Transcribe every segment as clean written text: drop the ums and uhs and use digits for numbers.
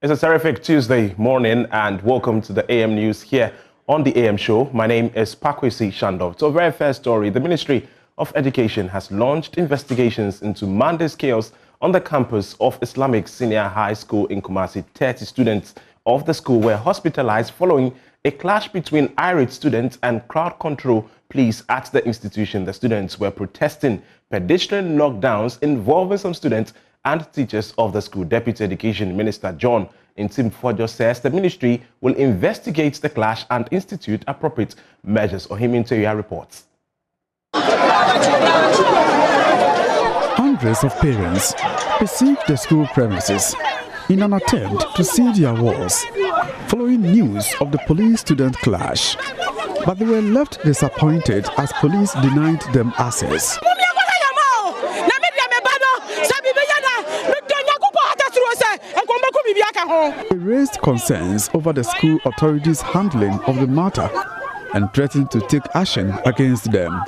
It's a terrific Tuesday morning and welcome to the AM News here on the AM Show. My name is Pakwesi Shandov. So, very first story, the Ministry of Education has launched investigations into Monday's chaos on the campus of Islamic Senior High School in Kumasi. 30 students of the school were hospitalized following a clash between irate students and crowd control police at the institution. The students were protesting pedestrian knockdowns involving some students and teachers of the school. Deputy Education Minister John Ntimfojo says the ministry will investigate the clash and institute appropriate measures. Ohiminteria reports. Hundreds of parents besieged the school premises in an attempt to seal their walls following news of the police-student clash. But they were left disappointed as police denied them access. They raised concerns over the school authorities' handling of the matter and threatened to take action against them.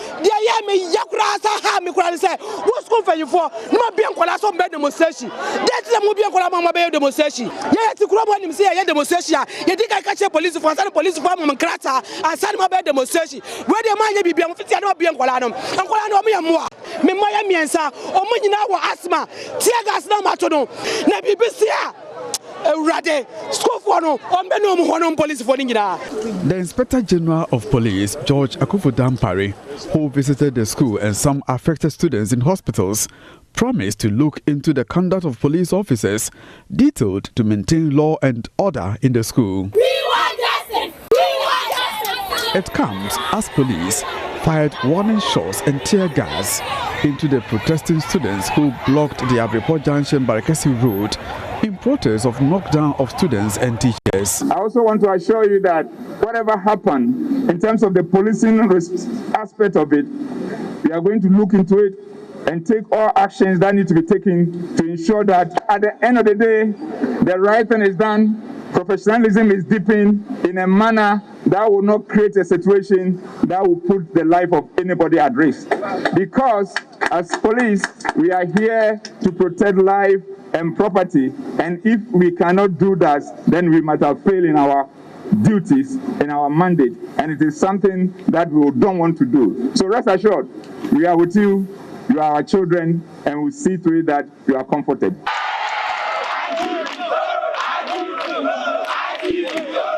The Inspector General of Police, George Akufu-Dampare, who visited the school and some affected students in hospitals, promised to look into the conduct of police officers detailed to maintain law and order in the school. We want justice! We want justice! It comes as police fired warning shots and tear gas into the protesting students who blocked the Abreport Junction Barakesi Road in protest of knockdown of students and teachers. I also want to assure you that whatever happened in terms of the policing aspect of it, we are going to look into it and take all actions that need to be taken to ensure that at the end of the day, the right thing is done, professionalism is deepened in a manner that will not create a situation that will put the life of anybody at risk. Because as police, we are here to protect life and property, and if we cannot do that, then we might have failed in our duties, in our mandate, and it is something that we don't want to do. So rest assured, we are with you, you are our children, and we'll see to it that you are comforted.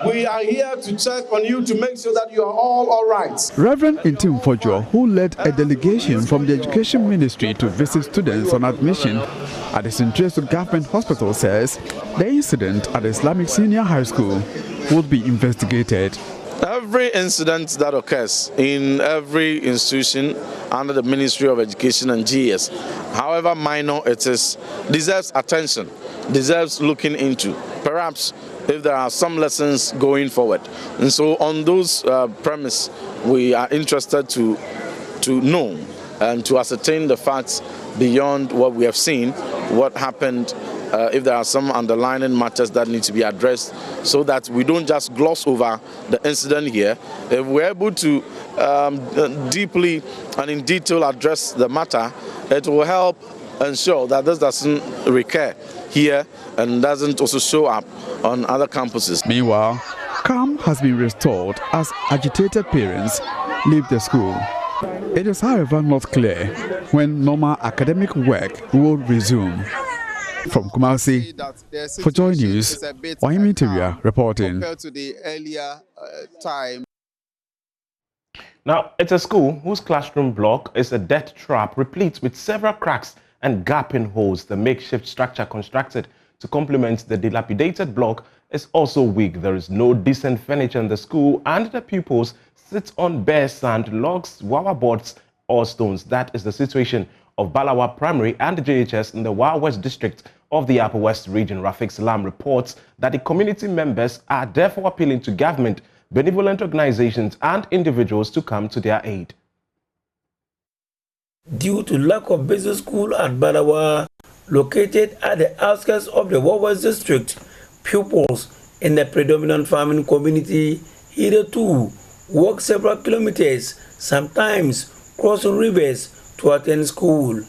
We are here to check on you to make sure that you are all right. Reverend Ntimfojo, who led a delegation from the Education Ministry to visit students on admission at the Central Government Hospital, says the incident at the Islamic Senior High School would be investigated. Every incident that occurs in every institution under the Ministry of Education and GS, however minor it is, deserves attention, deserves looking into. Perhaps if there are some lessons going forward. And so on those premise, we are interested to know and to ascertain the facts beyond what we have seen, what happened, if there are some underlying matters that need to be addressed, so that we don't just gloss over the incident here. If we're able to deeply and in detail address the matter, it will help ensure that this doesn't recur here and doesn't also show up on other campuses. Meanwhile, calm has been restored as agitated parents leave the school. It is, however, not clear when normal academic work will resume. From Kumasi, for JoyNews, Ohiminteria reporting. To the earlier time. Now, it's a school whose classroom block is a death trap replete with several cracks and gaping holes. The makeshift structure constructed to complement the dilapidated block is also weak. There is no decent furniture in the school, and the pupils sit on bare sand, logs, wawa boards, or stones. That is the situation of Balawa Primary and the JHS in the Wa West District of the Upper West Region. Rafiq Salam reports that the community members are therefore appealing to government, benevolent organizations, and individuals to come to their aid. Due to lack of basic school at Balawa, located at the outskirts of the Wa West District, pupils in the predominant farming community hitherto walk several kilometers, sometimes crossing rivers to attend school.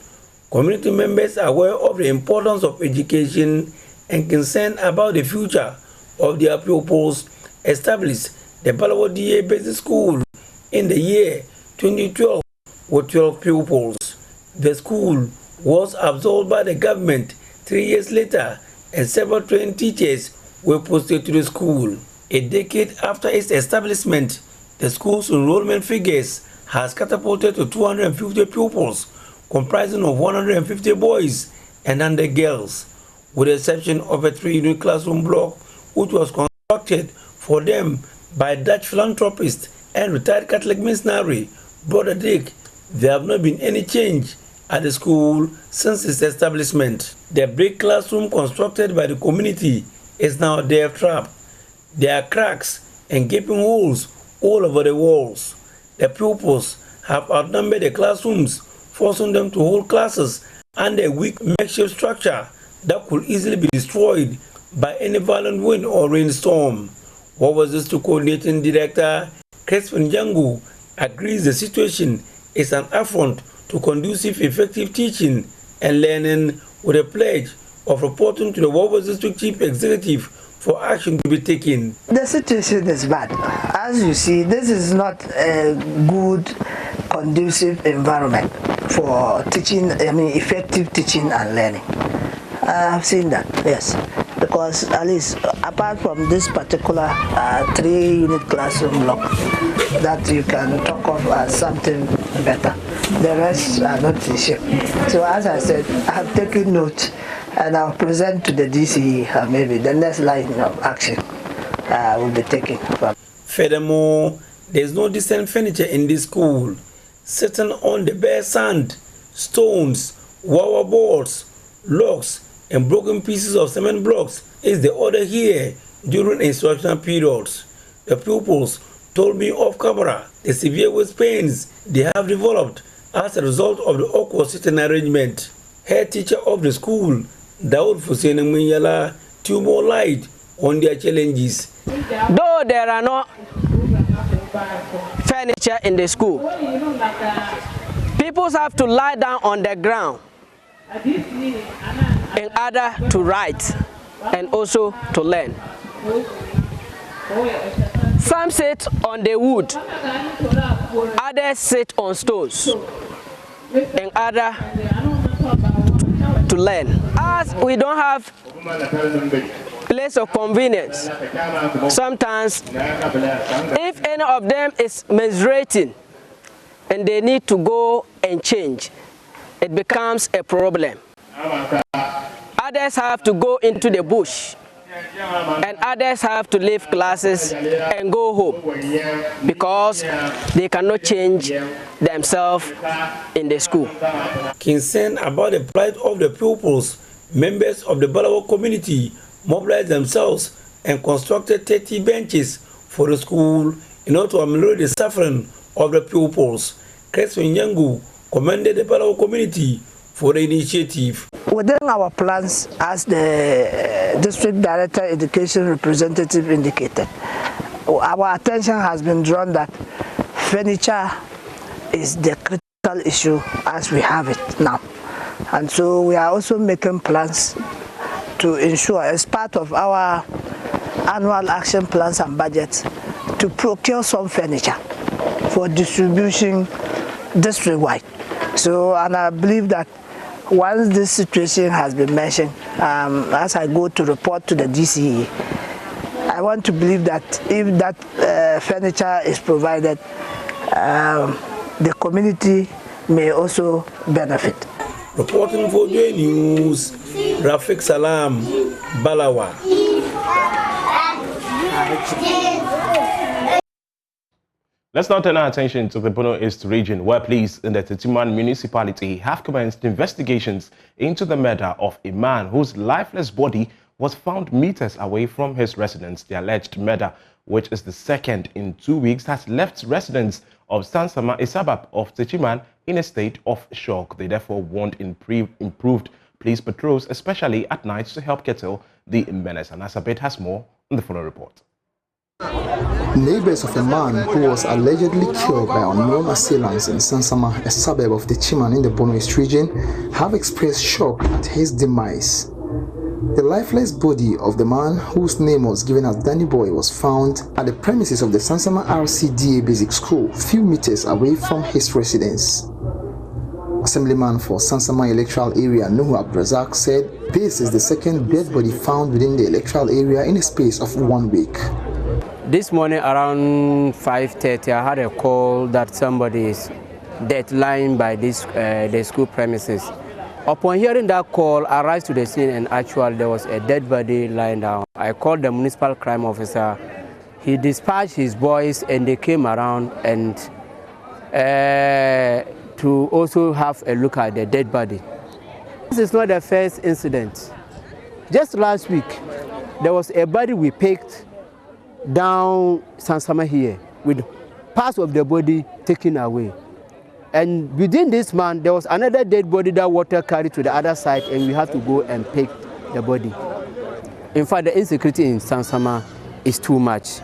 Community members are aware of the importance of education and concerned about the future of their pupils established the Balawa DA Basic School in the year 2012 with 12 pupils. The school was absorbed by the government 3 years later, and several trained teachers were posted to the school. A decade after its establishment, the school's enrollment figures has catapulted to 250 pupils, comprising of 150 boys and 100 girls, with the exception of a 3-unit classroom block which was constructed for them by Dutch philanthropist and retired Catholic missionary Brother Dick. There have not been any change at the school since its establishment. The brick classroom constructed by the community is now a death trap. There are cracks and gaping holes all over the walls. The pupils have outnumbered the classrooms, forcing them to hold classes under a weak makeshift structure that could easily be destroyed by any violent wind or rainstorm. What was this to coordinating director Crispin Jangu agrees the situation is an affront to conducive effective teaching and learning, with a pledge of reporting to the Warwas District Chief Executive for action to be taken. The situation is bad. As you see, this is not a good, conducive environment for teaching, effective teaching and learning. I have seen that, yes. Because at least, apart from this particular 3-unit classroom block that you can talk of as something better, the rest are not in shape. So as I said, I have taken note and I'll present to the DCE maybe the next line of action will be taken. Furthermore, there is no decent furniture in this school. Sitting on the bare sand, stones, wire boards, logs, and broken pieces of cement blocks is the order here during instructional periods. The pupils told me off camera the severe waist pains they have developed as a result of the awkward sitting arrangement. Head teacher of the school, Daud Hussein Munyala, threw more light on their challenges. Though there are no furniture in the school, people have to lie down on the ground in order to write and also to learn. Some sit on the wood, others sit on stones in order to learn. As we don't have place of convenience, sometimes if any of them is menstruating and they need to go and change, it becomes a problem. Others have to go into the bush, and others have to leave classes and go home because they cannot change themselves in the school. Concerned about the plight of the pupils, members of the Balawa community mobilized themselves and constructed 30 benches for the school in order to ameliorate the suffering of the pupils. Crispin Jangu commended the Balawa community for the initiative. Within our plans, as the District Director Education representative indicated, our attention has been drawn that furniture is the critical issue as we have it now. And so we are also making plans to ensure, as part of our annual action plans and budgets, to procure some furniture for distribution district-wide. So, and I believe that once this situation has been mentioned, as I go to report to the DCE, I want to believe that if that furniture is provided, the community may also benefit. Reporting for JoyNews, Rafik Salam, Balawa. Let's now turn our attention to the Bono East region, where police in the Techiman municipality have commenced investigations into the murder of a man whose lifeless body was found meters away from his residence. The alleged murder, which is the second in 2 weeks, has left residents of Sansama, a suburb of Techiman, in a state of shock. They therefore want improved police patrols, especially at night, to help curtail the menace. And Asabet has more on the following report. Neighbors of a man who was allegedly killed by unknown assailants in Sansama, a suburb of Techiman in the Bono East region, have expressed shock at his demise. The lifeless body of the man whose name was given as Danny Boy was found at the premises of the Sansama RCDA Basic School, few meters away from his residence. Assemblyman for Sansama electoral area Nuhu Abdrazak said this is the second dead body found within the electoral area in a space of 1 week. This morning around 5:30, I had a call that somebody is dead lying by this the school premises. Upon hearing that call, I rushed to the scene and actually there was a dead body lying down. I called the municipal crime officer. He dispatched his boys and they came around and to also have a look at the dead body. This is not the first incident. Just last week, there was a body we picked down Sansama here with parts of the body taken away. And within this month, there was another dead body that water carried to the other side and we had to go and pick the body. In fact, the insecurity in Sansama is too much.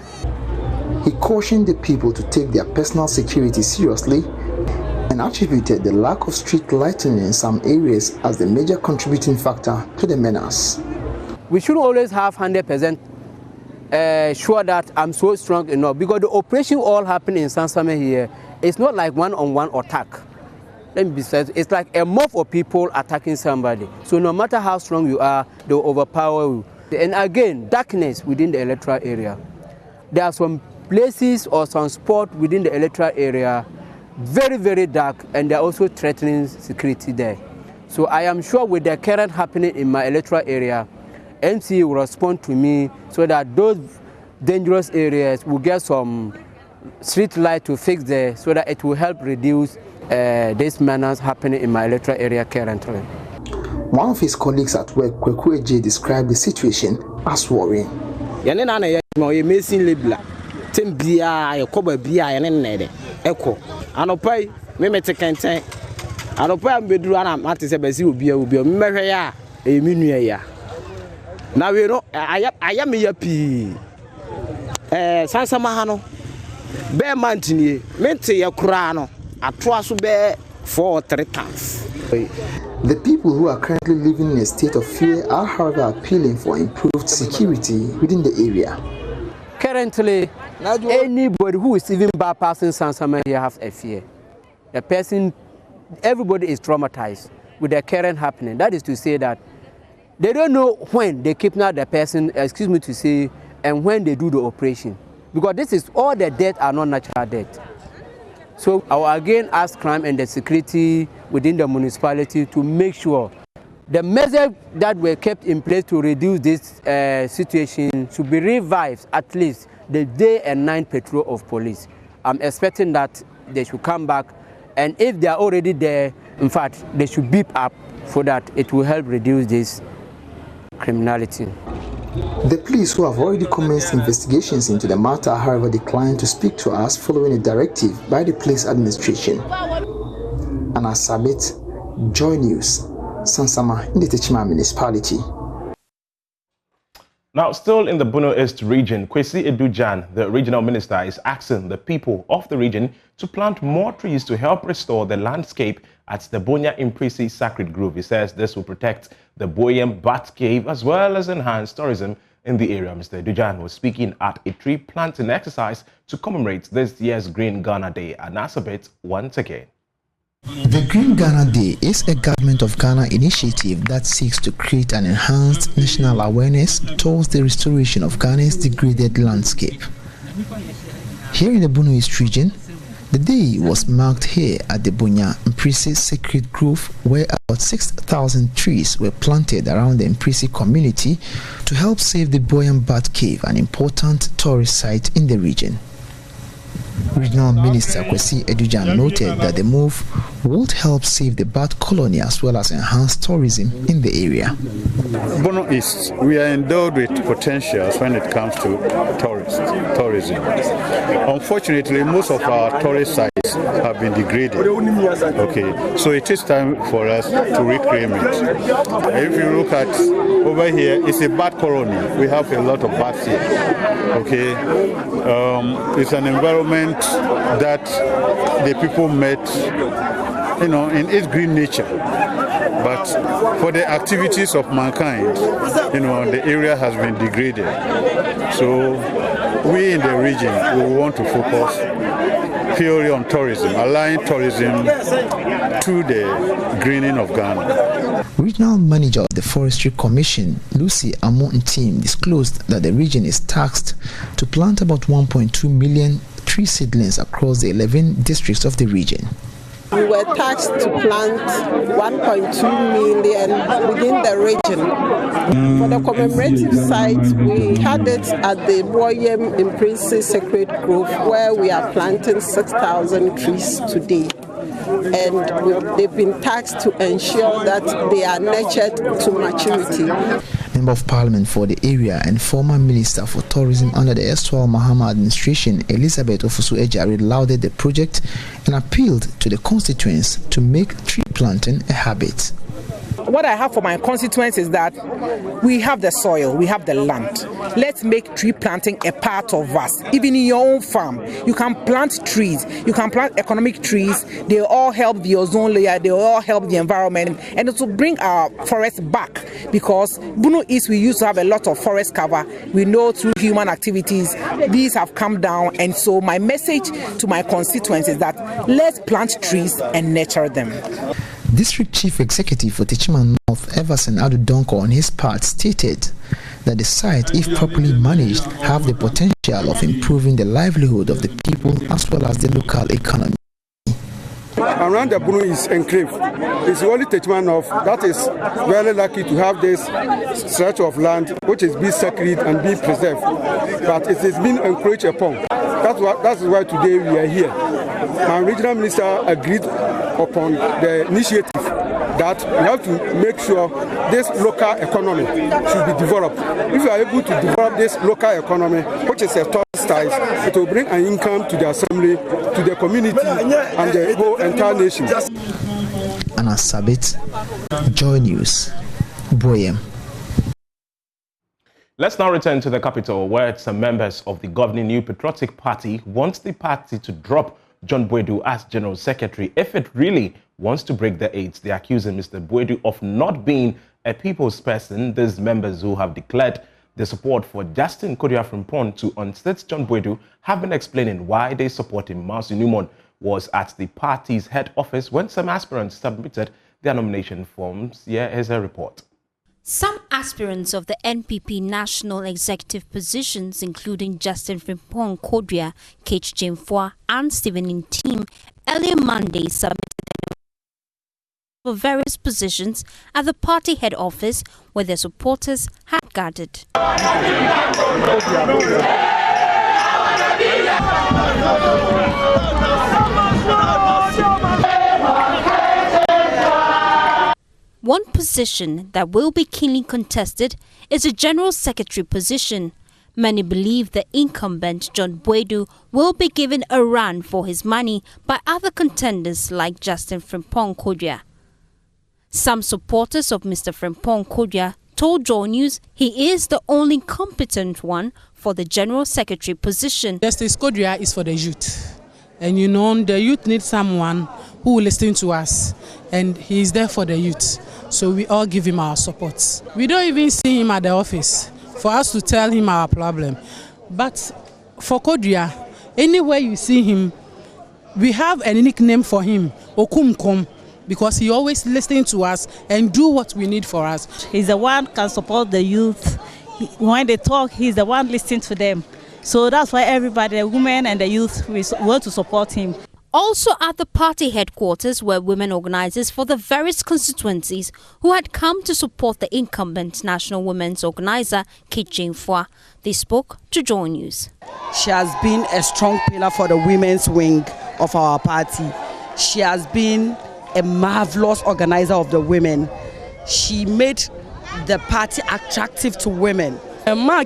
He cautioned the people to take their personal security seriously and attributed the lack of street lighting in some areas as the major contributing factor to the menace. We should always have 100% sure that I'm so strong enough, because the operation all happening in Sansama here, it's not like one-on-one attack. Let me be said, it's like a mob of people attacking somebody. So no matter how strong you are, they'll overpower you. And again, darkness within the electoral area. There are some places or some spots within the electoral area, very, very dark, and they're also threatening security there. So I am sure with the current happening in my electoral area, MC will respond to me so that those dangerous areas will get some street light to fix there, so that it will help reduce these menace happening in my electoral area currently. One of his colleagues at work, Kweku Eje, described the situation as worrying. Now we know I am yappy. Sansama hano. Bear mantini, mente ya kurano. Atwasu bear 4 or 3 times. The people who are currently living in a state of fear are, however, appealing for improved security within the area. Currently, anybody who is even bypassing Sansama here has a fear. The person, everybody is traumatized with the current happening. That is to say that they don't know when they kidnap the person, excuse me to say, and when they do the operation. Because this is all the deaths are not natural deaths. So I will again ask crime and the security within the municipality to make sure the measures that were kept in place to reduce this situation should be revived, at least the day and night patrol of police. I'm expecting that they should come back, and if they are already there, in fact, they should beef up so that it will help reduce this criminality. The police, who have already commenced investigations into the matter, however, declined to speak to us following a directive by the police administration. Anna Sabit, JoyNews, Sansama in the Techima municipality. Now, still in the Bono East region, Kwesi Edujan, the regional minister, is asking the people of the region to plant more trees to help restore the landscape at the Bonya Imprisi Sacred Grove. He says this will protect the Boyem Bat Cave as well as enhance tourism in the area. Mr. Edujan was speaking at a tree planting exercise to commemorate this year's Green Ghana Day. And that's a bit once again. The Green Ghana Day is a Government of Ghana initiative that seeks to create an enhanced national awareness towards the restoration of Ghana's degraded landscape. Here in the Bono East region, the day was marked here at the Bonya Imprisi Sacred Grove, where about 6,000 trees were planted around the Imprisi community to help save the Boyem Bat Cave, an important tourist site in the region. Regional Minister Kwesi Edujan noted that the move would help save the bat colony as well as enhance tourism in the area. Bono East, we are endowed with potentials when it comes to tourism. Unfortunately, most of our tourist sites have been degraded. Okay, so it is time for us to reclaim it. If you look at over here, it's a bat colony. We have a lot of bats here. Okay, it's an environment that the people met in its green nature. But for the activities of mankind, the area has been degraded. So we in the region, we want to focus purely on tourism, aligning tourism to the greening of Ghana. Regional Manager of the Forestry Commission, Lucy Amontim, disclosed that the region is tasked to plant about 1.2 million tree seedlings across the 11 districts of the region. We were tasked to plant 1.2 million within the region. For the commemorative site, we had it at the Boyem in Prince's Sacred Grove, where we are planting 6,000 trees today. And they've been tasked to ensure that they are nurtured to maturity. Member of Parliament for the area and former Minister for Tourism under the erstwhile Mahama administration, Elizabeth Ofosu-Ejari, lauded the project and appealed to the constituents to make tree planting a habit. What I have for my constituents is that we have the soil, we have the land. Let's make tree planting a part of us. Even in your own farm, you can plant trees. You can plant economic trees. They all help the ozone layer. They all help the environment. And it will bring our forests back, because Bunu East, we used to have a lot of forest cover. We know through human activities, these have come down. And so my message to my constituents is that let's plant trees and nurture them. District Chief Executive for Techiman North, Everson Adudonko, on his part stated that the site, if properly managed, have the potential of improving the livelihood of the people as well as the local economy. Around the Bunu East enclave, it's only Techiman North that is very lucky to have this stretch of land which is being sacred and being preserved, but it has been encroached upon. That's why today we are here. My regional minister agreed upon the initiative that we have to make sure this local economy should be developed. If we are able to develop this local economy, which is a tourist ties, it will bring an income to the assembly, to the community, and the whole entire nation. Anna Sabit, Joy News, Boyem. Let's now return to the capital, where some members of the governing New Patriotic Party want the party to drop John Boadu as General Secretary if it really wants to break the eight. They accuse Mr. Boadu of not being a people's person. These members who have declared their support for Justin Kodia-Frimpong to unseat John Boadu have been explaining why they support him. Marcy Newman was at the party's head office when some aspirants submitted their nomination forms. Here is a report. Some aspirants of the NPP national executive positions, including Justin Frimpong Kodia, Kech Jemfua, and Stephen Ntim, earlier Monday submitted for various positions at the party head office where their supporters had gathered. One position that will be keenly contested is a General Secretary position. Many believe the incumbent John Boadu will be given a run for his money by other contenders like Justin Frimpong Kodia. Some supporters of Mr. Frimpong Kodia told JoyNews he is the only competent one for the General Secretary position. Justice Kodia is for the youth. And you know, the youth need someone who will listen to us. And he is there for the youth. So we all give him our support. We don't even see him at the office for us to tell him our problem. But for Kodia, anywhere you see him, we have a nickname for him, Okumkom, because he always listens to us and do what we need for us. He's the one can support the youth. When they talk, he's the one listening to them. So that's why everybody, the women and the youth, we want to support him. Also at the party headquarters were women organizers for the various constituencies who had come to support the incumbent national women's organizer, Kech Jemfua. They spoke to JoyNews. She has been a strong pillar for the women's wing of our party. She has been a marvelous organizer of the women. She made the party attractive to women.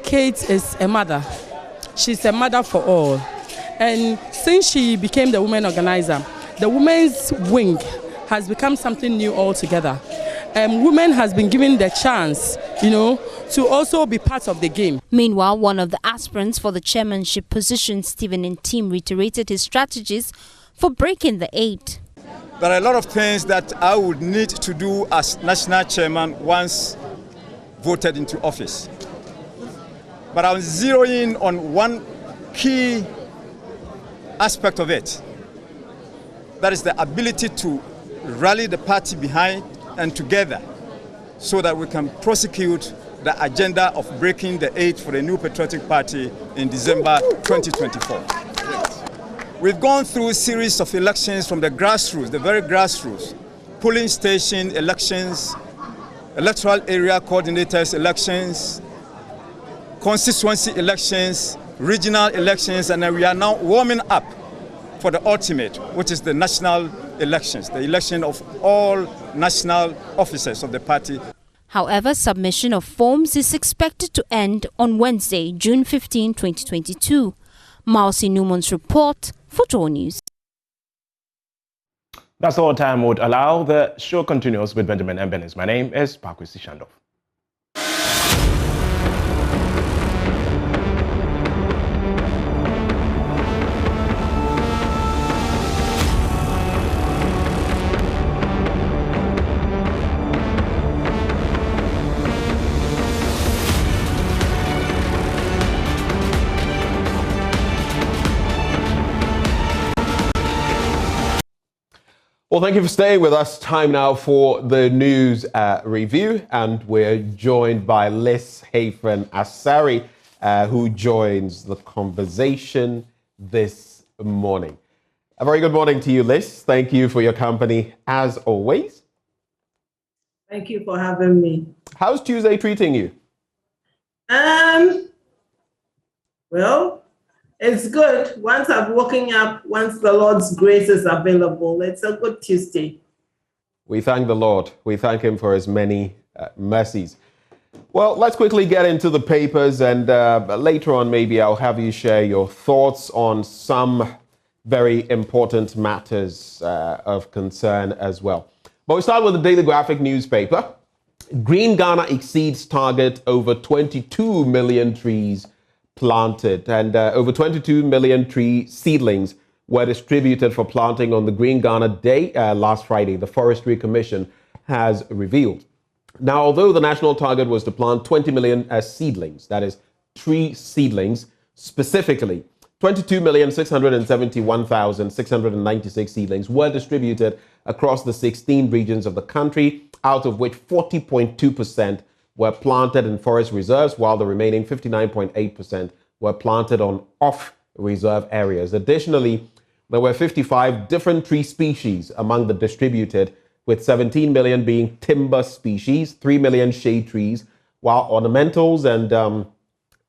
Kate is a mother. She's a mother for all. And since she became the women organizer, the women's wing has become something new altogether. Women has been given the chance, to also be part of the game. Meanwhile, one of the aspirants for the chairmanship position, Stephen Ntim, reiterated his strategies for breaking the eight. There are a lot of things that I would need to do as national chairman once voted into office. But I'm zeroing on one key aspect of it. That is the ability to rally the party behind and together so that we can prosecute the agenda of breaking the age for a new patriotic party in December 2024. We've gone through a series of elections from the grassroots, the very grassroots, polling station elections, electoral area coordinators elections, constituency elections, regional elections, and we are now warming up for the ultimate, which is the national elections, the election of all national officers of the party. However, submission of forms is expected to end on Wednesday, June 15, 2022. Marcy Newman's report for JoyNews. That's all time would allow. The show continues with Benjamin Mbenis. My name is Pakwesi Shandov. Well, thank you for staying with us. Time now for the news review, and we're joined by Liz Hayfren-Asari, who joins the conversation this morning. A very good morning to you, Liz. Thank you for your company, as always. Thank you for having me. How's Tuesday treating you? Well, it's good. Once I'm waking up, once the Lord's grace is available, it's a good Tuesday. We thank the Lord. We thank him for his many mercies. Well, let's quickly get into the papers, and later on maybe I'll have you share your thoughts on some very important matters of concern as well. But we start with the Daily Graphic newspaper. Green Ghana exceeds target, over 22 million trees planted, and over 22 million tree seedlings were distributed for planting on the Green Ghana Day last Friday, the Forestry Commission has revealed. Now, although the national target was to plant 20 million seedlings, that is, tree seedlings specifically, 22,671,696 seedlings were distributed across the 16 regions of the country, out of which 40.2% were planted in forest reserves, while the remaining 59.8% were planted on off-reserve areas. Additionally, there were 55 different tree species among the distributed, with 17 million being timber species, 3 million shade trees, while ornamentals and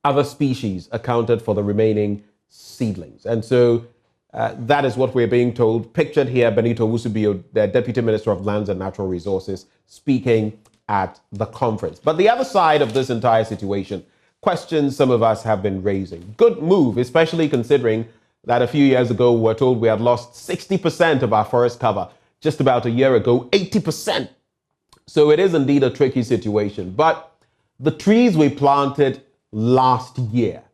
other species accounted for the remaining seedlings. And so that is what we're being told. Pictured here, Benito Wusubio, the Deputy Minister of Lands and Natural Resources, speaking at the conference. But the other side of this entire situation, questions some of us have been raising. Good move, especially considering that a few years ago we were told we had lost 60% of our forest cover. Just about a year ago, 80%. So it is indeed a tricky situation. But the trees we planted last year,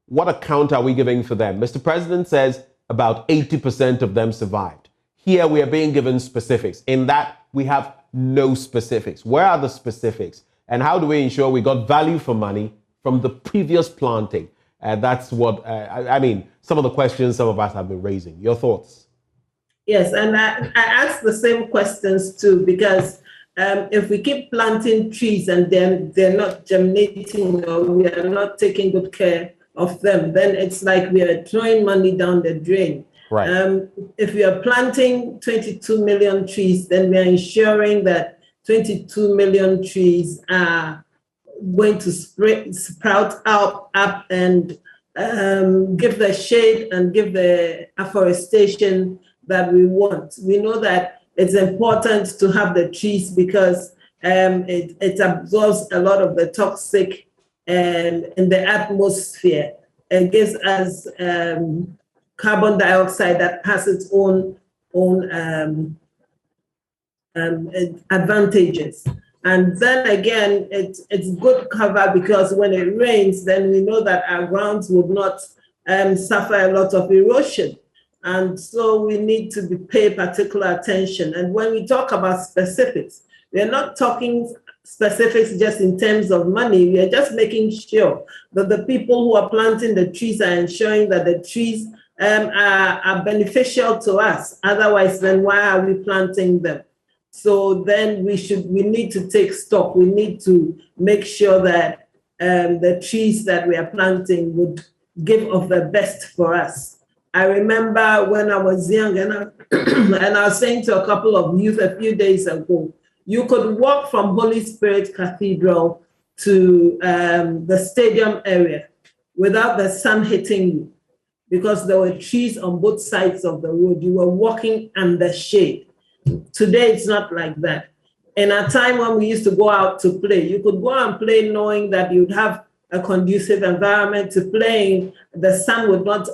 what account are we giving for them? Mr. President says about 80% of them survived. Here we are being given specifics. In that, we have no specifics. Where are the specifics? And how do we ensure we got value for money from the previous planting? That's what, some of the questions some of us have been raising. Your thoughts? Yes, and I ask the same questions too, because if we keep planting trees and then they're not germinating or we are not taking good care of them, then it's like we are throwing money down the drain. Right. If we are planting 22 million trees, then we are ensuring that 22 million trees are going to sprout up and give the shade and give the afforestation that we want. We know that it's important to have the trees because it absorbs a lot of the toxic in the atmosphere and gives us carbon dioxide that has its own advantages. And then again, it's good cover because when it rains, then we know that our grounds would not suffer a lot of erosion. And so we need to pay particular attention. And when we talk about specifics, we're not talking specifics just in terms of money. We are just making sure that the people who are planting the trees are ensuring that the trees are beneficial to us. Otherwise, then why are we planting them? So then we need to take stock. We need to make sure that the trees that we are planting would give of the best for us. I remember when I was young, and I was saying to a couple of youth a few days ago, you could walk from Holy Spirit Cathedral to the stadium area without the sun hitting you, because there were trees on both sides of the road. You were walking under shade. Today, it's not like that. In a time when we used to go out to play, you could go and play knowing that you'd have a conducive environment to playing. The sun would not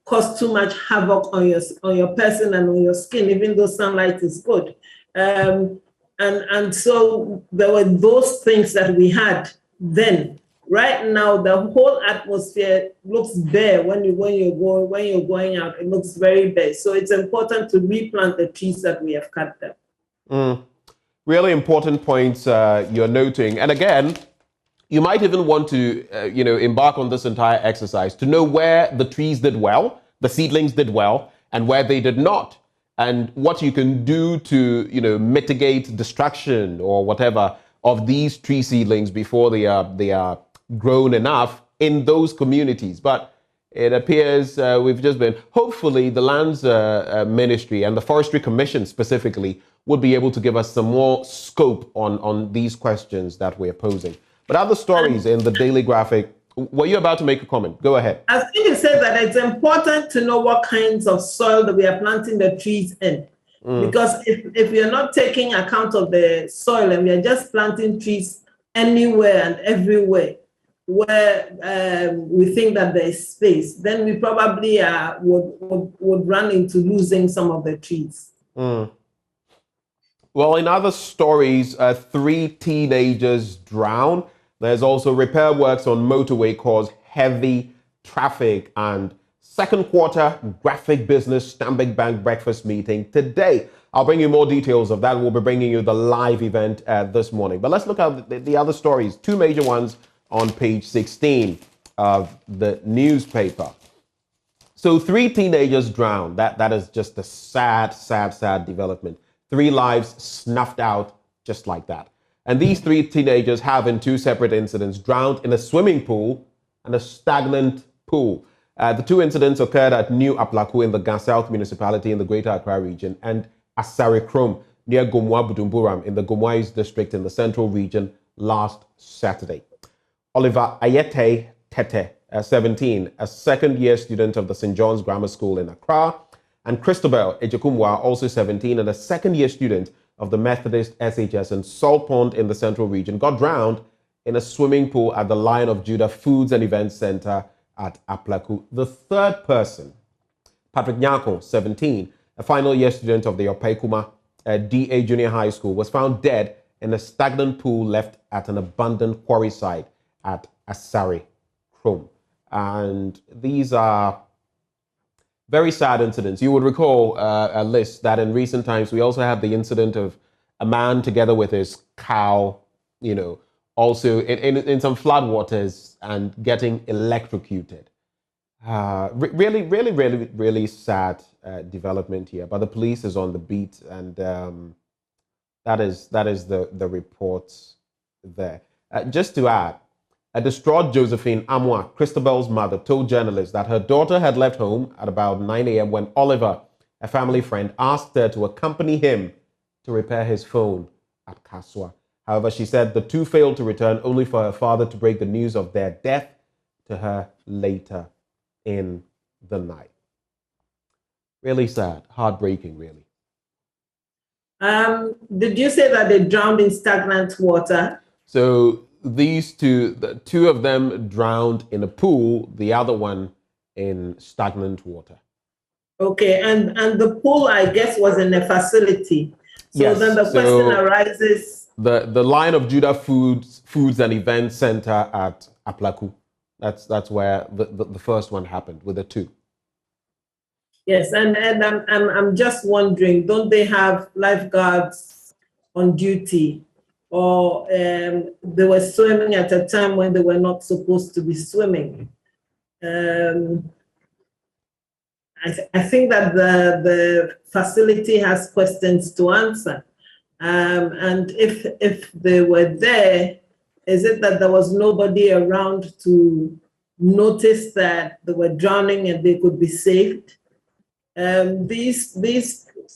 cause too much havoc on your person and on your skin, even though sunlight is good. And so there were those things that we had then. Right now, the whole atmosphere looks bare when you're going out. It looks very bare. So it's important to replant the trees that we have cut down. Really important points you're noting. And again, you might even want to, embark on this entire exercise to know where the trees did well, the seedlings did well, and where they did not, and what you can do to, mitigate destruction or whatever of these tree seedlings before they are grown enough in those communities. But it appears we've just been, hopefully the Lands Ministry and the Forestry Commission specifically would be able to give us some more scope on these questions that we're posing. But other stories in the Daily Graphic, were you about to make a comment? Go ahead. I think you said that it's important to know what kinds of soil that we are planting the trees in. Because if we are not taking account of the soil and we are just planting trees anywhere and everywhere where we think that there is space, then we probably would run into losing some of the trees. Well, in other stories, 3 teenagers drowned. There's also repair works on motorway cause heavy traffic, and second quarter graphic business Stanbic Bank breakfast meeting today. I'll bring you more details of that. We'll be bringing you the live event this morning. But let's look at the other stories, 2 major ones on page 16 of the newspaper. So 3 teenagers drowned. That is just a sad development. 3 lives snuffed out just like that. And these 3 teenagers have, in 2 separate incidents, drowned in a swimming pool and a stagnant pool. The 2 incidents occurred at New Aplaku in the Ga South municipality in the Greater Accra region and Asari Krom near Gomwa Budumburam in the Gomwa East district in the Central region last Saturday. Oliver Ayete Tete, 17, a second-year student of the St. John's Grammar School in Accra, and Christabel Ejekumwa, also 17, and a second-year student of the Methodist SHS in Salt Pond in the Central region, got drowned in a swimming pool at the Lion of Judah Foods and Events Center at Aplaku. The third person, Patrick Nyako, 17, a final-year student of the Opaikuma DA Junior High School, was found dead in a stagnant pool left at an abandoned quarry site at Asari Krom. And these are very sad incidents. You would recall a list that in recent times we also had the incident of a man together with his cow, also in some floodwaters and getting electrocuted. Really sad development here. But the police is on the beat, and that is the reports there. Just to add, a distraught Josephine Amwa, Christabel's mother, told journalists that her daughter had left home at about 9 a.m. when Oliver, a family friend, asked her to accompany him to repair his phone at Kaswa. However, she said the 2 failed to return, only for her father to break the news of their death to her later in the night. Really sad, heartbreaking, really. Did you say that they drowned in stagnant water? So these 2, 2 of them drowned in a pool, the other one in stagnant water. Okay, and the pool, I guess, was in a facility. So yes, then the question arises. The Lion of Judah Foods and Events Center at Aplaku. That's where the first one happened with the 2. Yes, and I'm just wondering, don't they have lifeguards on duty? Or they were swimming at a time when they were not supposed to be swimming? I think that the facility has questions to answer. And if they were there, is it that there was nobody around to notice that they were drowning and they could be saved? These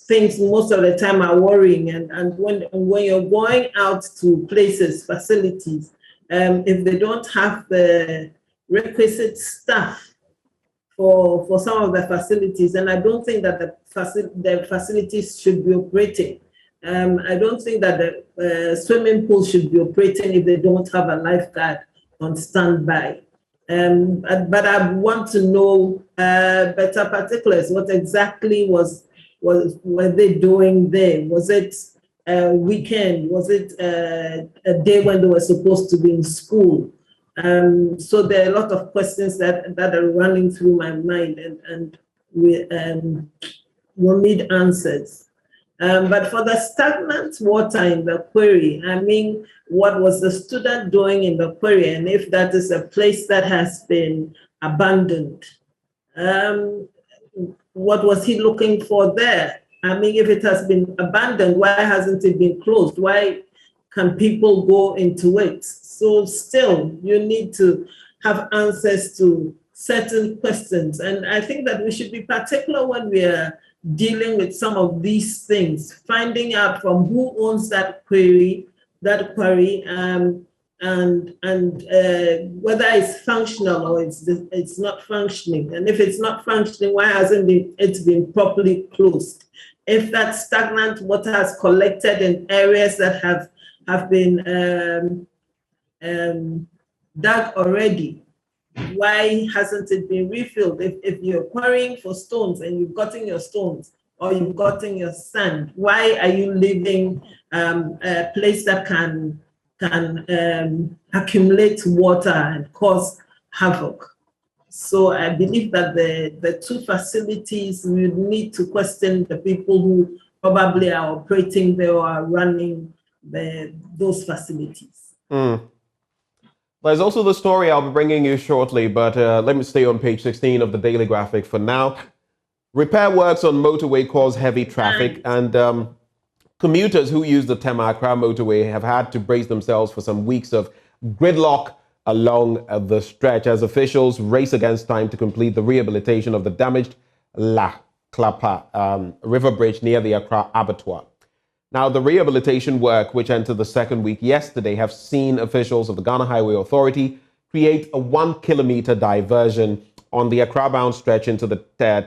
things most of the time are worrying, and when you're going out to places, facilities, if they don't have the requisite staff for some of the facilities, and I don't think that the facilities should be operating. I don't think that the swimming pool should be operating if they don't have a lifeguard on standby. But I want to know better particulars. What exactly were they doing there? Was it a weekend? Was it a day when they were supposed to be in school? So there are a lot of questions that are running through my mind, and we will need answers. But for the stagnant water in the quarry, I mean, what was the student doing in the quarry? And if that is a place that has been abandoned, what was he looking for there? I mean, if it has been abandoned, why hasn't it been closed? Why can people go into it? So still, you need to have answers to certain questions. And I think that we should be particular when we are dealing with some of these things, finding out from who owns that quarry, and whether it's functional or it's not functioning. And if it's not functioning, why hasn't it been properly closed? If that stagnant water has collected in areas that have been dug already, why hasn't it been refilled? If you're quarrying for stones and you've gotten your stones or you've gotten your sand, why are you leaving a place that can accumulate water and cause havoc? So I believe that the two facilities, we need to question the people who probably are operating there or are running those facilities. There's also the story I'll be bringing you shortly, but let me stay on page 16 of the Daily Graphic for now. Repair works on motorway cause heavy traffic, and commuters who use the Tema-Accra motorway have had to brace themselves for some weeks of gridlock along the stretch as officials race against time to complete the rehabilitation of the damaged La Klapa river bridge near the Accra Abattoir. Now, the rehabilitation work, which entered the second week yesterday, have seen officials of the Ghana Highway Authority create a 1 kilometer diversion on the Accra-bound stretch into the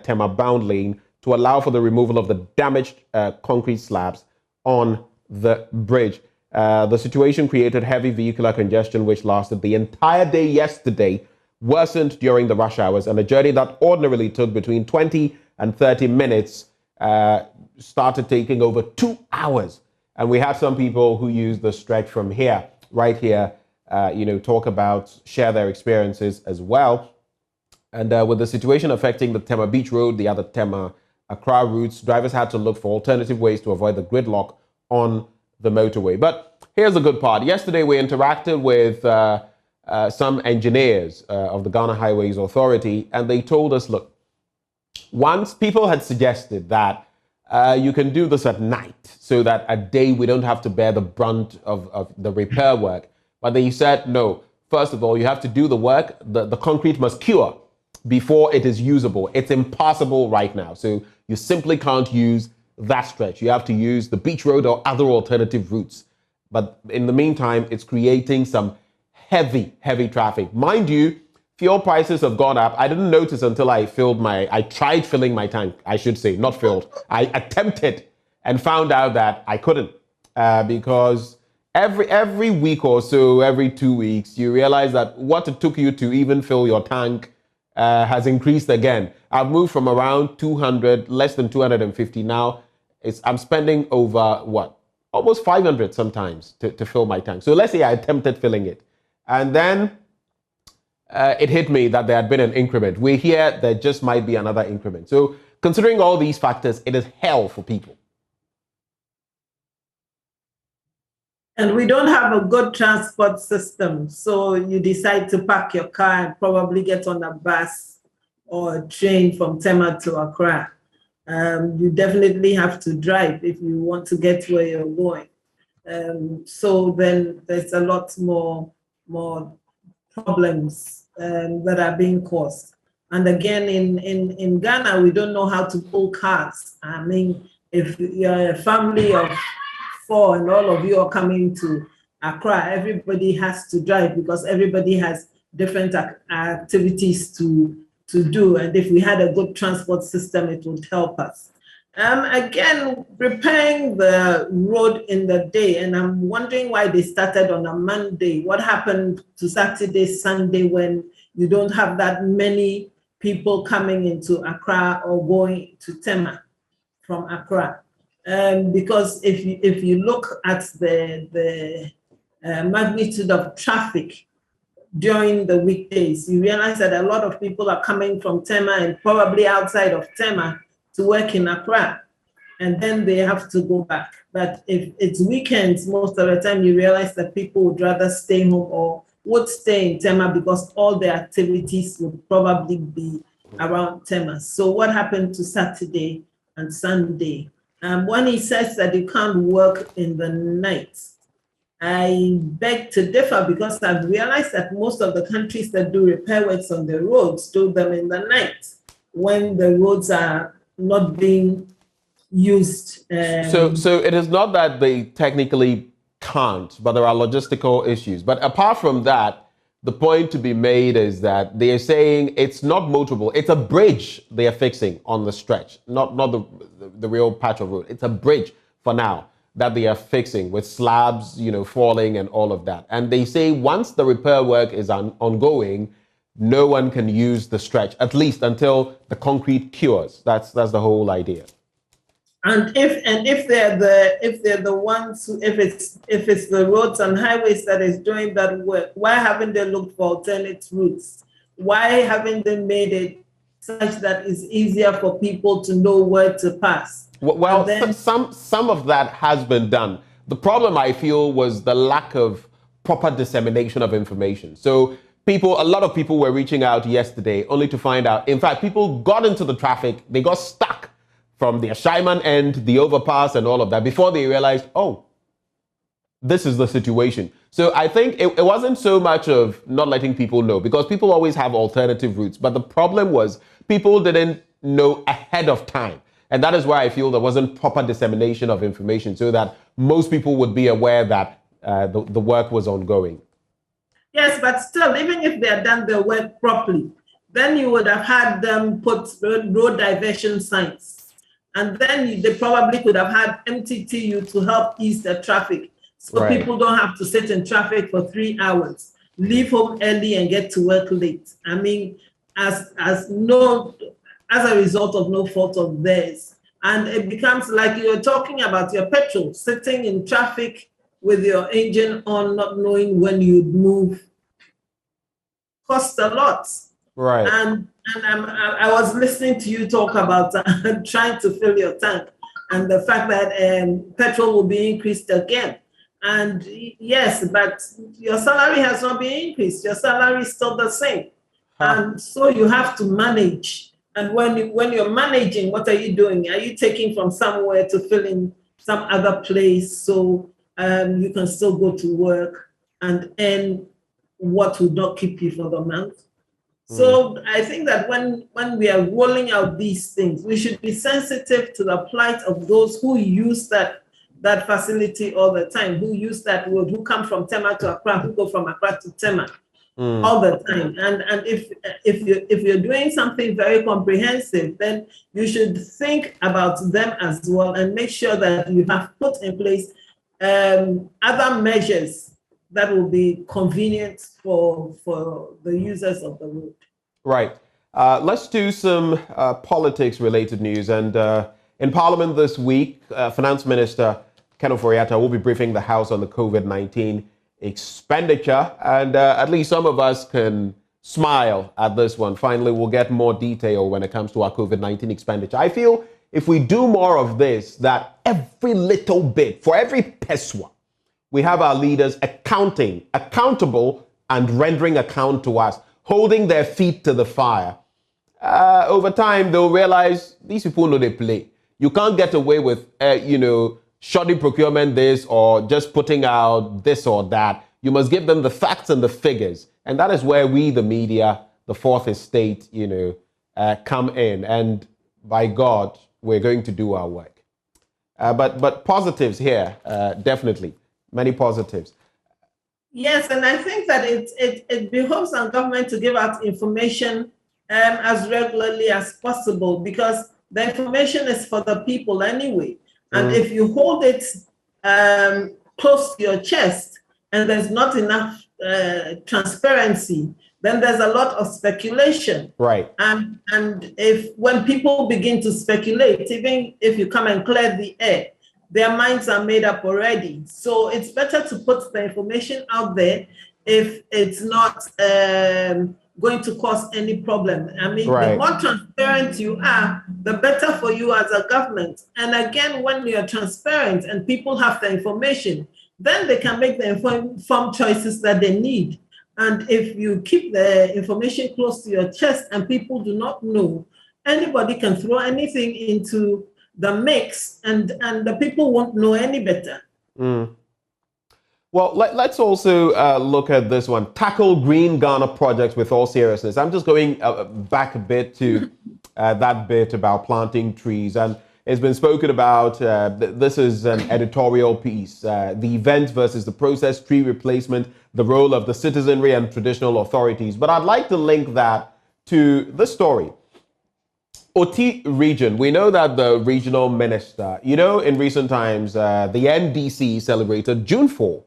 Tema-bound lane to allow for the removal of the damaged concrete slabs on the bridge. The situation created heavy vehicular congestion, which lasted the entire day yesterday, worsened during the rush hours, and a journey that ordinarily took between 20 and 30 minutes started taking over 2 hours. And we had some people who use the stretch from here, right here, talk about, share their experiences as well. And with the situation affecting the Tema Beach Road, the other Tema Accra routes, drivers had to look for alternative ways to avoid the gridlock on the motorway. But here's the good part. Yesterday, we interacted with some engineers of the Ghana Highways Authority, and they told us, look, once people had suggested that you can do this at night so that at day we don't have to bear the brunt of the repair work. But they said, no, first of all, you have to do the work. The concrete must cure before it is usable. It's impossible right now. So you simply can't use that stretch. You have to use the beach road or other alternative routes. But in the meantime, it's creating some heavy traffic. Mind you, fuel prices have gone up. I didn't notice until I tried filling my tank, I should say, not filled. I attempted and found out that I couldn't because every week or so, every 2 weeks, you realize that what it took you to even fill your tank has increased again. I've moved from around 200, less than 250 now. I'm spending over, almost 500 sometimes to fill my tank. So let's say I attempted filling it. And then it hit me that there had been an increment. We hear there just might be another increment. So considering all these factors, it is hell for people. And we don't have a good transport system. So you decide to park your car and probably get on a bus or a train from Tema to Accra. You definitely have to drive if you want to get where you're going. So then there's a lot more problems that are being caused. And again, in Ghana, we don't know how to pull cars. I mean, if you're a family of 4 and all of you are coming to Accra, everybody has to drive because everybody has different activities to do. And if we had a good transport system, it would help us. Again, repairing the road in the day, and I'm wondering why they started on a Monday. What happened to Saturday, Sunday, when you don't have that many people coming into Accra or going to Tema from Accra? Because if you look at the magnitude of traffic during the weekdays, you realize that a lot of people are coming from Tema and probably outside of Tema to work in Accra, and then they have to go back. But if it's weekends, most of the time you realize that people would rather stay home or would stay in Tema because all their activities would probably be around Tema. So what happened to Saturday and Sunday? When he says that you can't work in the night, I beg to differ because I've realized that most of the countries that do repair works on the roads do them in the night when the roads are not being used. So it is not that they technically can't, but there are logistical issues. But apart from that, the point to be made is that they are saying it's not motorable. It's a bridge they are fixing on the stretch, not the real patch of road. It's a bridge for now that they are fixing with slabs, falling and all of that. And they say once the repair work is ongoing, no one can use the stretch, at least until the concrete cures. That's the whole idea. And if they're the ones who, if it's the roads and highways that is doing that work, why haven't they looked for alternate routes? Why haven't they made it such that it's easier for people to know where to pass? Well, some of that has been done. The problem, I feel, was the lack of proper dissemination of information. So a lot of people were reaching out yesterday only to find out. In fact, people got into the traffic. They got stuck from the Ashaiman end, the overpass and all of that before they realized, oh, this is the situation. So I think it wasn't so much of not letting people know because people always have alternative routes. But the problem was people didn't know ahead of time. And that is why I feel there wasn't proper dissemination of information so that most people would be aware that the work was ongoing. Yes, but still, even if they had done their work properly, then you would have had them put road diversion signs. And then they probably could have had MTTU to help ease the traffic. So people don't have to sit in traffic for 3 hours, leave home early and get to work late. I mean, as a result of no fault of theirs. And it becomes like you're talking about your petrol, sitting in traffic with your engine on, not knowing when you'd move. Costs a lot. Right. And I was listening to you talk about trying to fill your tank and the fact that petrol will be increased again. And yes, but your salary has not been increased. Your salary is still the same. And so you have to manage. And when you're managing, what are you doing? Are you taking from somewhere to fill in some other place so you can still go to work and earn what would not keep you for the month? So I think that when we are rolling out these things, we should be sensitive to the plight of those who use that facility all the time, who use that road, who come from Tema to Accra, who go from Accra to Tema. All the time. And if you're doing something very comprehensive, then you should think about them as well and make sure that you have put in place other measures that will be convenient for the users of the road. Right. Let's do some politics-related news. And in Parliament this week, Finance Minister Ken Ofori-Atta will be briefing the House on the COVID-19 expenditure, and at least some of us can smile at this one. Finally, we'll get more detail when it comes to our COVID-19 expenditure. I feel if we do more of this, that every little bit, for every peswa, we have our leaders accountable, and rendering account to us, holding their feet to the fire. Over time, they'll realize these people know they play. You can't get away with, shoddy procurement this or just putting out this or that. You must give them the facts and the figures. And that is where we, the media, the fourth estate, come in. And by God, we're going to do our work. But positives here, definitely. Many positives. Yes, and I think that it behoves on government to give out information as regularly as possible, because the information is for the people anyway. And if you hold it close to your chest and there's not enough transparency, then there's a lot of speculation. Right. And when people begin to speculate, even if you come and clear the air, their minds are made up already. So it's better to put the information out there if it's not going to cause any problem. I mean, the more transparent you are, the better for you as a government. And again, when you're transparent and people have the information, then they can make the informed choices that they need. And if you keep the information close to your chest and people do not know, anybody can throw anything into the mix and the people won't know any better. Well, let's also look at this one. Tackle Green Ghana projects with all seriousness. I'm just going back a bit to that bit about planting trees. And it's been spoken about, this is an editorial piece, the event versus the process, tree replacement, the role of the citizenry and traditional authorities. But I'd like to link that to this story. Oti region, we know that the regional minister, in recent times, the NDC celebrated June 4.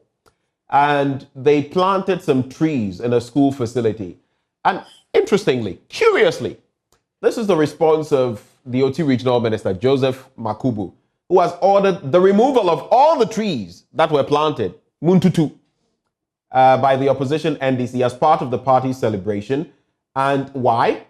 And they planted some trees in a school facility. And interestingly, curiously, this is the response of the Oti Regional Minister, Joseph Makubu, who has ordered the removal of all the trees that were planted, Muntutu, by the opposition NDC as part of the party's celebration. And why?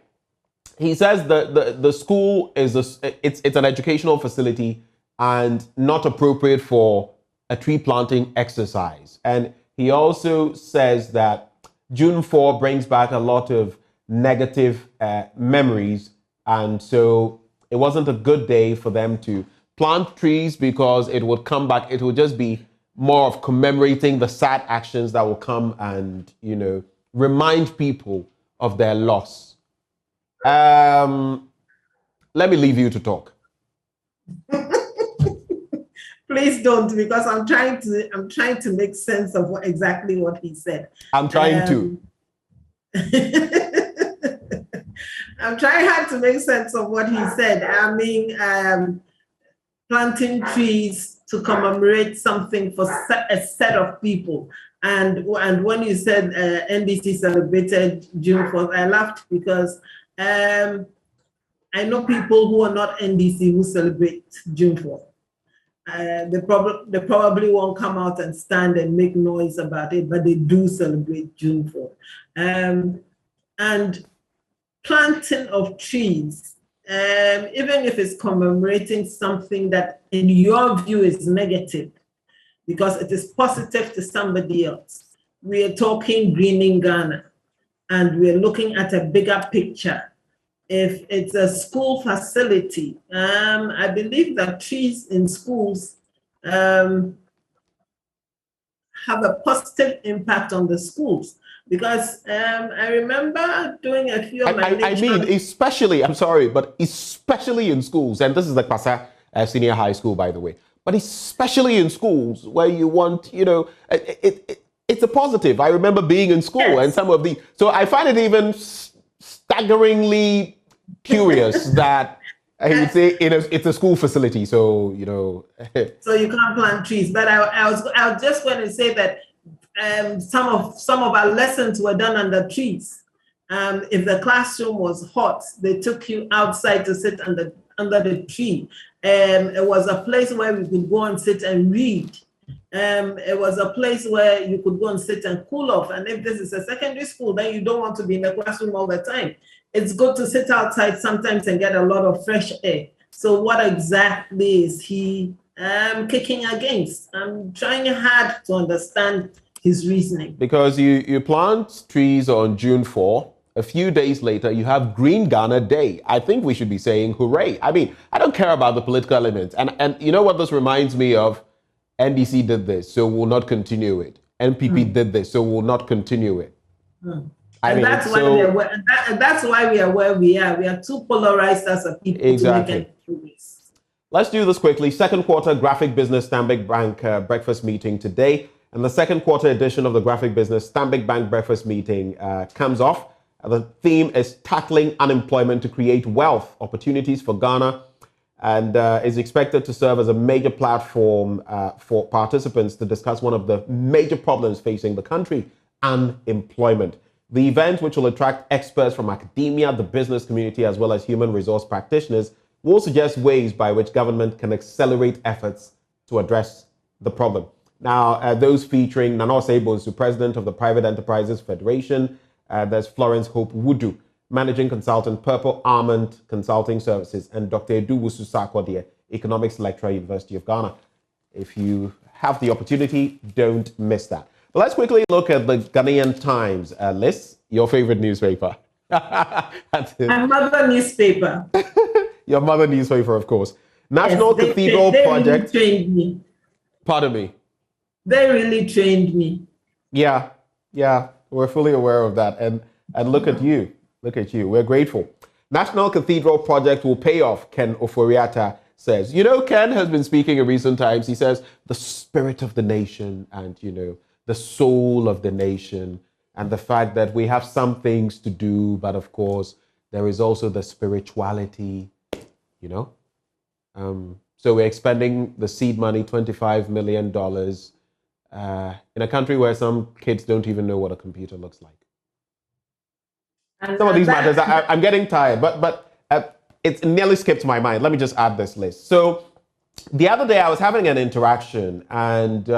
He says the school is it's an educational facility and not appropriate for a tree planting exercise. And he also says that June 4 brings back a lot of negative memories. And so it wasn't a good day for them to plant trees because it would come back. It would just be more of commemorating the sad actions that will come and, remind people of their loss. Let me leave you to talk. Please don't, because I'm trying to make sense of exactly what he said. I'm trying to. I'm trying hard to make sense of what he said. I mean, planting trees to commemorate something for a set of people. And when you said NDC celebrated June 4th, I laughed because I know people who are not NDC who celebrate June 4th. They probably won't come out and stand and make noise about it, but they do celebrate June 4th. And planting of trees, even if it's commemorating something that in your view is negative, because it is positive to somebody else. We are talking greening Ghana, and we're looking at a bigger picture. If it's a school facility, I believe that trees in schools have a positive impact on the schools. Because I remember doing a few of my I mean, especially, I'm sorry, but especially in schools, and this is the Kwasa Senior High School, by the way, but especially in schools where you want, it's a positive. I remember being in school and some of the, so I find it even staggeringly curious that I would say it's a school facility, so, So you can't plant trees, but I was just going to say that some of our lessons were done under trees. If the classroom was hot, they took you outside to sit under the tree. It was a place where we could go and sit and read. It was a place where you could go and sit and cool off. And if this is a secondary school, then you don't want to be in the classroom all the time. It's good to sit outside sometimes and get a lot of fresh air. So what exactly is he kicking against? I'm trying hard to understand his reasoning. Because you plant trees on June 4, a few days later, you have Green Ghana Day. I think we should be saying hooray. I mean, I don't care about the political elements. And you know what this reminds me of? NDC did this, so we'll not continue it. NPP did this, so we'll not continue it. I mean, that's why we are where we are. We are too polarized as a people. Exactly. To make any choice. Let's do this quickly. Second quarter Graphic Business Stanbic Bank breakfast meeting today. And the second quarter edition of the Graphic Business Stanbic Bank breakfast meeting comes off. The theme is tackling unemployment to create wealth opportunities for Ghana, and is expected to serve as a major platform for participants to discuss one of the major problems facing the country, unemployment. The event, which will attract experts from academia, the business community, as well as human resource practitioners, will suggest ways by which government can accelerate efforts to address the problem. Now, those featuring Nanose Bonsu, president of the Private Enterprises Federation, there's Florence Hope Wudu, managing consultant, Purple Almond Consulting Services, and Dr. Edu Wusu-Sarkodie, economics lecturer, University of Ghana. If you have the opportunity, don't miss that. But let's quickly look at the Ghanaian Times list, your favorite newspaper. My mother newspaper. Your mother newspaper, of course. National Cathedral Project. They really trained me. Pardon me. They really trained me. Yeah, we're fully aware of that. And look at you. Look at you. We're grateful. National Cathedral Project will pay off, Ken Oforiatta says. You know, Ken has been speaking in recent times. He says the spirit of the nation and, you know, the soul of the nation and the fact that we have some things to do, but of course, there is also the spirituality, you know. So we're expending the seed money, $25 million, in a country where some kids don't even know what a computer looks like. Some of these matters, I'm getting tired, but it's nearly skipped my mind. Let me just add this list. So the other day I was having an interaction and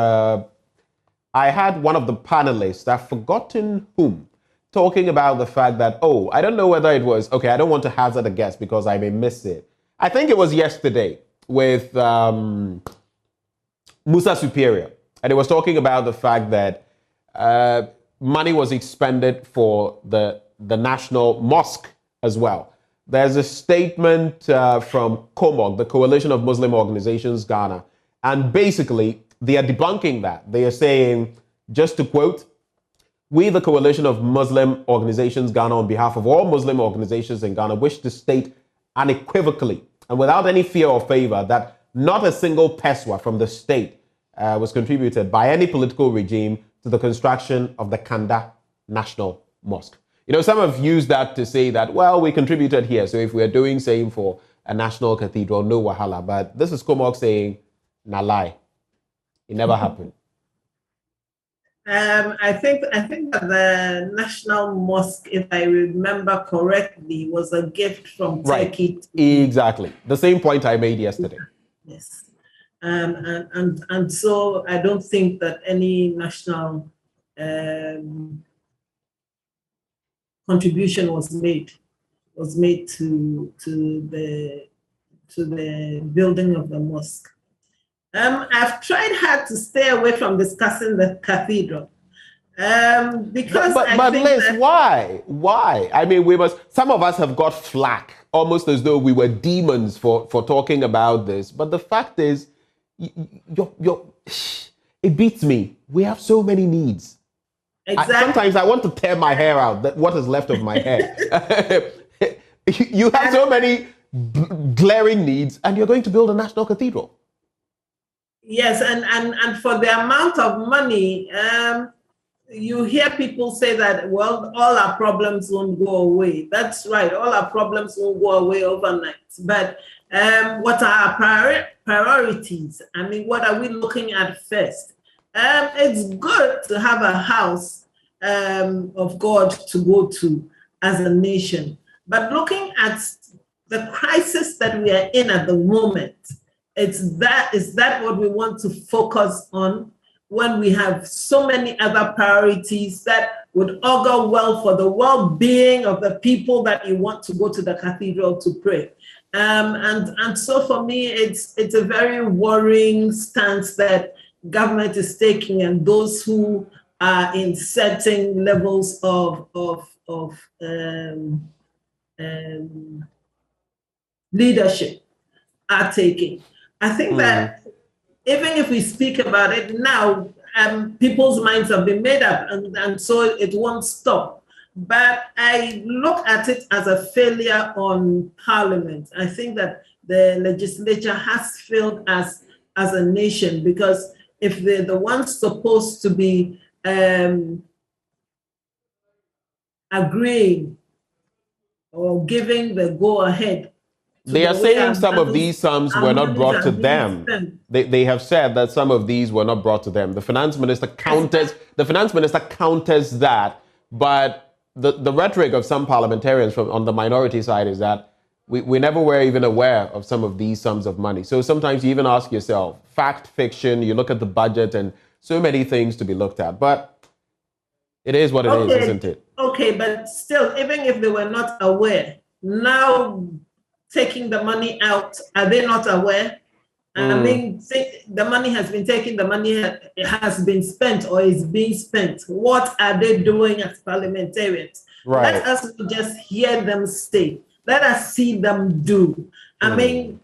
I had one of the panelists, I've forgotten whom, talking about the fact that, oh, I don't know whether it was, okay, I don't want to hazard a guess because I may miss it. I think it was yesterday with Musa Superior. And it was talking about the fact that money was expended for the National Mosque as well. There's a statement from COMOG, the Coalition of Muslim Organizations Ghana, and basically they are debunking that. They are saying, just to quote, "We, the Coalition of Muslim Organizations Ghana, on behalf of all Muslim organizations in Ghana, wish to state unequivocally and without any fear or favor that not a single peswa from the state was contributed by any political regime to the construction of the Kanda National Mosque." You know, some have used that to say that, well, we contributed here, so if we're doing same for a national cathedral, no wahala. But this is Komok saying, na lie. It never happened. I think that the National Mosque, if I remember correctly, was a gift from Turkey. Exactly. The same point I made yesterday. Yes. And so I don't think that any national contribution was made to the building of the mosque. I've tried hard to stay away from discussing the cathedral because but Liz, why? I mean, some of us have got flack, almost as though we were demons for talking about this. But the fact is, it beats me. We have so many needs. Exactly. Sometimes I want to tear my hair out, what is left of my hair. You have so many glaring needs, and you're going to build a national cathedral. Yes, and for the amount of money, you hear people say that, well, all our problems won't go away. That's right, all our problems won't go away overnight. But what are our priorities? I mean, what are we looking at first? It's good to have a house of God to go to as a nation. But looking at the crisis that we are in at the moment, is that what we want to focus on? when we have so many other priorities that would augur well for the well-being of the people that you want to go to the cathedral to pray. And so for me, it's a very worrying stance that government is taking, and those who are in certain levels of leadership are taking. I think that even if we speak about it now, people's minds have been made up, and so it won't stop. But I look at it as a failure on Parliament. I think that the legislature has failed as a nation, because if they're the ones supposed to be agreeing or giving the go-ahead. They are saying some of these sums were not brought to them. They have said that some of these were not brought to them. The finance minister counters that, but the rhetoric of some parliamentarians on the minority side is that we never were even aware of some of these sums of money. So sometimes you even ask yourself, fact, fiction, you look at the budget and so many things to be looked at. But it is what it is, isn't it? Okay, but still, even if they were not aware, now taking the money out, are they not aware? I mean, the money has been taken, the money has been spent or is being spent. What are they doing as parliamentarians? Right. Let us not just hear them say. Let us see them do. I mean,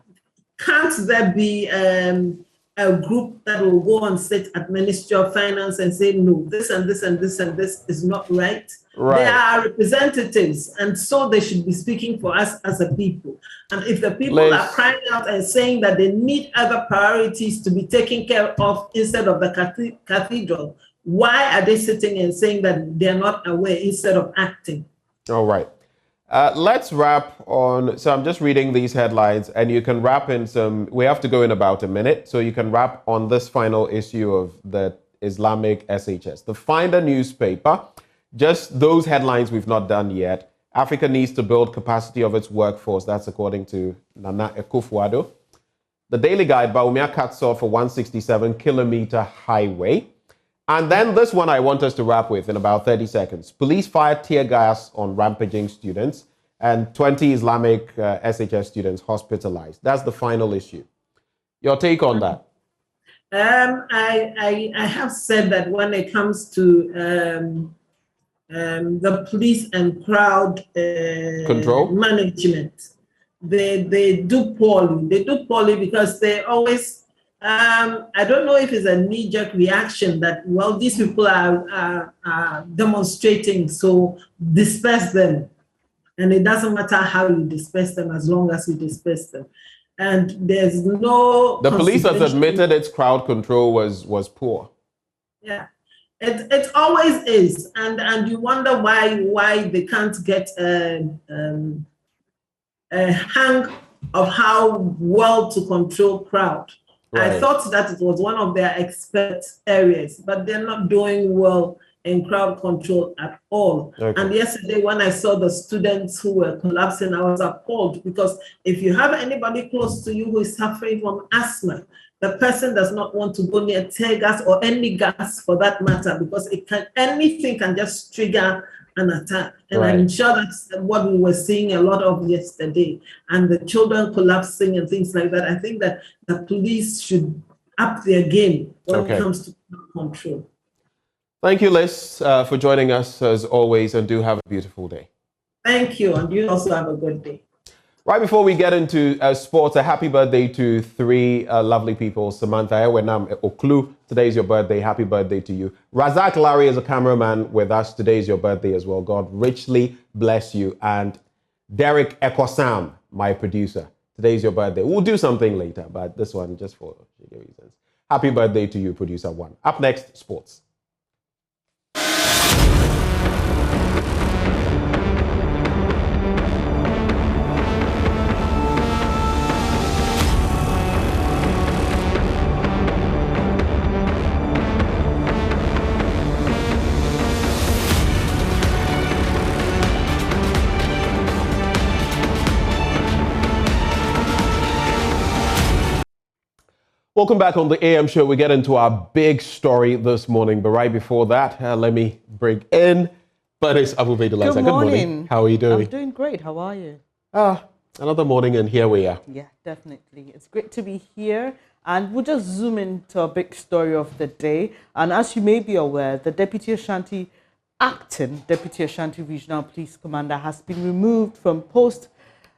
can't there be a group that will go and sit at Ministry of Finance and say, no, this and this and this and this is not right? They are representatives, and so they should be speaking for us as a people. And if the people are crying out and saying that they need other priorities to be taken care of instead of the cathedral, why are they sitting and saying that they're not aware instead of acting? All right. Let's wrap on, so I'm just reading these headlines, and you can wrap in some, we have to go in about a minute, so you can wrap on this final issue of the Islamic SHS. The Finder newspaper, just those headlines we've not done yet. Africa needs to build capacity of its workforce. That's according to Nana Akufo-Addo. The Daily Guide, Bawumia cuts off a 167-kilometer highway. And then this one I want us to wrap with in about 30 seconds. Police fired tear gas on rampaging students, and 20 Islamic SHS students hospitalized. That's the final issue. Your take on that? I have said that when it comes to the police and crowd control management, they do poorly. They do poorly because they always, I don't know if it's a knee-jerk reaction that, well, these people are demonstrating, so disperse them. And it doesn't matter how you disperse them as long as you disperse them. And there's no... The police has admitted its crowd control was poor. Yeah. It always is, and you wonder why they can't get a hang of how well to control crowd. Right. I thought that it was one of their expert areas, but they're not doing well in crowd control at all. Okay. And yesterday when I saw the students who were collapsing, I was appalled, because if you have anybody close to you who is suffering from asthma, the person does not want to go near tear gas or any gas for that matter, because anything can just trigger an attack. And right. I'm sure that's what we were seeing a lot of yesterday. And the children collapsing and things like that. I think that the police should up their game when it comes to control. Thank you, Liz, for joining us as always, and do have a beautiful day. Thank you, and you also have a good day. Right before we get into sports, a happy birthday to three lovely people. Samantha Ewenam Oklu, today is your birthday. Happy birthday to you. Razak Larry is a cameraman with us. Today is your birthday as well. God richly bless you. And Derek Ekosam, my producer. Today is your birthday. We'll do something later, but this one just for reasons. Happy birthday to you, producer one. Up next, sports. Welcome back on the AM show. We get into our big story this morning, but right before that, let me bring in Bernice Abuve Deliza. Good morning. How are you doing? I'm doing great. How are you? Another morning, and here we are. Yeah, definitely. It's great to be here, and we'll just zoom into a big story of the day. And as you may be aware, the acting Deputy Ashanti Regional Police Commander has been removed from post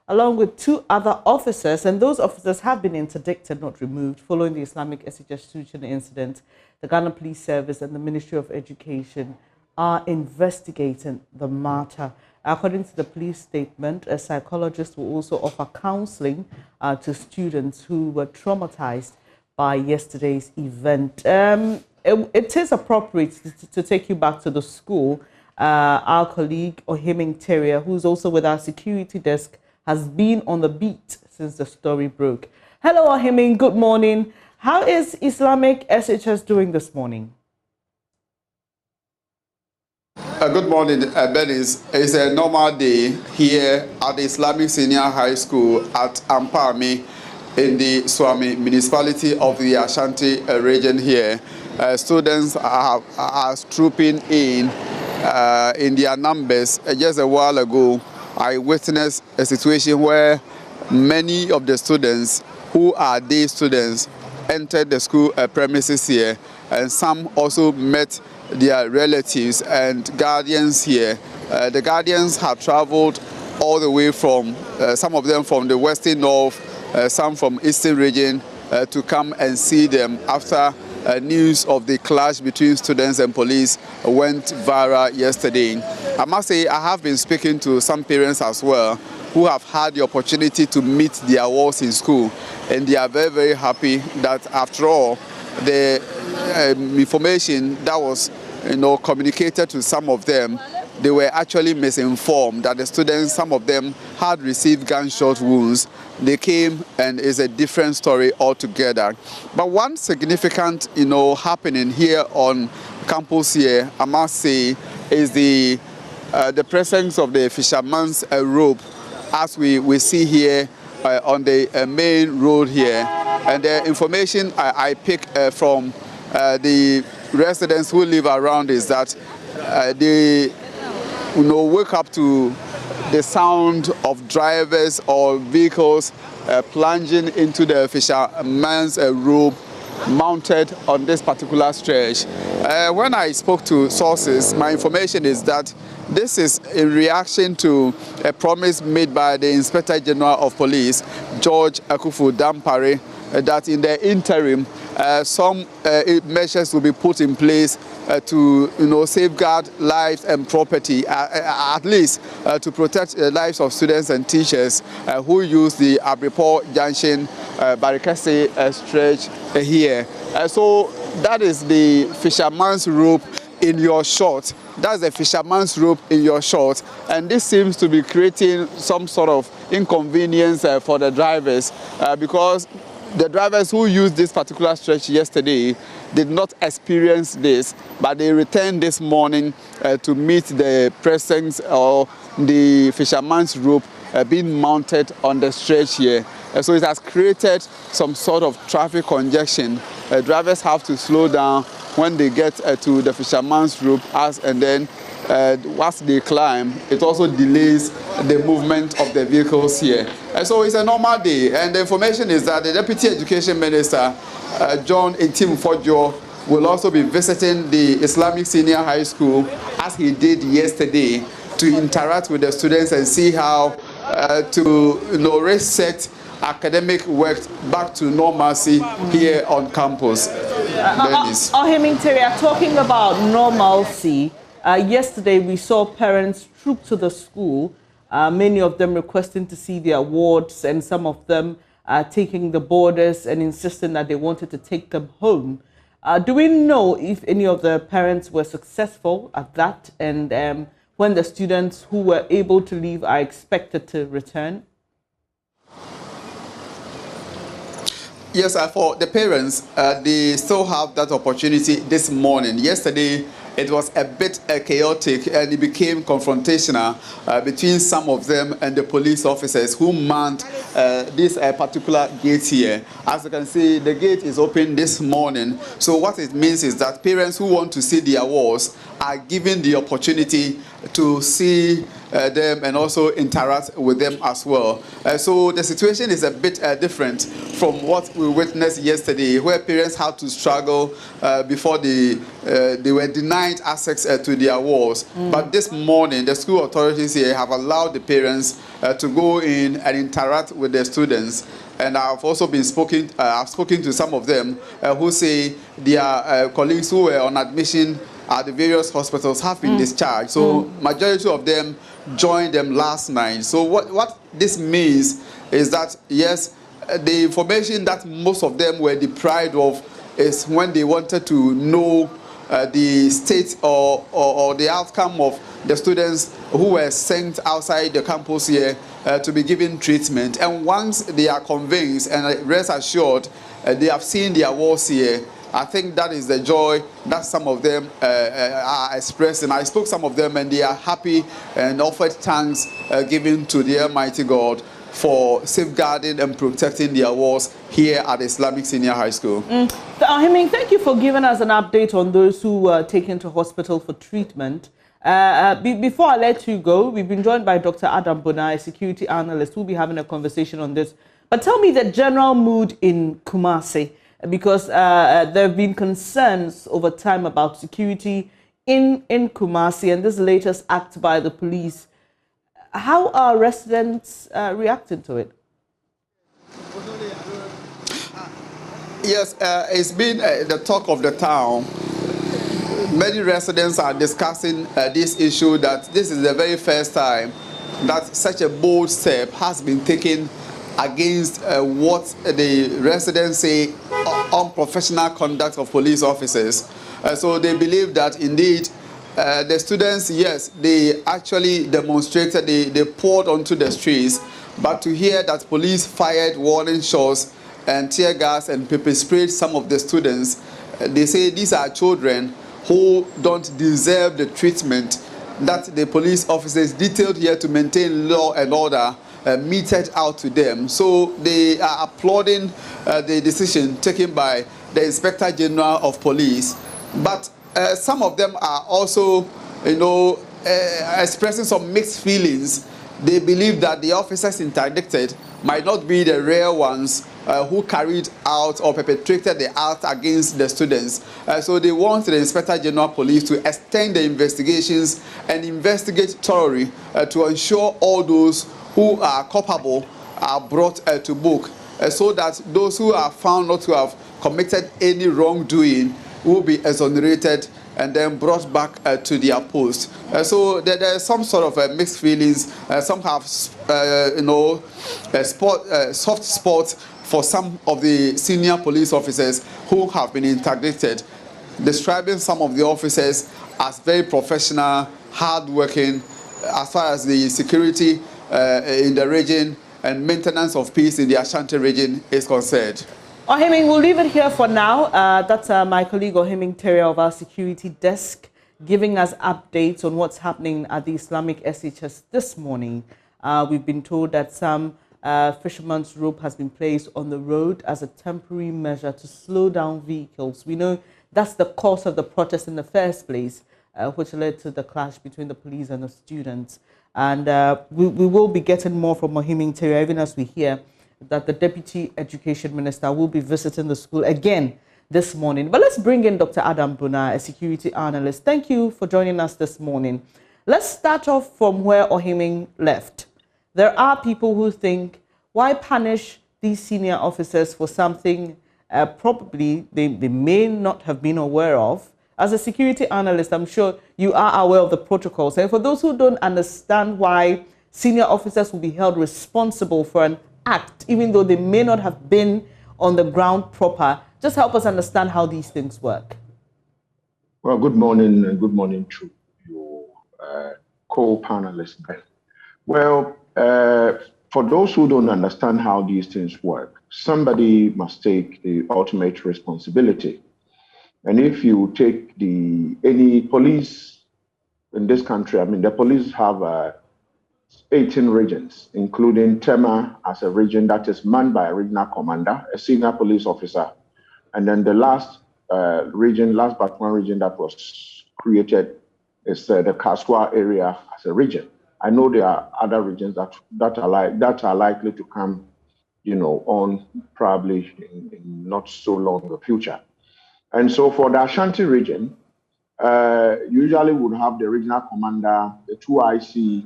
along with 2 other officers, and those officers have been interdicted, not removed, following the Islamic SHS shooting incident. The Ghana Police Service and the Ministry of Education are investigating the matter. According to the police statement, a psychologist will also offer counseling to students who were traumatized by yesterday's event. It is appropriate to take you back to the school. Our colleague, Ohiming Terrier, who's also with our security desk, has been on the beat since the story broke. Hello, Ohiming. Good morning. How is Islamic SHS doing this morning? Good morning, Bernice. It's a normal day here at the Islamic Senior High School at Ampami in the Swami municipality of the Ashanti region here. Students are trooping in their numbers. Just a while ago, I witnessed a situation where many of the students who are day students entered the school premises here, and some also met their relatives and guardians here. The guardians have traveled all the way from, some of them from the Western North, some from Eastern region, to come and see them after news of the clash between students and police went viral yesterday. I must say I have been speaking to some parents as well who have had the opportunity to meet their wards in school, and they are very, very happy that after all the information that was communicated to some of them, they were actually misinformed that the students, some of them had received gunshot wounds. They came and it's a different story altogether. But one significant, happening here on campus here, I must say, is the presence of the fisherman's rope, as we see here on the main road here. And the information I pick from the residents who live around is that they wake up to the sound of drivers or vehicles plunging into the fisherman's rope mounted on this particular stretch. When I spoke to sources, my information is that this is in reaction to a promise made by the Inspector General of Police, George Akufo-Dampare, that in the interim, some measures will be put in place to safeguard lives and property, at least to protect the lives of students and teachers who use the Abripo Junction Barikese stretch here. So that is the fisherman's rope in your short. That's the fisherman's rope in your short, and this seems to be creating some sort of inconvenience for the drivers because the drivers who used this particular stretch yesterday did not experience this, but they returned this morning to meet the presence of the fisherman's rope being mounted on the stretch here. So it has created some sort of traffic congestion. Drivers have to slow down when they get to the fisherman's rope, and then once they climb, it also delays the movement of the vehicles here. So it's a normal day, and the information is that the Deputy Education Minister, John Etim Fojo, will also be visiting the Islamic Senior High School, as he did yesterday, to interact with the students and see how to reset academic work back to normalcy here on campus. Ohiming Terrier, talking about normalcy, yesterday we saw parents troop to the school, many of them requesting to see their wards, and some of them taking the borders and insisting that they wanted to take them home. Do we know if any of the parents were successful at that, and when the students who were able to leave are expected to return? Yes, for the parents, they still have that opportunity this morning. Yesterday, it was a bit chaotic, and it became confrontational between some of them and the police officers who manned this particular gate here. As you can see, the gate is open this morning. So what it means is that parents who want to see the awards are given the opportunity to see them and also interact with them as well. So the situation is a bit different from what we witnessed yesterday, where parents had to struggle before they were denied access to the awards. But this morning, the school authorities here have allowed the parents to go in and interact with their students. And I've also been spoken to some of them who say their colleagues who were on admission at the various hospitals have been discharged. So majority of them joined them last night. So what this means is that, yes, the information that most of them were deprived of is when they wanted to know the state or the outcome of the students who were sent outside the campus here to be given treatment. And once they are convinced and rest assured they have seen the awards here, I think that is the joy that some of them are expressing. I spoke to some of them and they are happy and offered thanks given to the Almighty God for safeguarding and protecting the awards here at Islamic Senior High School. Ahiming, thank you for giving us an update on those who were taken to hospital for treatment. Before I let you go, we've been joined by Dr. Adam Bona, a security analyst. We'll be having a conversation on this. But tell me the general mood in Kumasi, because there have been concerns over time about security in Kumasi and this latest act by the police. How are residents reacting to it? Yes, it's been the talk of the town. Many residents are discussing this issue, that this is the very first time that such a bold step has been taken against what the residents say unprofessional conduct of police officers. So they believe that indeed the students, yes, they actually demonstrated, they poured onto the streets, but to hear that police fired warning shots and tear gas and pepper sprayed some of the students, they say these are children who don't deserve the treatment that the police officers detailed here to maintain law and order meted out to them. So they are applauding the decision taken by the Inspector General of Police. But some of them are also, expressing some mixed feelings. They believe that the officers interdicted might not be the real ones who carried out or perpetrated the act against the students. So they want the Inspector General of Police to extend the investigations and investigate thoroughly to ensure all those who are culpable are brought to book, so that those who are found not to have committed any wrongdoing will be exonerated and then brought back to their post. So there are some sort of mixed feelings. Some have, soft spot for some of the senior police officers who have been interdicted, describing some of the officers as very professional, hardworking, as far as the security in the region and maintenance of peace in the Ashanti region is concerned. Ohiming, we'll leave it here for now. That's my colleague Ohiming Terry of our security desk giving us updates on what's happening at the Islamic SHS this morning. We've been told that some fisherman's rope has been placed on the road as a temporary measure to slow down vehicles. We know that's the cause of the protest in the first place, which led to the clash between the police and the students. And we will be getting more from Ohiming Terry, even as we hear that the Deputy Education Minister will be visiting the school again this morning. But let's bring in Dr. Adam Bona, a security analyst. Thank you for joining us this morning. Let's start off from where Ohiming left. There are people who think, why punish these senior officers for something probably they may not have been aware of? As a security analyst, I'm sure you are aware of the protocols. And for those who don't understand why senior officers will be held responsible for an act, even though they may not have been on the ground proper, just help us understand how these things work. Well, good morning, and good morning to your co-panelists. Well, for those who don't understand how these things work, somebody must take the ultimate responsibility. And if you take any police in this country, I mean, the police have 18 regions, including Tema as a region that is manned by a regional commander, a senior police officer. And then the last but one region that was created is the Kaswa area as a region. I know there are other regions that are likely to come, on probably in not so long the future. And so for the Ashanti region, usually would have the regional commander, the 2 IC,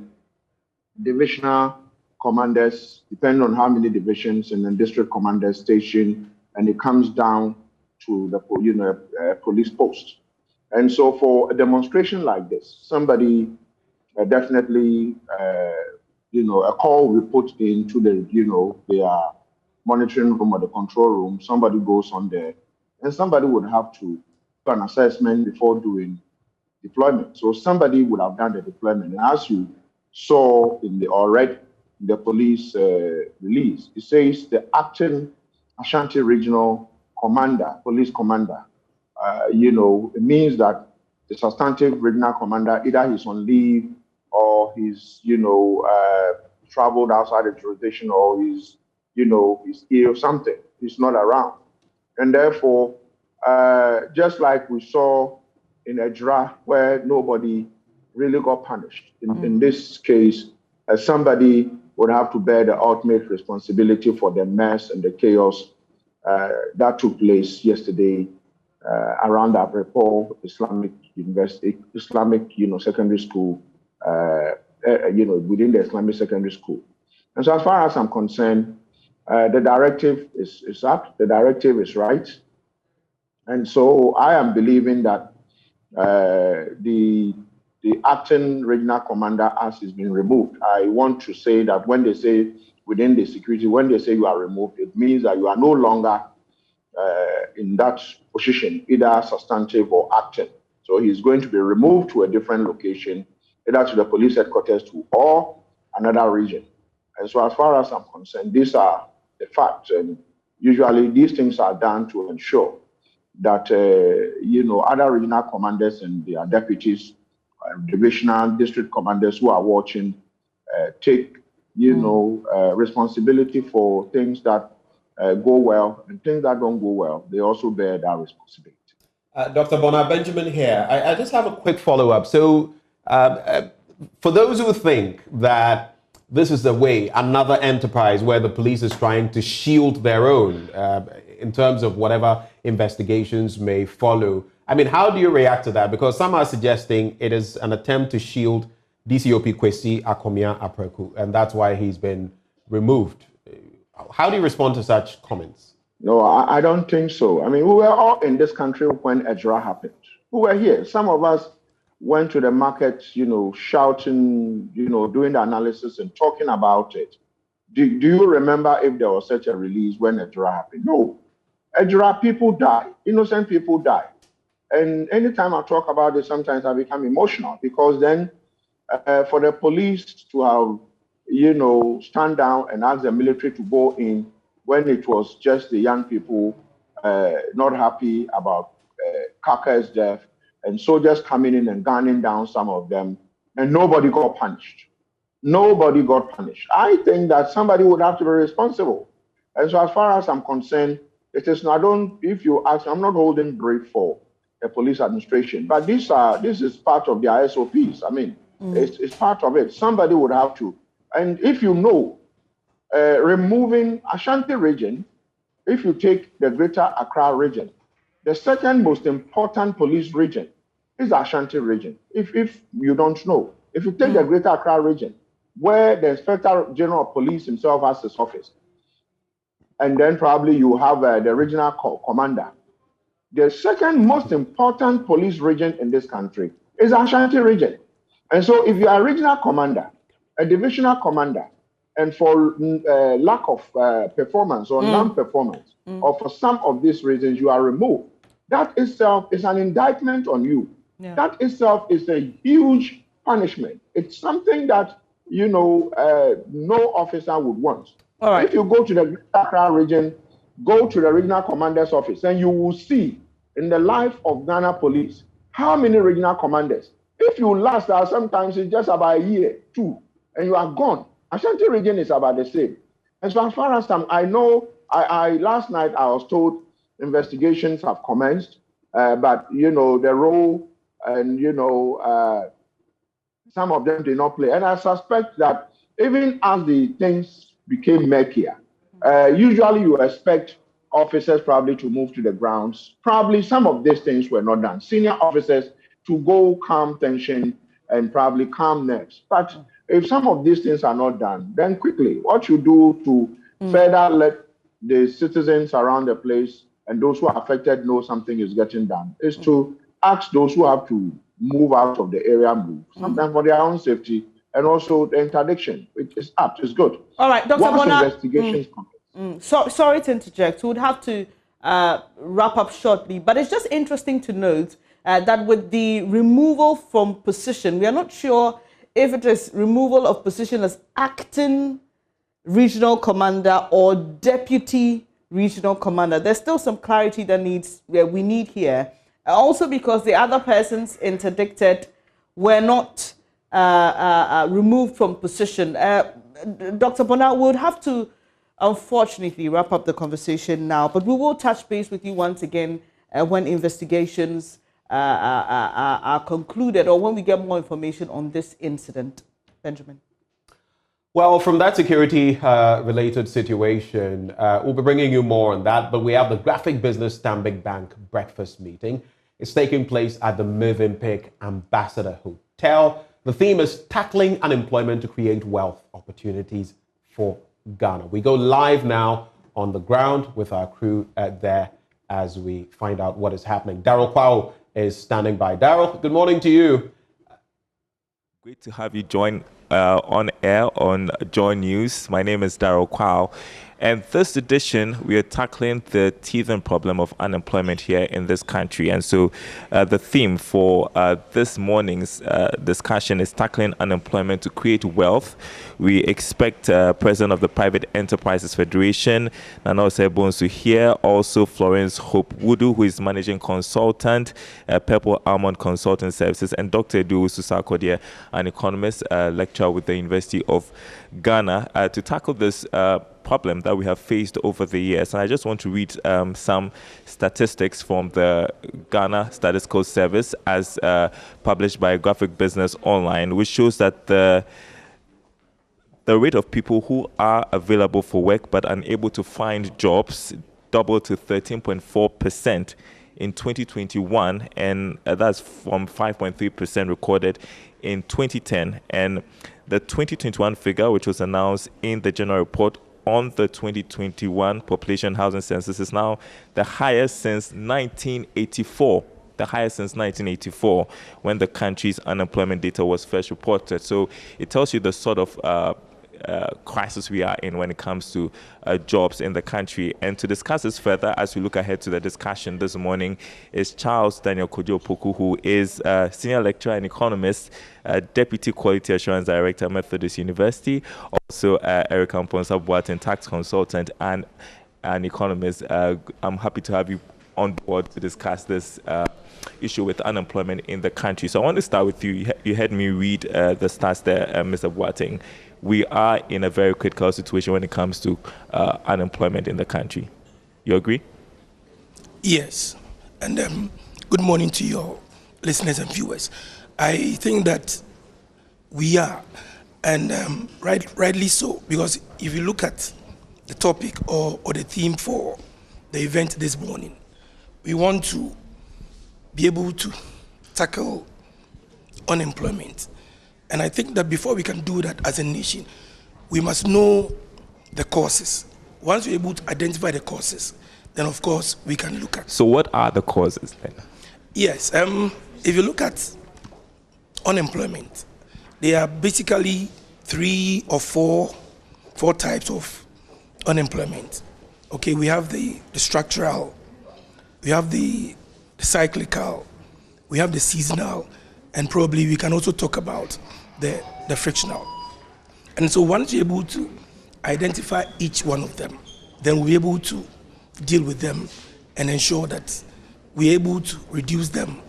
divisional commanders, depending on how many divisions, and then district commander station, and it comes down to the police post. And so for a demonstration like this, somebody definitely, a call we put into their monitoring room or the control room, somebody goes on there, and somebody would have to do an assessment before doing deployment. So somebody would have done the deployment. And as you saw in the police release, it says the acting Ashanti regional commander, police commander, it means that the substantive regional commander, either he's on leave or he's, traveled outside the jurisdiction, or he's ill, something. He's not around. And therefore, just like we saw in Ejra, where nobody really got punished, in this case, somebody would have to bear the ultimate responsibility for the mess and the chaos that took place yesterday around Abrepor Islamic University, secondary school, within the Islamic secondary school. And so as far as I'm concerned, the directive is up, the directive is right. And so I am believing that the acting regional commander as is being removed. I want to say that when they say within the security, when they say you are removed, it means that you are no longer in that position, either substantive or acting. So he's going to be removed to a different location, either to the police headquarters or another region. And so as far as I'm concerned, these are the facts. And usually these things are done to ensure that, other regional commanders and their deputies, divisional district commanders who are watching, take, responsibility for things that go well, and things that don't go well, they also bear that responsibility. Dr. Bonner, Benjamin here. I just have a quick follow-up. So for those who think that this is the way, another enterprise where the police is trying to shield their own in terms of whatever investigations may follow, I mean, how do you react to that? Because some are suggesting it is an attempt to shield DCOP Kwesi Akomia Apreku, and that's why he's been removed. How do you respond to such comments? No, I don't think so. I mean, we were all in this country when Ejra happened. We were here. Some of us went to the market, shouting, doing the analysis and talking about it. Do you remember if there was such a release when Ejra happened? No. Ejra, people die. Innocent people die. And anytime I talk about it, sometimes I become emotional, because then for the police to have, stand down and ask the military to go in when it was just the young people not happy about Kaka's death, and soldiers coming in and gunning down some of them, and nobody got punished. Nobody got punished. I think that somebody would have to be responsible. And so as far as I'm concerned, it is not, if you ask, I'm not holding brief for the police administration, but this is part of their SOPs. I mean, it's part of it. Somebody would have to. And if removing Ashanti region, if you take the Greater Accra region, the second most important police region is the Ashanti region. If you don't know, if you take the Greater Accra region, where the Inspector General of Police himself has his office, and then probably you have the regional commander, the second most important police region in this country is Ashanti region. And so if you are a regional commander, a divisional commander, and for lack of performance or non-performance, or for some of these reasons you are removed, that itself is an indictment on you. Yeah. That itself is a huge punishment. It's something that, no officer would want. All right. If you go to the Greater Accra region, go to the regional commander's office, and you will see in the life of Ghana police, how many regional commanders? If you last out, sometimes it's just about a year, 2, and you are gone. Ashanti region is about the same. And so as far as I know, last night I was told investigations have commenced, but the role and some of them did not play. And I suspect that even as the things became murkier, usually you expect officers probably to move to the grounds. Probably some of these things were not done. Senior officers to go calm tension and probably calm nerves. But if some of these things are not done, then quickly, what you do to further let the citizens around the place and those who are affected know something is getting done is to ask those who have to move out of the area, move, sometimes for their own safety, and also the interdiction. It is apt, it's good. All right, Dr. Bona, investigations sorry to interject. We would have to wrap up shortly, but it's just interesting to note that with the removal from position, we are not sure if it is removal of position as acting regional commander or deputy regional commander. There's still some clarity that we need here. Also because the other persons interdicted were not removed from position. Dr. Bona, we would have to unfortunately wrap up the conversation now, but we will touch base with you once again when investigations are concluded or when we get more information on this incident. Benjamin. Well, from that security-related situation, we'll be bringing you more on that, but we have the Graphic Business Stanbic Bank breakfast meeting. It's taking place at the Movenpick Ambassador Hotel. The theme is tackling unemployment to create wealth opportunities for Ghana. We go live now on the ground with our crew there as we find out what is happening. Daryl Kwao is standing by. Daryl, good morning to you. Great to have you join on air on JoyNews. My name is Daryl Kwao. And this edition, we are tackling the teething problem of unemployment here in this country. And so the theme for this morning's discussion is tackling unemployment to create wealth. We expect President of the Private Enterprises Federation, Nana Osei-Bonsu here, also Florence Hope Wudu, who is managing consultant, Purple Almond Consulting Services, and Dr. Edu Susakodia, an economist, lecturer with the University of Ghana, to tackle this problem that we have faced over the years. And I just want to read some statistics from the Ghana Statistical Service as published by Graphic Business Online, which shows that the rate of people who are available for work but unable to find jobs doubled to 13.4% in 2021, and that's from 5.3% recorded in 2010. And the 2021 figure, which was announced in the general report on the 2021 population housing census, is now the highest since 1984. The highest since 1984, when the country's unemployment data was first reported. So it tells you the sort of crisis we are in when it comes to jobs in the country. And to discuss this further, as we look ahead to the discussion this morning, is Charles Daniel Kojo-Poku, who is a senior lecturer and economist, Deputy Quality Assurance Director at Methodist University, also Eric Amponsa-Boateng, tax consultant and an economist. I'm happy to have you on board to discuss this issue with unemployment in the country. So I want to start with you. You heard me read the stats there, Mr. Boateng. We are in a very critical situation when it comes to unemployment in the country. You agree? Yes. And good morning to your listeners and viewers. I think that we are, and rightly so, because if you look at the topic or the theme for the event this morning, we want to be able to tackle unemployment. And I think that before we can do that as a nation, we must know the causes. Once we're able to identify the causes, then of course we can look at. So what are the causes then? Yes, if you look at unemployment, there are basically 3 or 4 types of unemployment. Okay, we have the structural, we have the cyclical, we have the seasonal, and probably we can also talk about the frictional. And so once you're able to identify each one of them, then we'll be able to deal with them and ensure that we're able to reduce them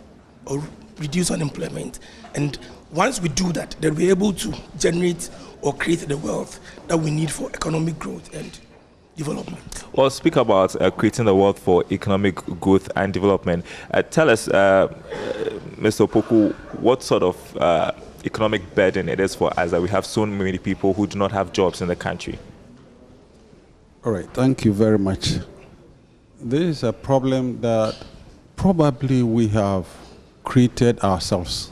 or reduce unemployment. And once we do that, then we're able to generate or create the wealth that we need for economic growth and development. Well, speak about creating the wealth for economic growth and development. Tell us, Mr. Opoku, what sort of economic burden it is for us that we have so many people who do not have jobs in the country. All right, thank you very much. This is a problem that probably we have created ourselves.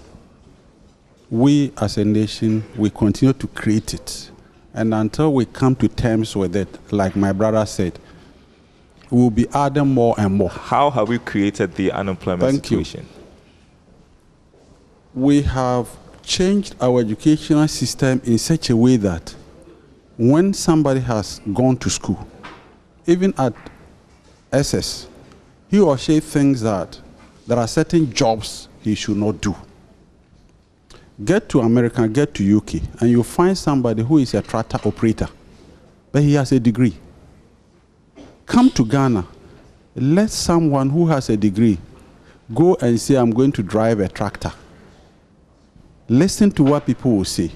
We as a nation, we continue to create it. And until we come to terms with it, like my brother said, we'll be adding more and more. How have we created the unemployment situation? We have changed our educational system in such a way that when somebody has gone to school, even at SS, he or she thinks that there are certain jobs he should not do. Get to America, get to UK, and you find somebody who is a tractor operator, but he has a degree. Come to Ghana, let someone who has a degree go and say, I'm going to drive a tractor. Listen to what people will say.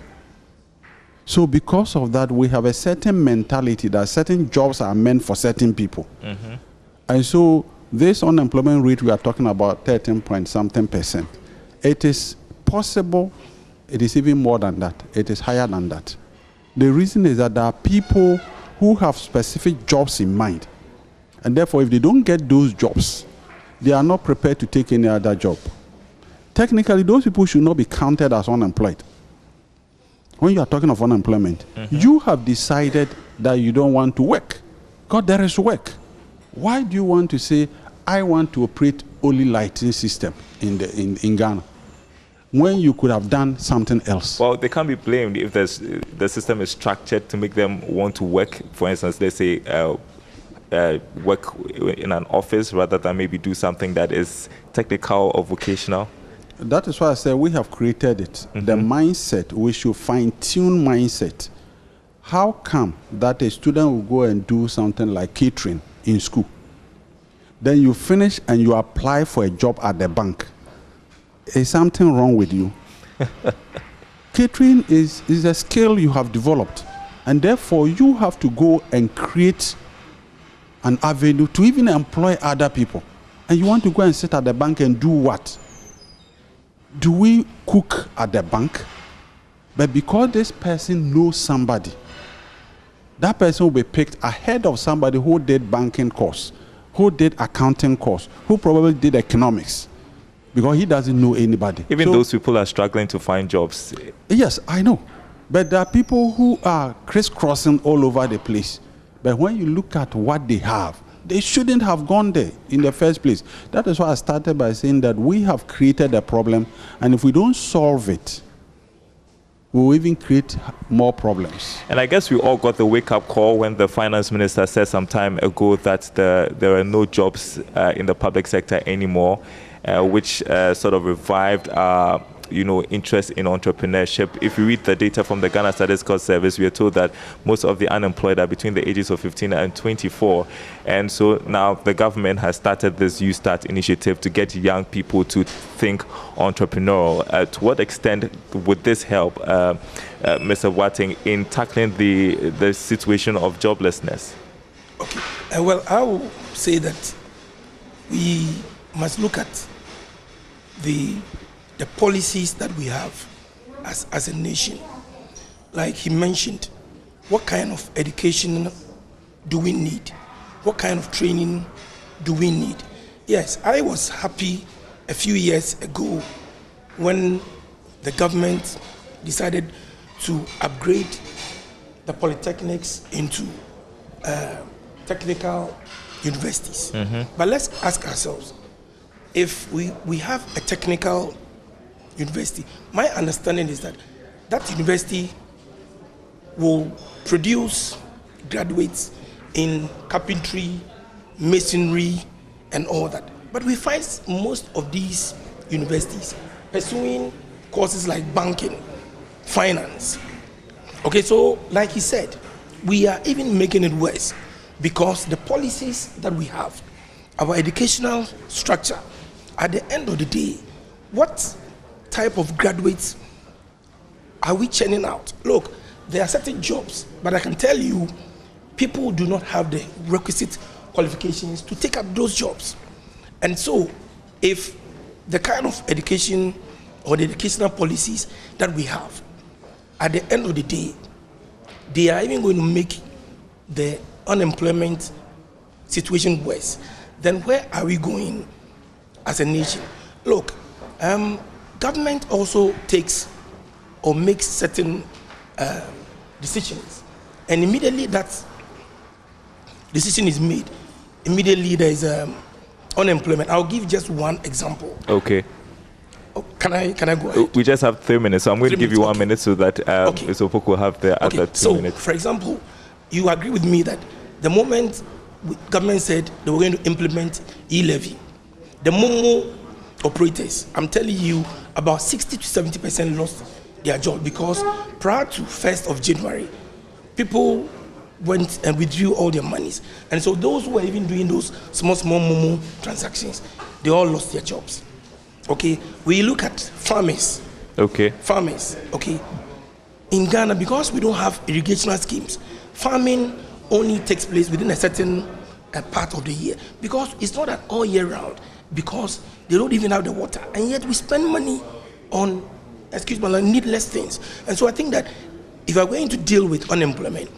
So because of that, we have a certain mentality that certain jobs are meant for certain people. Mm-hmm. And so this unemployment rate we are talking about, 13.something%, it is possible, it is even more than that, it is higher than that. The reason is that there are people who have specific jobs in mind. And therefore, if they don't get those jobs, they are not prepared to take any other job. Technically, those people should not be counted as unemployed. When you are talking of unemployment, you have decided that you don't want to work. God, there is work. Why do you want to say, I want to operate only lighting system in Ghana, when you could have done something else? Well, they can't be blamed if the system is structured to make them want to work. For instance, let's say work in an office rather than maybe do something that is technical or vocational. That is why I said we have created it. The mindset, we should fine-tune mindset. How come that a student will go and do something like catering in school? Then you finish and you apply for a job at the bank. Is something wrong with you? Catering is a skill you have developed. And therefore, you have to go and create an avenue to even employ other people. And you want to go and sit at the bank and do what? Do we cook at the bank? But because this person knows somebody, that person will be picked ahead of somebody who did banking course, who did accounting course, who probably did economics, because he doesn't know anybody. Even those people are struggling to find jobs. Yes, I know. But there are people who are crisscrossing all over the place. But when you look at what they have, they shouldn't have gone there in the first place. That is why I started by saying that we have created a problem, and if we don't solve it, we will even create more problems. And I guess we all got the wake-up call when the finance minister said some time ago that there are no jobs in the public sector anymore, which sort of revived interest in entrepreneurship. If you read the data from the Ghana Statistical Service, we are told that most of the unemployed are between the ages of 15 and 24. And so now the government has started this You Start initiative to get young people to think entrepreneurial. To what extent would this help, Mr. Wating, in tackling the situation of joblessness? Okay. Well, I will say that we must look at the policies that we have as a nation. Like he mentioned, what kind of education do we need? What kind of training do we need? Yes, I was happy a few years ago when the government decided to upgrade the polytechnics into technical universities. But let's ask ourselves, if we have a technical university, my understanding is that university will produce graduates in carpentry, masonry, and all that. But we find most of these universities pursuing courses like banking, finance. Okay, so like he said, we are even making it worse because the policies that we have, our educational structure at the end of the day, what type of graduates are we churning out? Look, there are certain jobs, but I can tell you, people do not have the requisite qualifications to take up those jobs. And so, if the kind of education or the educational policies that we have, at the end of the day, they are even going to make the unemployment situation worse, then where are we going as a nation? Look, government also takes or makes certain decisions, and immediately that decision is made, immediately there is unemployment. I'll give just one example. Okay. Oh, can I go ahead? We just have 3 minutes, so I'm going to give you 1 minute so that Mr. Opoku will have the other 2 minutes. So, for example, you agree with me that the moment government said they were going to implement e-levy, the Momo operators, I'm telling you, about 60 to 70% lost their job, because prior to 1st of January, people went and withdrew all their monies. And so those who were even doing those small Momo transactions, they all lost their jobs. Okay, we look at farmers. Okay. Farmers, okay. In Ghana, because we don't have irrigational schemes, farming only takes place within a certain part of the year, because it's not all year round, because they don't even have the water, and yet we spend money on, on needless things. And so I think that if we're going to deal with unemployment,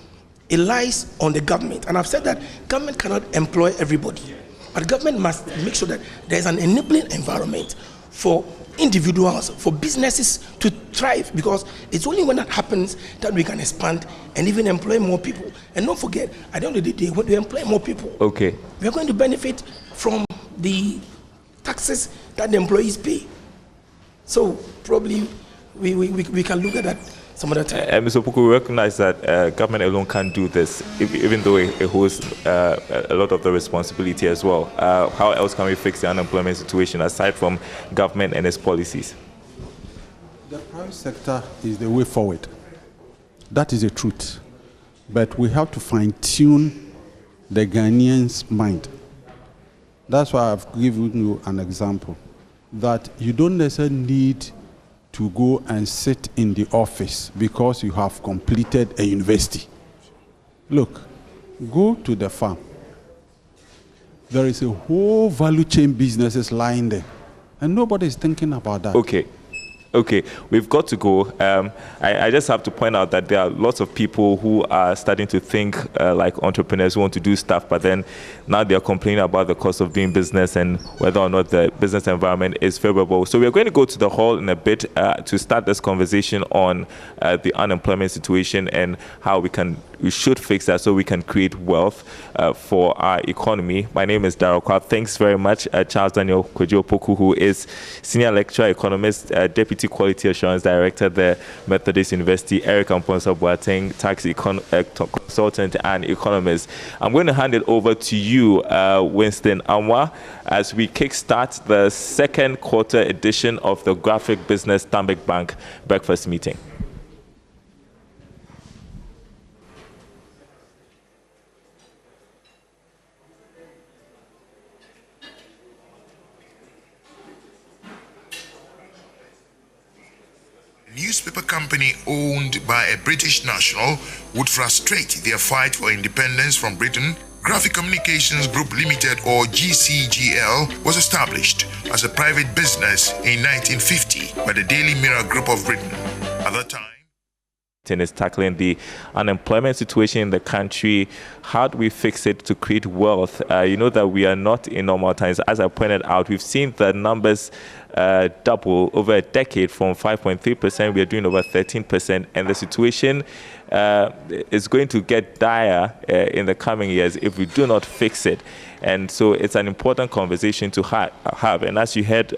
it lies on the government. And I've said that government cannot employ everybody, but government must make sure that there's an enabling environment for individuals, for businesses to thrive, because it's only when that happens that we can expand and even employ more people. And don't forget, at the end of the day, when we employ more people, okay, we are going to benefit from the taxes that the employees pay. So probably we can look at that some other time. Mr. Opoku, we recognize that government alone can't do this, even though it holds a lot of the responsibility as well. How else can we fix the unemployment situation aside from government and its policies? The private sector is the way forward. That is the truth. But we have to fine-tune the Ghanaians' mind. That's why I've given you an example, that you don't necessarily need to go and sit in the office because you have completed a university. Look, go to the farm. There is a whole value chain businesses lying there, and nobody is thinking about that. Okay, we've got to go. I just have to point out that there are lots of people who are starting to think like entrepreneurs who want to do stuff, but then now they are complaining about the cost of doing business and whether or not the business environment is favorable. So we're going to go to the hall in a bit to start this conversation on the unemployment situation and how we should fix that so we can create wealth for our economy. My name is Darrell Kwab. Thanks very much, Charles Daniel Opoku, who is Senior Lecturer Economist, Deputy Quality Assurance Director at the Methodist University, Eric Amponsa Boateng, Tax Consultant and Economist. I'm going to hand it over to you, Winston Anwa, as we kickstart the second quarter edition of the Graphic Business Stanbic Bank Breakfast Meeting. Newspaper company owned by a British national would frustrate their fight for independence from Britain. Graphic Communications Group Limited, or GCGL, was established as a private business in 1950 by the Daily Mirror Group of Britain. At that time, is tackling the unemployment situation in the country. How do we fix it to create wealth? You know that we are not in normal times. As I pointed out, we've seen the numbers double over a decade. From 5.3%, we are doing over 13%, and the situation is going to get dire in the coming years if we do not fix it. And so it's an important conversation to have. And as you heard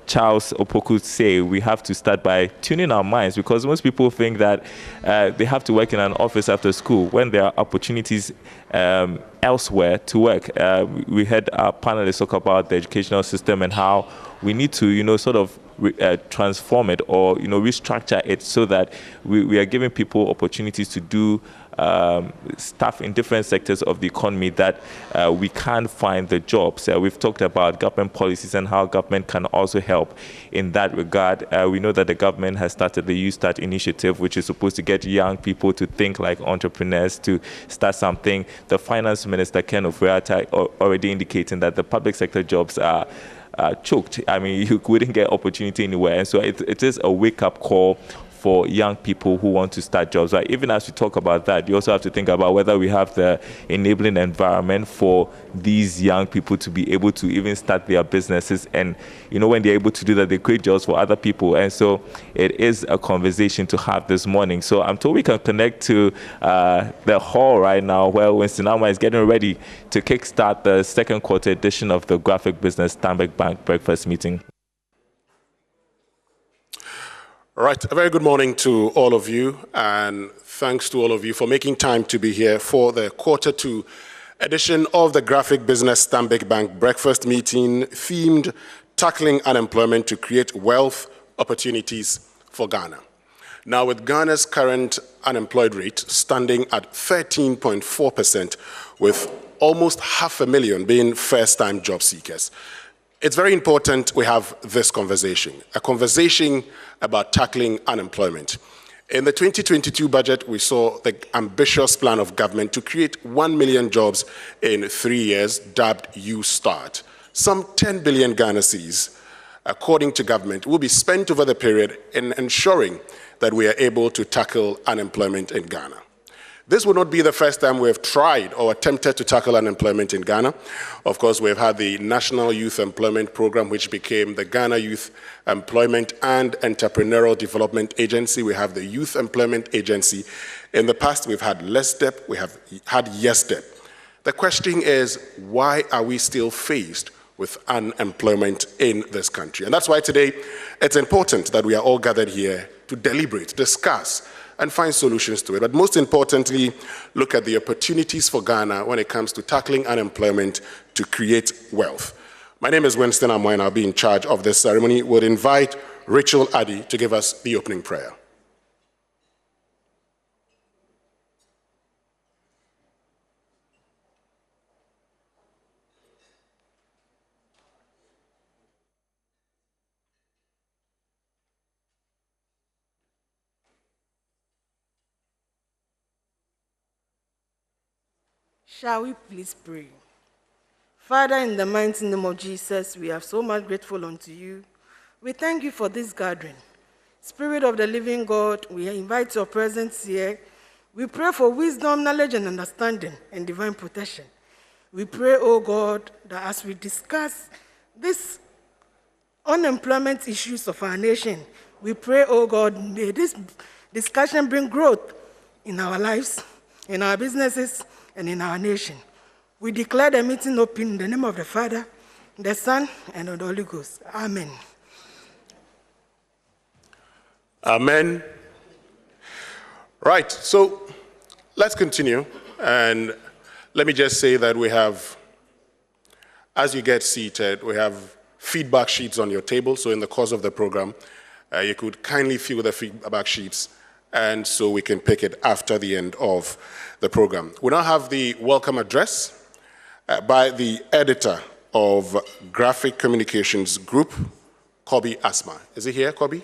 Charles Opoku say, we have to start by tuning our minds, because most people think that they have to work in an office after school when there are opportunities elsewhere to work. We heard our panelists talk about the educational system and how we need to, sort of transform it or, restructure it so that we are giving people opportunities to do staff in different sectors of the economy that we can't find the jobs. We've talked about government policies and how government can also help in that regard. We know that the government has started the Youth Start initiative, which is supposed to get young people to think like entrepreneurs, to start something. The Finance Minister, Ken Ofori-Atta, already indicating that the public sector jobs are choked. I mean, you wouldn't get opportunity anywhere. And so it is a wake-up call for young people who want to start jobs. Right? Even as we talk about that, you also have to think about whether we have the enabling environment for these young people to be able to even start their businesses. And, you know, when they're able to do that, they create jobs for other people. And so it is a conversation to have this morning. So I'm told we can connect to the hall right now where Sansama is getting ready to kickstart the second quarter edition of the Graphic Business Stanbic Bank Breakfast Meeting. All right, a very good morning to all of you, and thanks to all of you for making time to be here for the quarter two edition of the Graphic Business Stanbic Bank Breakfast Meeting, themed Tackling Unemployment to Create Wealth Opportunities for Ghana. Now, with Ghana's current unemployed rate standing at 13.4%, with almost 500,000 being first-time job seekers, it's very important we have this conversation, a conversation about tackling unemployment. In the 2022 budget, we saw the ambitious plan of government to create 1 million jobs in 3 years, dubbed You Start. Some 10 billion Ghana cedis, according to government, will be spent over the period in ensuring that we are able to tackle unemployment in Ghana. This will not be the first time we have tried or attempted to tackle unemployment in Ghana. Of course, we've had the National Youth Employment Program, which became the Ghana Youth Employment and Entrepreneurial Development Agency. We have the Youth Employment Agency. In the past, we've had LESDEP, we have had YesDEP. The question is, why are we still faced with unemployment in this country? And that's why today it's important that we are all gathered here to deliberate, discuss, and find solutions to it. But most importantly, look at the opportunities for Ghana when it comes to tackling unemployment to create wealth. My name is Winston Amoy, and I'll be in charge of this ceremony. We'll invite Rachel Addy to give us the opening prayer. Shall we please pray? Father, in the mighty name of Jesus, we are so much grateful unto you. We thank you for this gathering. Spirit of the living God, we invite your presence here. We pray for wisdom, knowledge, and understanding, and divine protection. We pray, oh God, that as we discuss these unemployment issues of our nation, we pray, oh God, may this discussion bring growth in our lives, in our businesses, and in our nation. We declare the meeting open in the name of the Father, the Son, and of the Holy Ghost. Amen. Amen. Right, so let's continue. And let me just say that we have, as you get seated, we have feedback sheets on your table. So in the course of the program, you could kindly fill the feedback sheets, and so we can pick it after the end of the program. We now have the welcome address by the editor of Graphic Communications Group, Kobi Asma. Is he here, Kobi?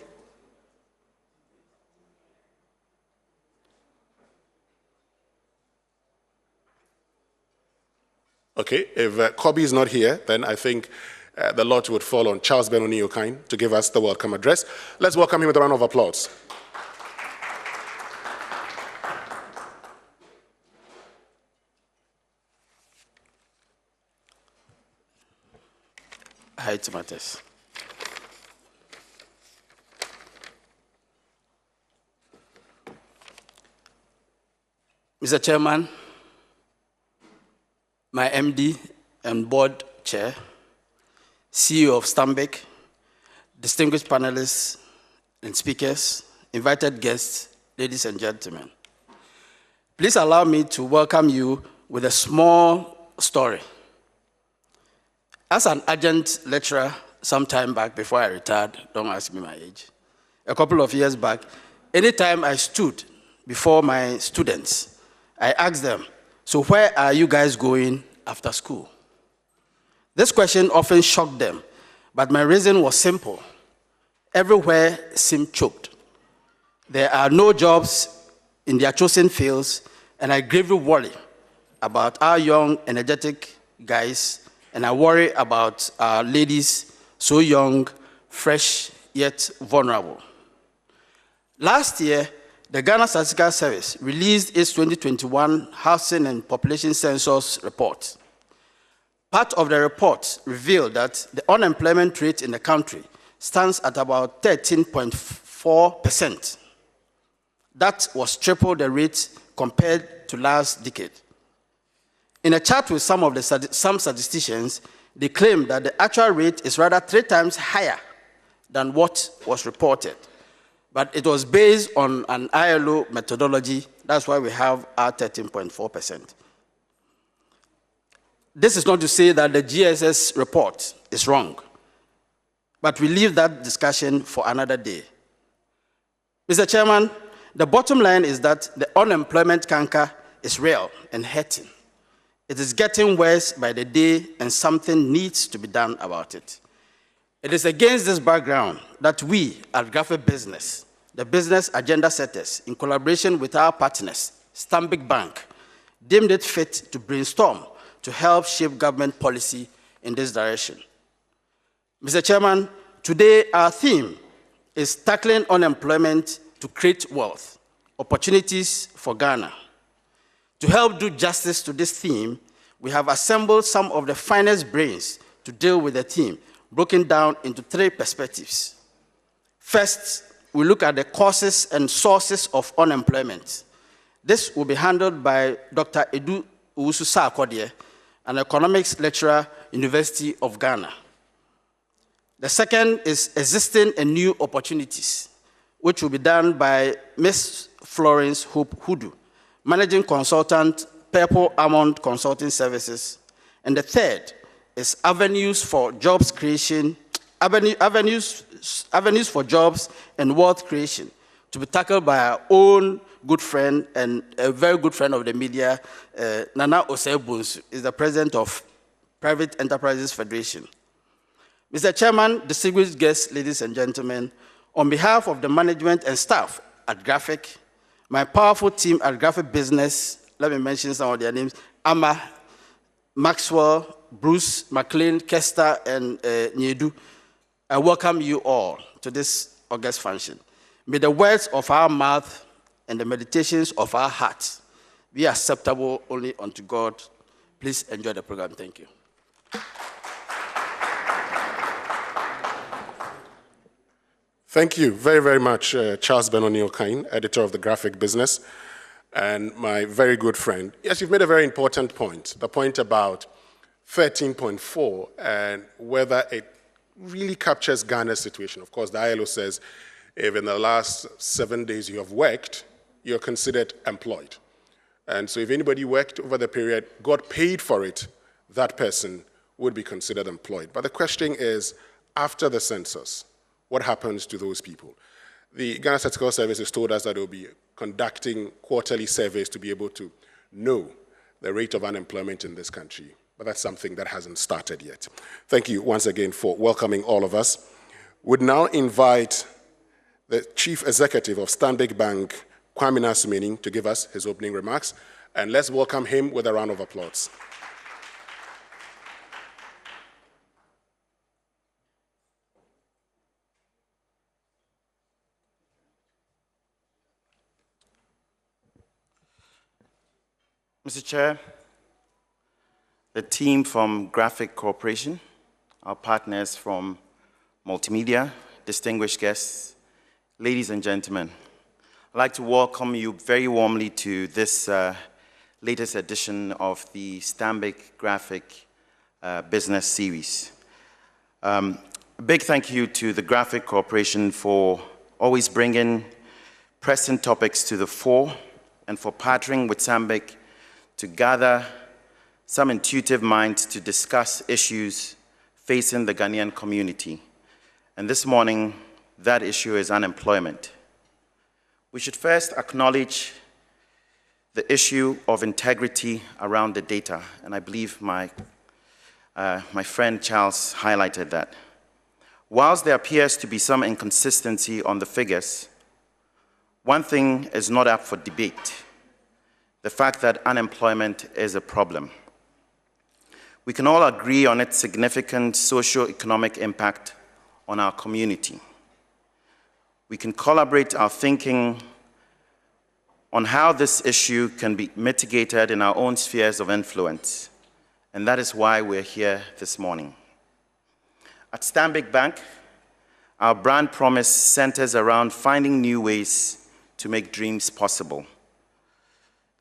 Okay, if Kobi is not here, then I think the lot would fall on Charles Benoni Okain to give us the welcome address. Let's welcome him with a round of applause. Hi, Tomates. Mr. Chairman, my MD and board chair, CEO of Stanbic, distinguished panelists and speakers, invited guests, ladies and gentlemen. Please allow me to welcome you with a small story. As an adjunct lecturer some time back, before I retired, don't ask me my age, a couple of years back, anytime I stood before my students I asked them, so where are you guys going after school? This question often shocked them, but my reason was simple. Everywhere seemed choked. There are no jobs in their chosen fields, and I gravely worry about our young, energetic guys, and I worry about our ladies, so young, fresh, yet vulnerable. Last year, the Ghana Statistical Service released its 2021 Housing and Population Census report. Part of the report revealed that the unemployment rate in the country stands at about 13.4%. That was triple the rate compared to last decade. In a chat with some statisticians, they claim that the actual rate is rather 3 times higher than what was reported. But it was based on an ILO methodology. That's why we have our 13.4%. This is not to say that the GSS report is wrong, but we leave that discussion for another day. Mr. Chairman, the bottom line is that the unemployment canker is real and hurting. It is getting worse by the day, and something needs to be done about it. It is against this background that we at Graphic Business, the business agenda setters, in collaboration with our partners, Stanbic Bank, deemed it fit to brainstorm to help shape government policy in this direction. Mr. Chairman, today our theme is tackling unemployment to create wealth, opportunities for Ghana. To help do justice to this theme, we have assembled some of the finest brains to deal with the theme, broken down into 3 perspectives. First, we look at the causes and sources of unemployment. This will be handled by Dr. Edu Owusu-Sarkodie, an economics lecturer, University of Ghana. The second is existing and new opportunities, which will be done by Ms. Florence Hope Hudu, managing consultant, Purple Almond Consulting Services. And the third is avenues for jobs creation, avenues for jobs and wealth creation, to be tackled by our own good friend and a very good friend of the media, Nana Osei-Bonsu, is the president of Private Enterprises Federation. Mr. Chairman, distinguished guests, ladies and gentlemen, on behalf of the management and staff at Graphic, my powerful team at Graphic Business, let me mention some of their names: Amma, Maxwell, Bruce, McLean, Kester, and Nyedu. I welcome you all to this August function. May the words of our mouth and the meditations of our hearts be acceptable only unto God. Please enjoy the program. Thank you. Thank you very, very much, Charles Ben-Oni-Okain, editor of the Graphic Business, and my very good friend. Yes, you've made a very important point, the point about 13.4 and whether it really captures Ghana's situation. Of course, the ILO says if in the last 7 days you have worked, you're considered employed. And so if anybody worked over the period, got paid for it, that person would be considered employed. But the question is, after the census, what happens to those people? The Ghana Statistical Service has told us that it will be conducting quarterly surveys to be able to know the rate of unemployment in this country. But that's something that hasn't started yet. Thank you once again for welcoming all of us. Would now invite the Chief Executive of Stanbic Bank, Kwame Nasumening, to give us his opening remarks. And let's welcome him with a round of applause. Mr. Chair, the team from Graphic Corporation, our partners from Multimedia, distinguished guests, ladies and gentlemen, I'd like to welcome you very warmly to this latest edition of the Stanbic Graphic Business Series. A big thank you to the Graphic Corporation for always bringing pressing topics to the fore and for partnering with Stanbic to gather some intuitive minds to discuss issues facing the Ghanaian community. And this morning, that issue is unemployment. We should first acknowledge the issue of integrity around the data, and I believe my friend Charles highlighted that. Whilst there appears to be some inconsistency on the figures, one thing is not up for debate: the fact that unemployment is a problem. We can all agree on its significant socio-economic impact on our community. We can collaborate our thinking on how this issue can be mitigated in our own spheres of influence, and that is why we're here this morning. At Stanbic Bank, our brand promise centers around finding new ways to make dreams possible.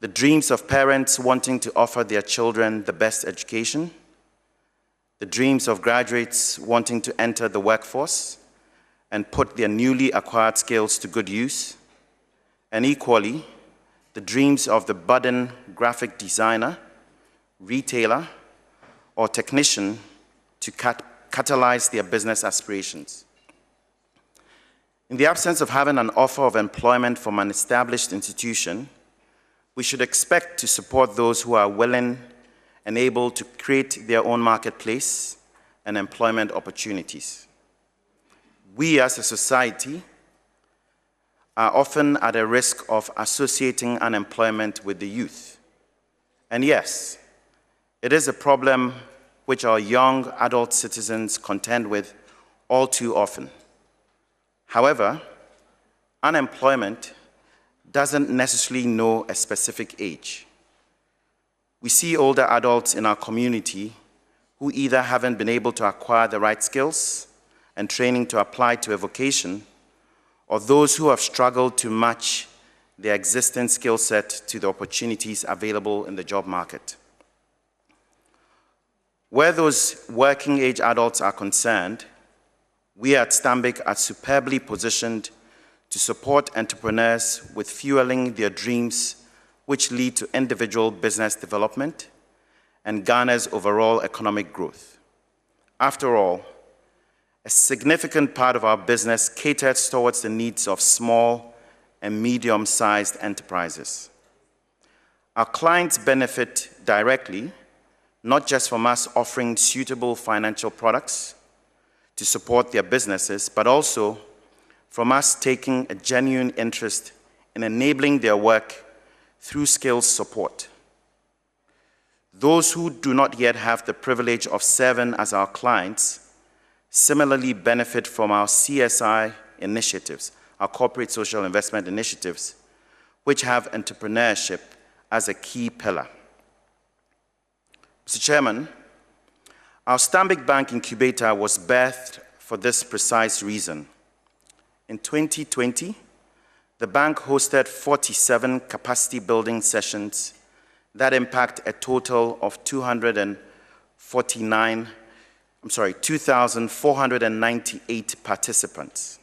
The dreams of parents wanting to offer their children the best education, the dreams of graduates wanting to enter the workforce and put their newly acquired skills to good use, and equally, the dreams of the budding graphic designer, retailer, or technician to catalyze their business aspirations. In the absence of having an offer of employment from an established institution, we should expect to support those who are willing and able to create their own marketplace and employment opportunities. We as a society are often at a risk of associating unemployment with the youth. And yes, it is a problem which our young adult citizens contend with all too often. However, unemployment doesn't necessarily know a specific age. We see older adults in our community who either haven't been able to acquire the right skills and training to apply to a vocation, or those who have struggled to match their existing skill set to the opportunities available in the job market. Where those working-age adults are concerned, we at Stanbic are superbly positioned to support entrepreneurs with fueling their dreams, which lead to individual business development and Ghana's overall economic growth. After all, a significant part of our business caters towards the needs of small and medium-sized enterprises. Our clients benefit directly, not just from us offering suitable financial products to support their businesses, but also from us taking a genuine interest in enabling their work through skills support. Those who do not yet have the privilege of serving as our clients similarly benefit from our CSI initiatives, our corporate social investment initiatives, which have entrepreneurship as a key pillar. Mr. Chairman, our Stanbic Bank incubator was birthed for this precise reason. In 2020, the bank hosted 47 capacity building sessions that impact a total of 2,498 participants.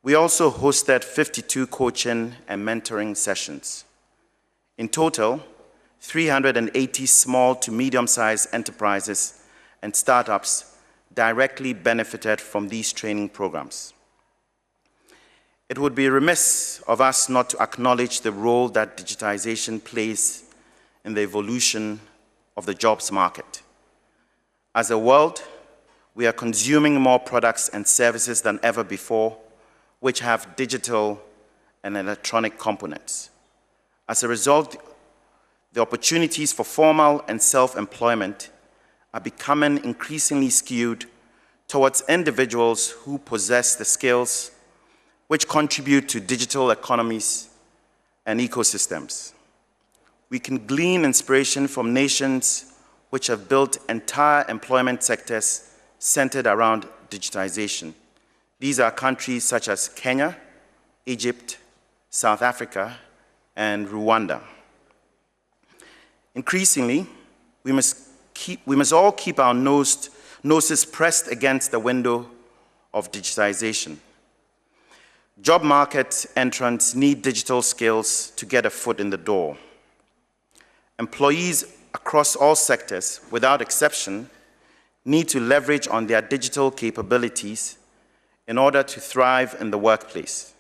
We also hosted 52 coaching and mentoring sessions. In total, 380 small to medium-sized enterprises and startups directly benefited from these training programs. It would be remiss of us not to acknowledge the role that digitization plays in the evolution of the jobs market. As a world, we are consuming more products and services than ever before, which have digital and electronic components. As a result, the opportunities for formal and self-employment are becoming increasingly skewed towards individuals who possess the skills which contribute to digital economies and ecosystems. We can glean inspiration from nations which have built entire employment sectors centered around digitization. These are countries such as Kenya, Egypt, South Africa, and Rwanda. Increasingly, we must all keep our noses pressed against the window of digitization. Job market entrants need digital skills to get a foot in the door. Employees across all sectors, without exception, need to leverage on their digital capabilities in order to thrive in the workplace.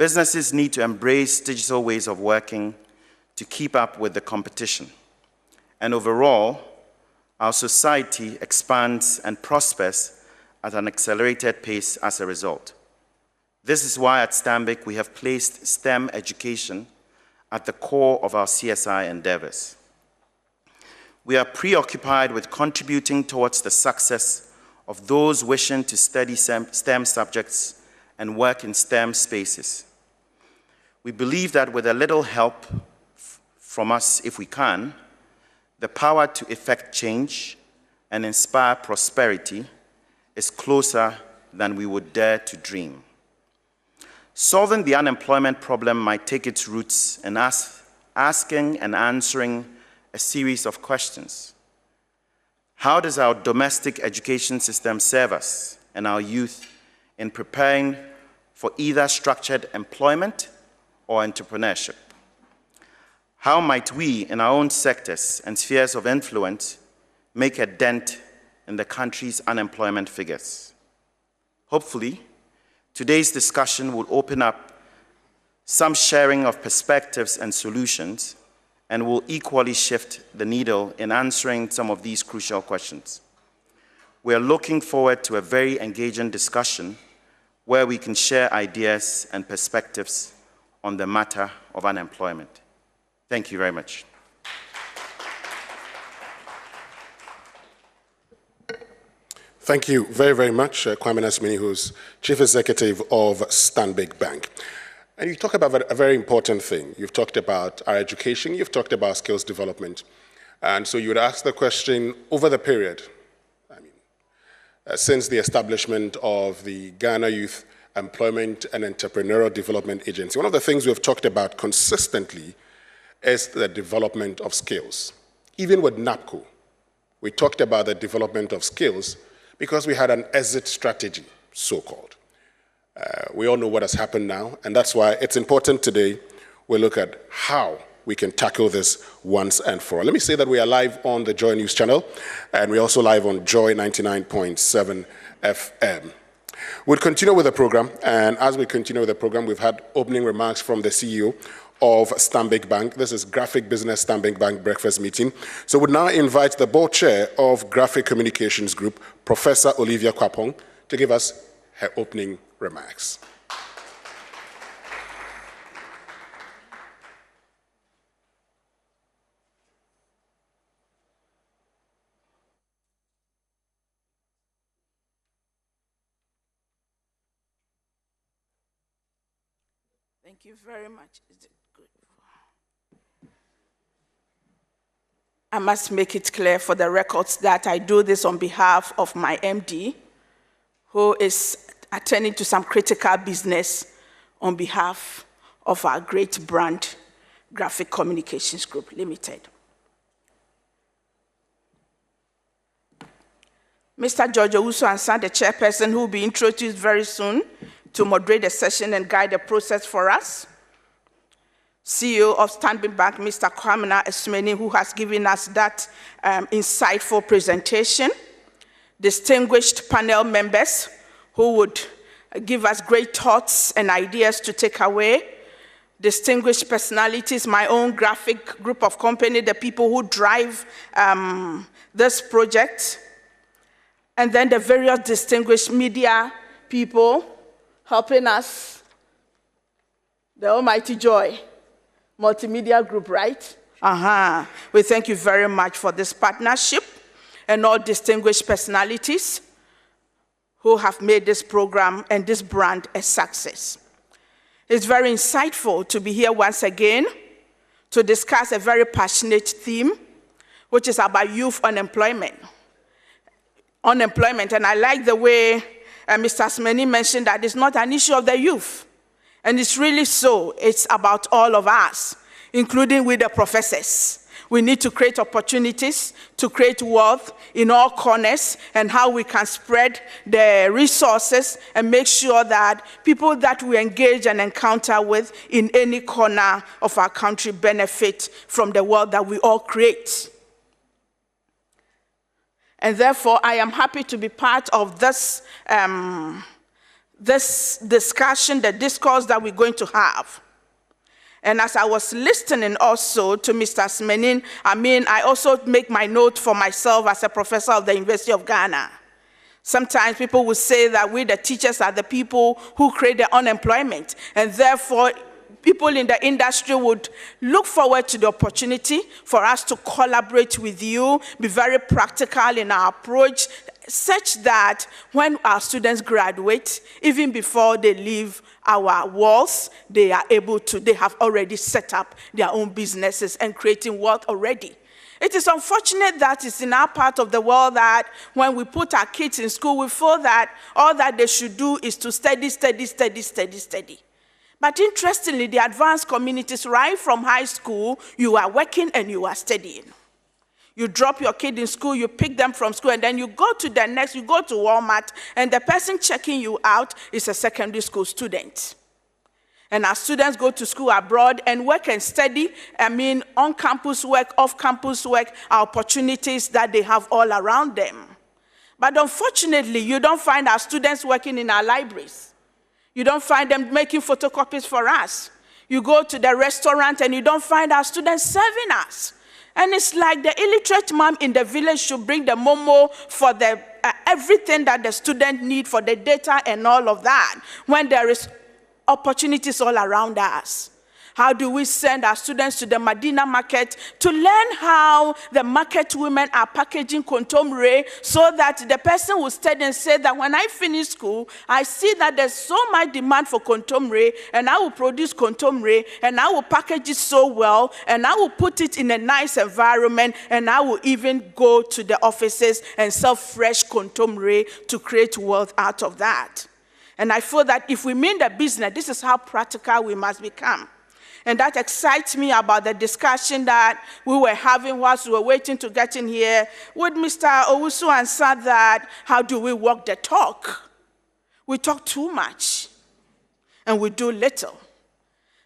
Businesses need to embrace digital ways of working to keep up with the competition. And overall, our society expands and prospers at an accelerated pace as a result. This is why at Stanbic we have placed STEM education at the core of our CSI endeavors. We are preoccupied with contributing towards the success of those wishing to study STEM subjects and work in STEM spaces. We believe that with a little help from us, if we can, the power to effect change and inspire prosperity is closer than we would dare to dream. Solving the unemployment problem might take its roots in asking and answering a series of questions. How does our domestic education system serve us and our youth in preparing for either structured employment or entrepreneurship? How might we, in our own sectors and spheres of influence, make a dent in the country's unemployment figures? Hopefully, today's discussion will open up some sharing of perspectives and solutions and will equally shift the needle in answering some of these crucial questions. We are looking forward to a very engaging discussion where we can share ideas and perspectives on the matter of unemployment. Thank you very much. Thank you very, very much, Kwame Nasmini, who's Chief Executive of Stanbic Bank. And you talk about a very important thing. You've talked about our education, you've talked about skills development. And so you would ask the question, over the period, since the establishment of the Ghana Youth Employment and Entrepreneurial Development Agency, one of the things we've talked about consistently is the development of skills. Even with NAPCO, we talked about the development of skills because we had an exit strategy, so-called. We all know what has happened now, and that's why it's important today we look at how we can tackle this once and for all. Let me say that we are live on the Joy News channel, and we're also live on Joy 99.7 FM. We'll continue with the program, and as we continue with the program, we've had opening remarks from the CEO of Stanbic Bank. This is Graphic Business Stanbic Bank Breakfast Meeting. So we'll now invite the board chair of Graphic Communications Group, Professor Olivia Kwapong, to give us her opening remarks. Thank you very much. Is it good? I must make it clear for the records that I do this on behalf of my MD, who is attending to some critical business on behalf of our great brand, Graphic Communications Group Limited. Mr. George Owusu-Ansah, the chairperson, who will be introduced very soon to moderate the session and guide the process for us. CEO of Stanbic Bank, Mr. Kwame Nasmini, who has given us that insightful presentation. Distinguished panel members who would give us great thoughts and ideas to take away. Distinguished personalities, my own graphic group of company, the people who drive this project. And then the various distinguished media people helping us, the Almighty Joy Multimedia Group, right? We thank you very much for this partnership and all distinguished personalities who have made this program and this brand a success. It's very insightful to be here once again to discuss a very passionate theme, which is about youth unemployment. And I like the way Mr. Asmeni mentioned that it's not an issue of the youth. And it's really so. It's about all of us, including with the professors. We need to create opportunities to create wealth in all corners and how we can spread the resources and make sure that people that we engage and encounter with in any corner of our country benefit from the wealth that we all create. And therefore, I am happy to be part of this this discussion, the discourse that we're going to have. And as I was listening also to Mr. Smenin, I also make my note for myself as a professor of the University of Ghana. Sometimes people will say that we, the teachers, are the people who create the unemployment, and therefore people in the industry would look forward to the opportunity for us to collaborate with you, be very practical in our approach, such that when our students graduate, even before they leave our walls, they have already set up their own businesses and creating wealth already. It is unfortunate that it's in our part of the world that when we put our kids in school, we feel that all that they should do is to study. But interestingly, the advanced communities, right from high school, you are working and you are studying. You drop your kid in school, you pick them from school, and then you go to the next, you go to Walmart, and the person checking you out is a secondary school student. And our students go to school abroad and work and study. On-campus work, off-campus work, are opportunities that they have all around them. But unfortunately, you don't find our students working in our libraries. You don't find them making photocopies for us. You go to the restaurant and you don't find our students serving us. And it's like the illiterate mom in the village should bring the momo for the everything that the student need for the data and all of that, when there is opportunities all around us. How do we send our students to the Medina market to learn how the market women are packaging contemporary, so that the person will study and say that when I finish school, I see that there's so much demand for contemporary, and I will produce contemporary, and I will package it so well, and I will put it in a nice environment, and I will even go to the offices and sell fresh contemporary to create wealth out of that. And I feel that if we mean the business, this is how practical we must become. And that excites me about the discussion that we were having whilst we were waiting to get in here with Mr. Owusu and said that, how do we walk the talk? We talk too much and we do little.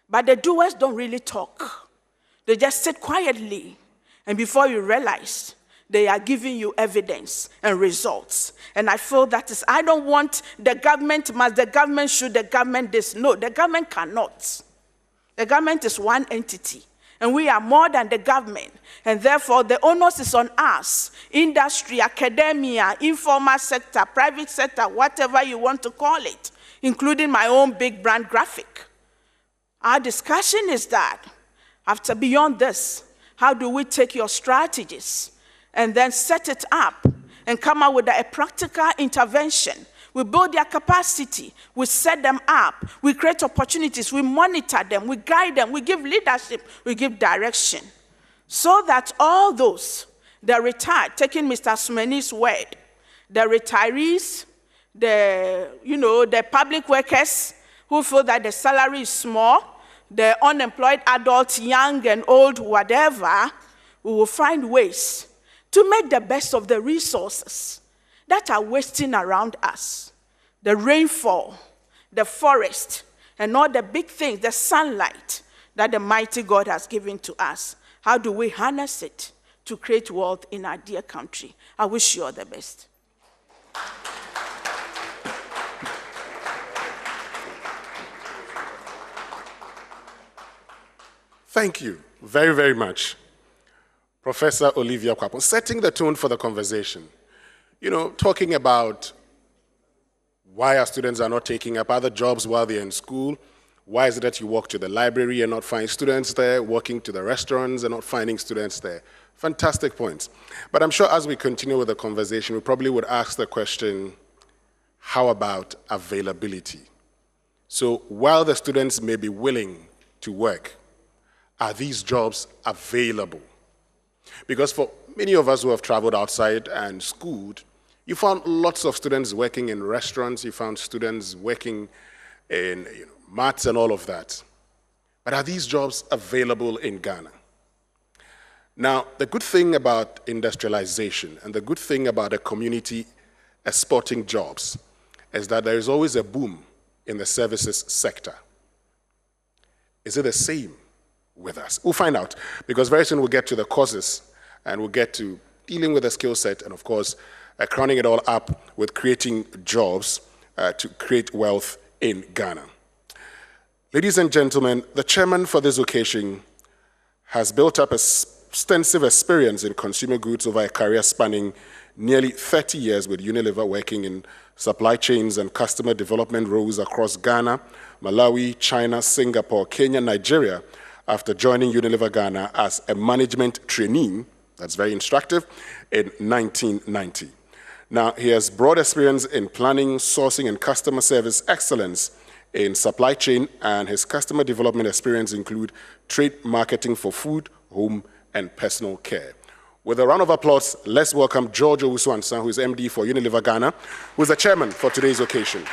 But the doers don't really talk. They just sit quietly, and before you realize, they are giving you evidence and results. And I feel that is, I don't want the government should, the government this. No, the government cannot. The government is one entity, and we are more than the government. And therefore, the onus is on us, industry, academia, informal sector, private sector, whatever you want to call it, including my own big brand Graphic. Our discussion is that, after beyond this, how do we take your strategies and then set it up and come up with a practical intervention? We build their capacity, we set them up, we create opportunities, we monitor them, we guide them, we give leadership, we give direction. So that all those, the retired, taking Mr. Sumeni's word, the retirees, the public workers who feel that the salary is small, the unemployed adults, young and old, whatever, we will find ways to make the best of the resources that are wasting around us. The rainfall, the forest, and all the big things, the sunlight that the mighty God has given to us. How do we harness it to create wealth in our dear country? I wish you all the best. Thank you very, very much, Professor Olivia Kwapon, setting the tone for the conversation. Talking about why our students are not taking up other jobs while they're in school. Why is it that you walk to the library and not find students there, walking to the restaurants and not finding students there? Fantastic points. But I'm sure as we continue with the conversation, we probably would ask the question, how about availability? So while the students may be willing to work, are these jobs available? Because for many of us who have traveled outside and schooled, you found lots of students working in restaurants, you found students working in maths and all of that. But are these jobs available in Ghana? Now, the good thing about industrialization and the good thing about a community exporting jobs is that there is always a boom in the services sector. Is it the same with us? We'll find out, because very soon we'll get to the causes and we'll get to dealing with the skill set and, of course, crowning it all up with creating jobs to create wealth in Ghana. Ladies and gentlemen, the chairman for this occasion has built up extensive experience in consumer goods over a career spanning nearly 30 years with Unilever, working in supply chains and customer development roles across Ghana, Malawi, China, Singapore, Kenya, Nigeria, after joining Unilever Ghana as a management trainee, that's very instructive, in 1990. Now, he has broad experience in planning, sourcing, and customer service excellence in supply chain, and his customer development experience include trade marketing for food, home, and personal care. With a round of applause, let's welcome George Owusu-Ansah, who is MD for Unilever Ghana, who is the chairman for today's occasion.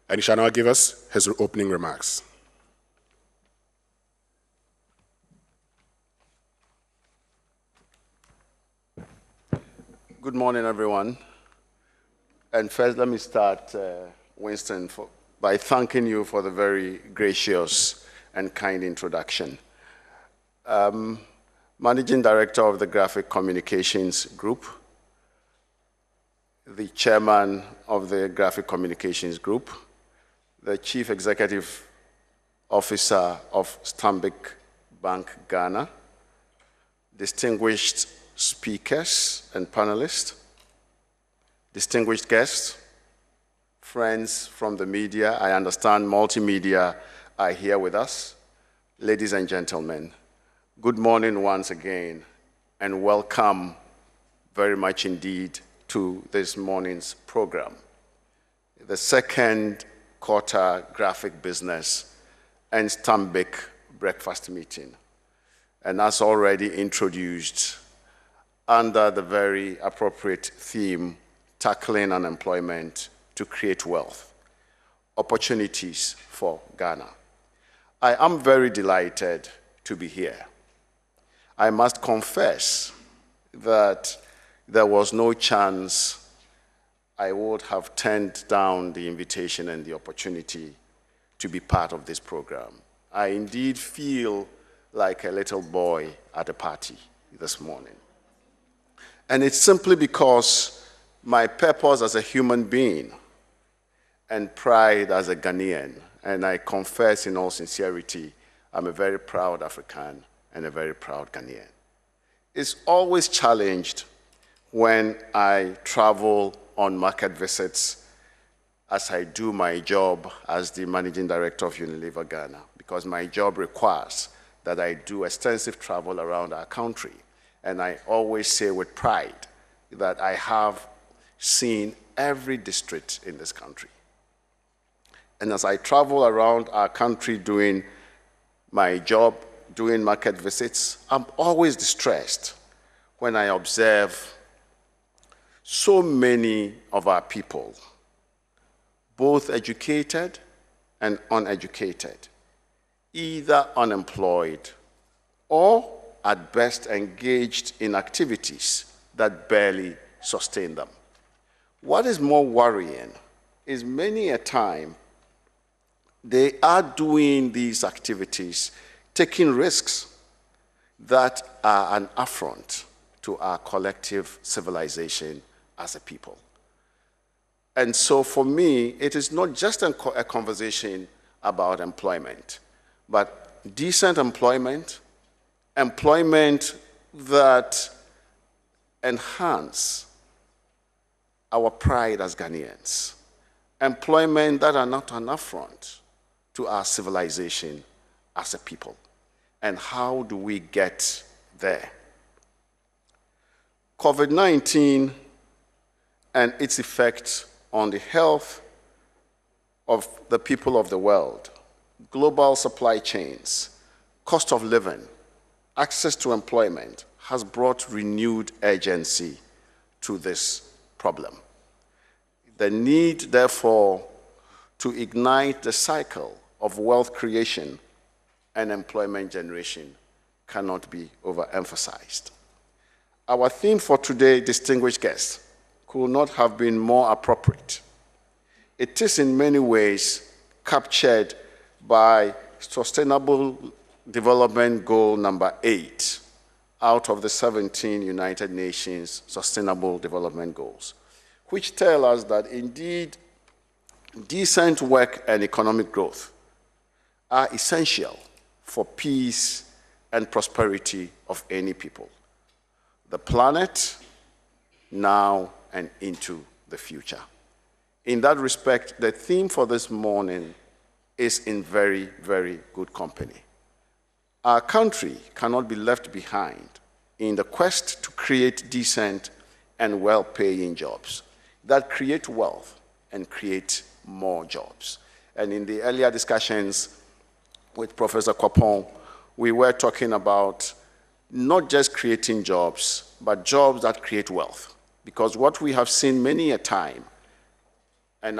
And he shall now give us his opening remarks. Good morning, everyone. And first, let me start, Winston, by thanking you for the very gracious and kind introduction. Managing Director of the Graphic Communications Group, the Chairman of the Graphic Communications Group, the Chief Executive Officer of Stanbic Bank Ghana, distinguished speakers and panelists, distinguished guests, friends from the media. I understand multimedia are here with us. Ladies and gentlemen, good morning once again, and welcome very much indeed to this morning's program, the second quarter graphic business and Stanbic breakfast meeting. And as already introduced, under the very appropriate theme, tackling unemployment to create wealth, opportunities for Ghana. I am very delighted to be here. I must confess that there was no chance I would have turned down the invitation and the opportunity to be part of this program. I indeed feel like a little boy at a party this morning. And it's simply because my purpose as a human being and pride as a Ghanaian, and I confess in all sincerity, I'm a very proud African and a very proud Ghanaian, is always challenged when I travel on market visits as I do my job as the Managing Director of Unilever Ghana, because my job requires that I do extensive travel around our country. And I always say with pride that I have seen every district in this country. And as I travel around our country doing my job, doing market visits, I'm always distressed when I observe so many of our people, both educated and uneducated, either unemployed or at best engaged in activities that barely sustain them. What is more worrying is many a time they are doing these activities, taking risks that are an affront to our collective civilization as a people. And so for me, it is not just a conversation about employment, but decent employment, employment that enhance our pride as Ghanaians, employment that are not an affront to our civilization as a people. And how do we get there? COVID-19 and its effect on the health of the people of the world, global supply chains, cost of living, access to employment has brought renewed urgency to this problem. The need, therefore, to ignite the cycle of wealth creation and employment generation cannot be overemphasized. Our theme for today, distinguished guests, could not have been more appropriate. It is in many ways captured by Sustainable Development Goal number 8, out of the 17 United Nations Sustainable Development Goals, which tell us that indeed decent work and economic growth are essential for peace and prosperity of any people, the planet, now and into the future. In that respect, the theme for this morning is in very, very good company. Our country cannot be left behind in the quest to create decent and well-paying jobs that create wealth and create more jobs. And in the earlier discussions with Professor Kwapong, we were talking about not just creating jobs, but jobs that create wealth. Because what we have seen many a time, and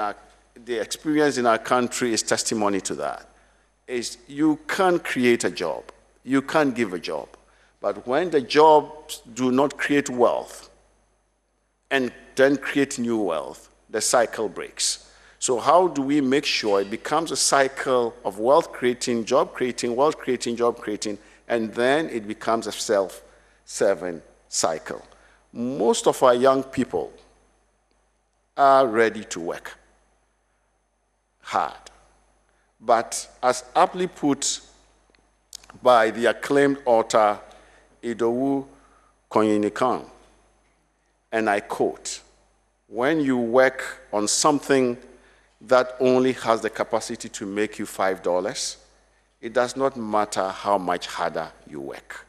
the experience in our country is testimony to that, is you can't create a job, you can't give a job. But when the jobs do not create wealth and then create new wealth, the cycle breaks. So how do we make sure it becomes a cycle of wealth creating, job creating, wealth creating, job creating, and then it becomes a self-serving cycle? Most of our young people are ready to work hard. But as aptly put by the acclaimed author Idowu Konyinikan, and I quote, "When you work on something that only has the capacity to make you $5, it does not matter how much harder you work.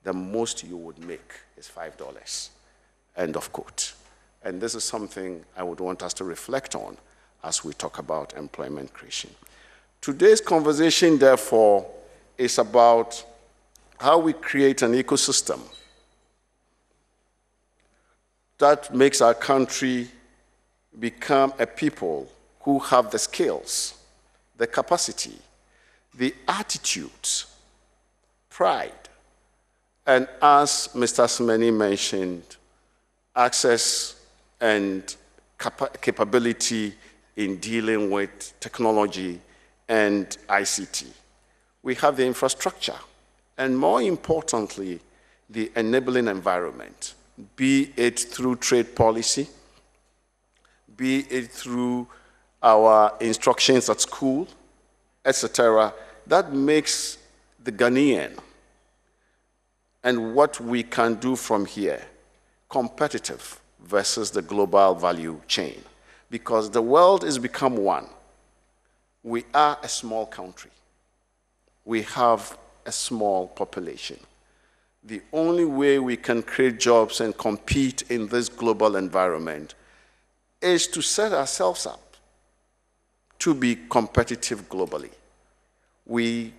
The most you would make is $5. End of quote. And this is something I would want us to reflect on as we talk about employment creation. Today's conversation, therefore, is about how we create an ecosystem that makes our country become a people who have the skills, the capacity, the attitudes, pride, and as Mr. Smeni mentioned, access and capability in dealing with technology and ICT. We have the infrastructure, and more importantly, the enabling environment, be it through trade policy, be it through our instructions at school, etc., that makes the Ghanaian and what we can do from here competitive versus the global value chain. Because the world has become one. We are a small country. We have a small population. The only way we can create jobs and compete in this global environment is to set ourselves up to be competitive globally.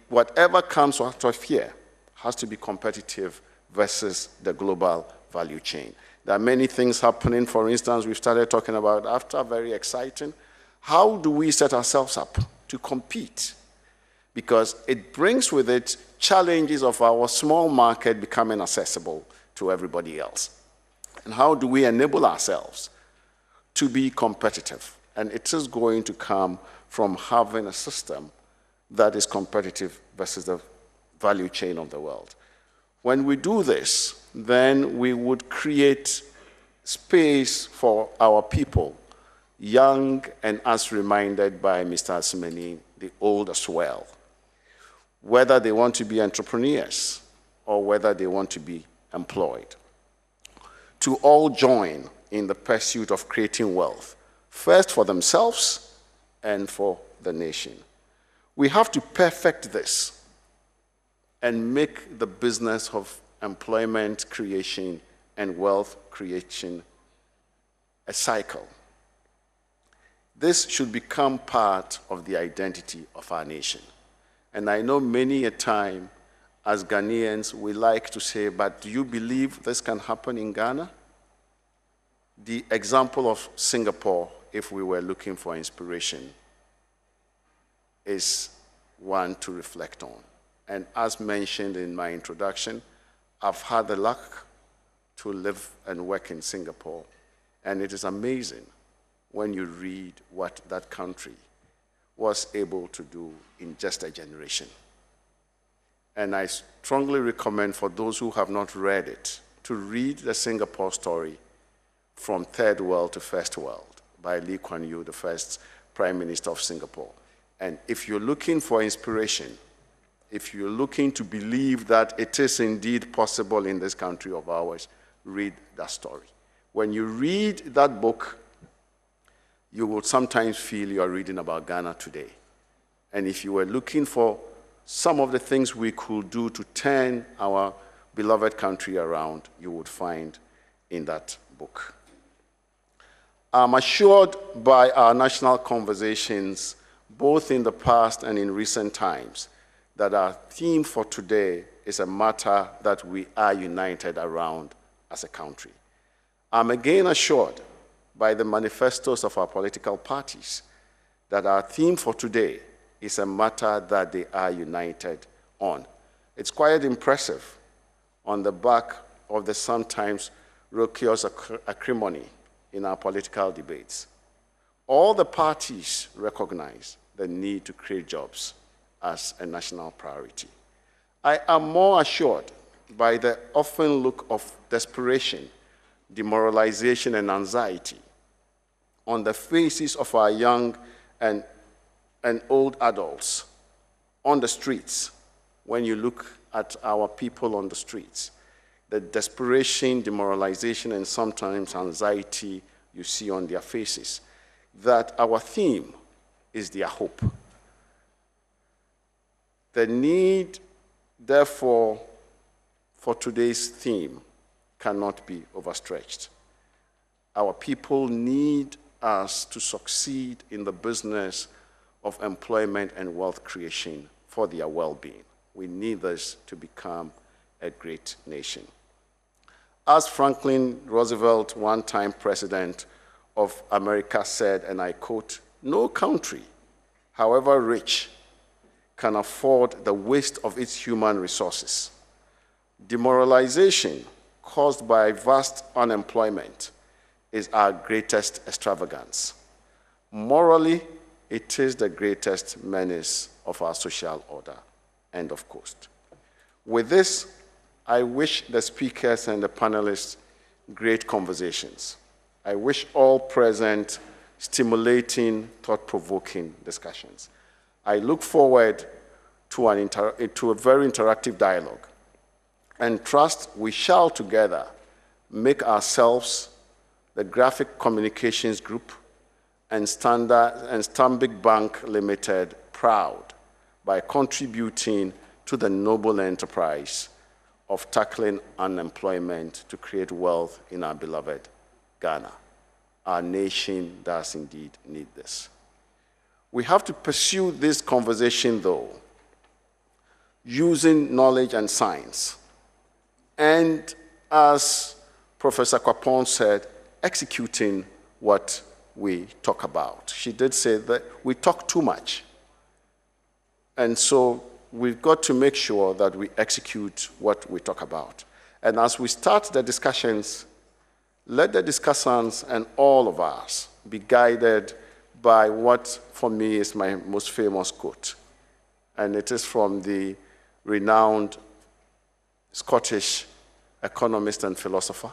Whatever comes out of here has to be competitive versus the global value chain. There are many things happening. For instance, we've started talking about after, very exciting. How do we set ourselves up to compete? Because it brings with it challenges of our small market becoming accessible to everybody else. And how do we enable ourselves to be competitive? And it is going to come from having a system that is competitive versus the value chain of the world. When we do this, then we would create space for our people, young and as reminded by Mr. Asmeni, the old as well, whether they want to be entrepreneurs or whether they want to be employed, to all join in the pursuit of creating wealth, first for themselves and for the nation. We have to perfect this and make the business of employment creation and wealth creation a cycle. This should become part of the identity of our nation. And I know many a time, as Ghanaians, we like to say, but do you believe this can happen in Ghana? The example of Singapore, if we were looking for inspiration, is one to reflect on. And as mentioned in my introduction, I've had the luck to live and work in Singapore, and it is amazing when you read what that country was able to do in just a generation. And I strongly recommend for those who have not read it to read the Singapore story, From Third World to First World, by Lee Kuan Yew, the first Prime Minister of Singapore. And if you're looking for inspiration, if you're looking to believe that it is indeed possible in this country of ours, read that story. When you read that book, you will sometimes feel you are reading about Ghana today. And if you were looking for some of the things we could do to turn our beloved country around, you would find in that book. I'm assured by our national conversations, both in the past and in recent times, that our theme for today is a matter that we are united around as a country. I'm again assured by the manifestos of our political parties that our theme for today is a matter that they are united on. It's quite impressive on the back of the sometimes raucous acrimony in our political debates. All the parties recognize the need to create jobs as a national priority. I am more assured by the often look of desperation, demoralization, and anxiety on the faces of our young and old adults on the streets. When you look at our people on the streets, the desperation, demoralization, and sometimes anxiety you see on their faces, that our theme is their hope. The need, therefore, for today's theme cannot be overstretched. Our people need us to succeed in the business of employment and wealth creation for their well-being. We need this to become a great nation. As Franklin Roosevelt, one-time president of America, said, and I quote, "No country, however rich, can afford the waste of its human resources. Demoralization caused by vast unemployment is our greatest extravagance. Morally, it is the greatest menace of our social order." End of quote. With this, I wish the speakers and the panelists great conversations. I wish all present stimulating, thought-provoking discussions. I look forward to a very interactive dialogue and trust we shall together make ourselves, the Graphic Communications Group, and Stanbic Bank Limited proud by contributing to the noble enterprise of tackling unemployment to create wealth in our beloved Ghana. Our nation does indeed need this. We have to pursue this conversation, though, using knowledge and science. And as Professor Kwapon said, executing what we talk about. She did say that we talk too much. And so we've got to make sure that we execute what we talk about. And as we start the discussions, let the discussants and all of us be guided by what, for me, is my most famous quote. And it is from the renowned Scottish economist and philosopher,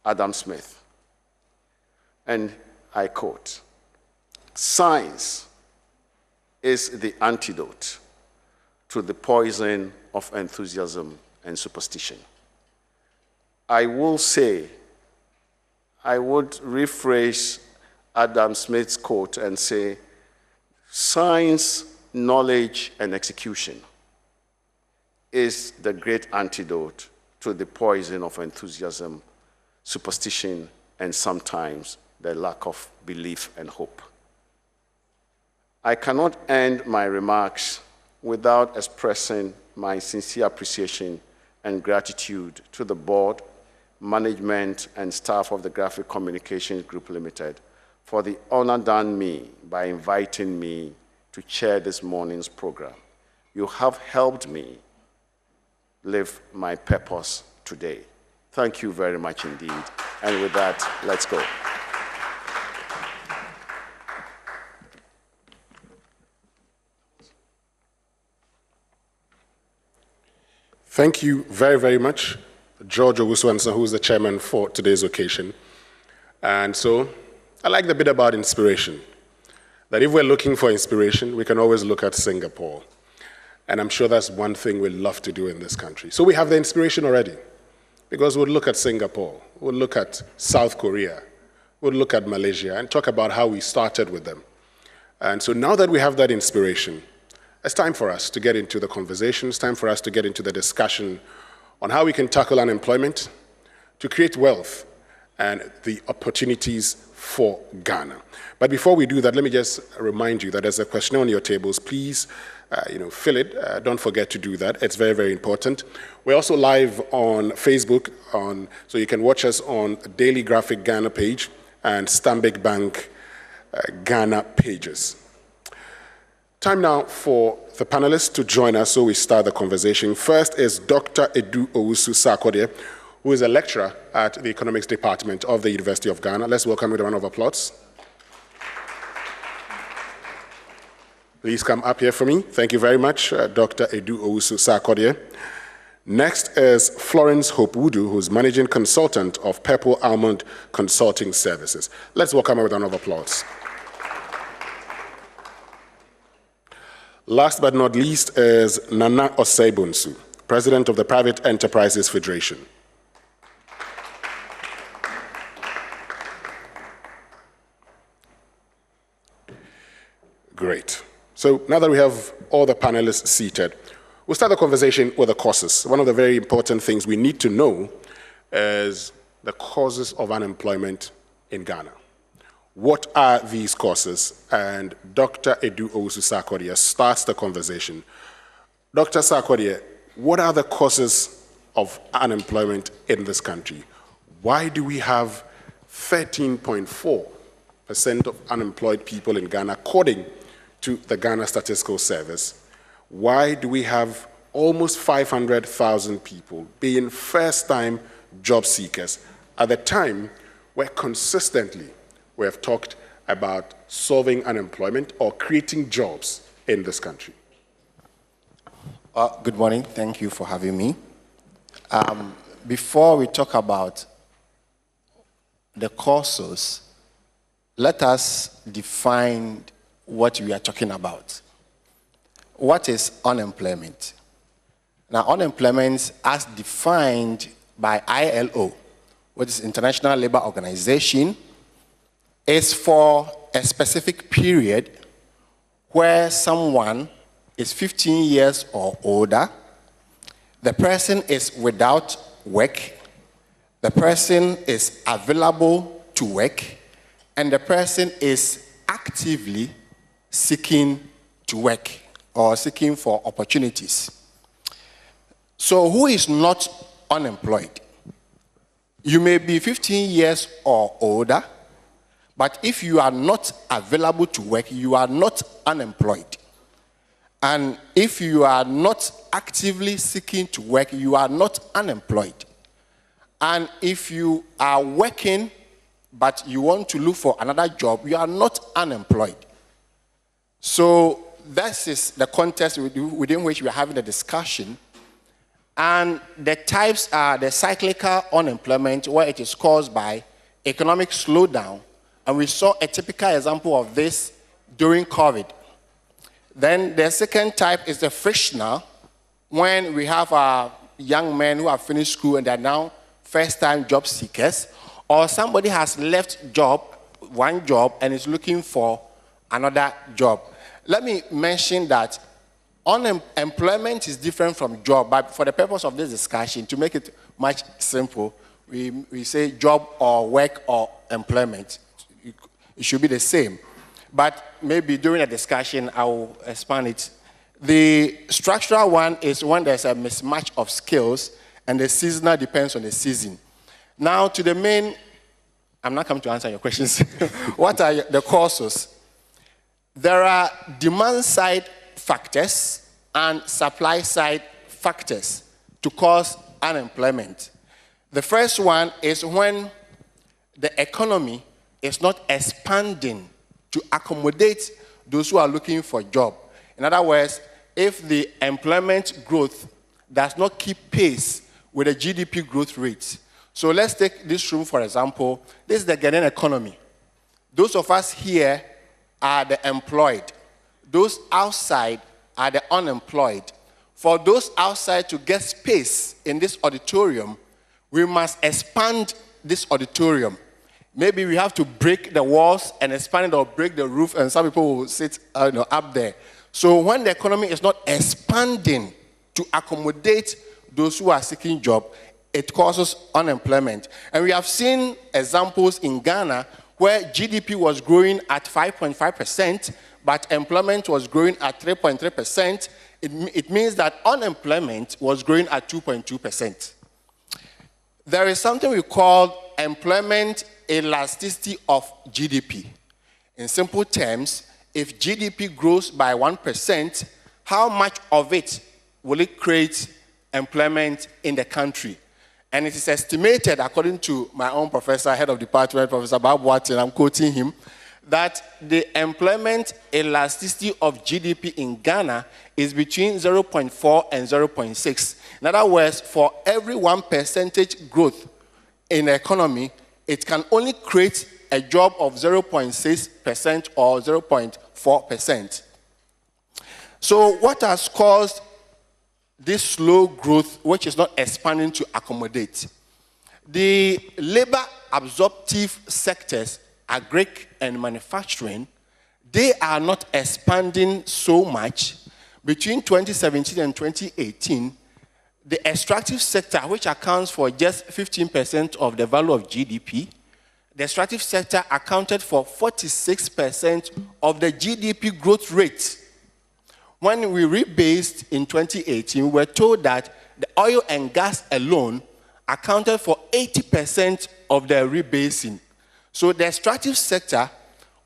Adam Smith. And I quote, "Science is the antidote to the poison of enthusiasm and superstition." I will say, I would rephrase Adam Smith's quote and say, science, knowledge, and execution is the great antidote to the poison of enthusiasm, superstition, and sometimes the lack of belief and hope. I cannot end my remarks without expressing my sincere appreciation and gratitude to the board, management, and staff of the Graphic Communications Group Limited for the honor done me by inviting me to chair this morning's program. You have helped me live my purpose today. Thank you very much indeed. And with that, let's go. Thank you very, very much, George Owusu-Ansah, who is the chairman for today's occasion. And so I like the bit about inspiration, that if we're looking for inspiration, we can always look at Singapore. And I'm sure that's one thing we love to do in this country. So we have the inspiration already, because we'll look at Singapore, we'll look at South Korea, we'll look at Malaysia and talk about how we started with them. And so now that we have that inspiration, it's time for us to get into the conversation, it's time for us to get into the discussion on how we can tackle unemployment, to create wealth and the opportunities for Ghana. But before we do that, let me just remind you that there's a questionnaire on your tables. Please, fill it. Don't forget to do that. It's very, very important. We're also live on Facebook, so you can watch us on Daily Graphic Ghana page and Stanbic Bank Ghana pages. Time now for the panelists to join us so we start the conversation. First is Dr. Edu Owusu-Sarkodie, who is a lecturer at the Economics Department of the University of Ghana. Let's welcome with a round of applause. Please come up here for me. Thank you very much, Dr. Edu Owusu-Sarkodie. Next is Florence Hope Wudu, who is Managing Consultant of Purple Almond Consulting Services. Let's welcome her with a round of applause. Last but not least is Nana Osei-Bonsu, President of the Private Enterprises Federation. Great. So now that we have all the panelists seated, we'll start the conversation with the causes. One of the very important things we need to know is the causes of unemployment in Ghana. What are these causes? And Dr. Edu Owusu-Sarkodie starts the conversation. Dr. Sarkodie, what are the causes of unemployment in this country? Why do we have 13.4% of unemployed people in Ghana, according to the Ghana Statistical Service? Why do we have almost 500,000 people being first-time job seekers at the time where consistently we have talked about solving unemployment or creating jobs in this country? Good morning. Thank you for having me. Before we talk about the causes, let us define what we are talking about. What is unemployment? Now, unemployment, as defined by ILO, which is International Labour Organization, is for a specific period where someone is 15 years or older, the person is without work, the person is available to work, and the person is actively seeking to work or seeking for opportunities. So who is not unemployed? You may be 15 years or older, but if you are not available to work, you are not unemployed. And if you are not actively seeking to work, you are not unemployed. And if you are working, but you want to look for another job, you are not unemployed. So this is the context within which we are having a discussion. And the types are the cyclical unemployment, where it is caused by economic slowdown. And we saw a typical example of this during COVID. Then the second type is the frictional, when we have young men who have finished school and they are now first-time job seekers, or somebody has left one job and is looking for another job. Let me mention that unemployment is different from job, but for the purpose of this discussion, to make it much simple, we say job or work or employment. It should be the same. But maybe during a discussion, I will expand it. The structural one is when there's a mismatch of skills, and the seasonal depends on the season. Now, to the main, I'm not coming to answer your questions. What are the causes? There are demand-side factors and supply-side factors to cause unemployment. The first one is when the economy is not expanding to accommodate those who are looking for a job. In other words, if the employment growth does not keep pace with the GDP growth rate. So let's take this room, for example. This is the Ghanaian economy. Those of us here are the employed. Those outside are the unemployed. For those outside to get space in this auditorium, we must expand this auditorium. Maybe we have to break the walls and expand it or break the roof, and some people will sit up there. So when the economy is not expanding to accommodate those who are seeking jobs, it causes unemployment. And we have seen examples in Ghana where GDP was growing at 5.5%, but employment was growing at 3.3%. It means that unemployment was growing at 2.2%. There is something we call employment elasticity of GDP. In simple terms, if GDP grows by 1%, how much of it will it create employment in the country? And it is estimated, according to my own professor, head of department, Professor Bob Watson, I'm quoting him, that the employment elasticity of GDP in Ghana is between 0.4 and 0.6. In other words, for every 1% growth in the economy, it can only create a job of 0.6% or 0.4%. So what has caused this slow growth, which is not expanding to accommodate? The labor absorptive sectors, agric and manufacturing, they are not expanding so much. Between 2017 and 2018, the extractive sector, which accounts for just 15% of the value of GDP, the extractive sector accounted for 46% of the GDP growth rate. When we rebased in 2018, we were told that the oil and gas alone accounted for 80% of the rebasing. So the extractive sector,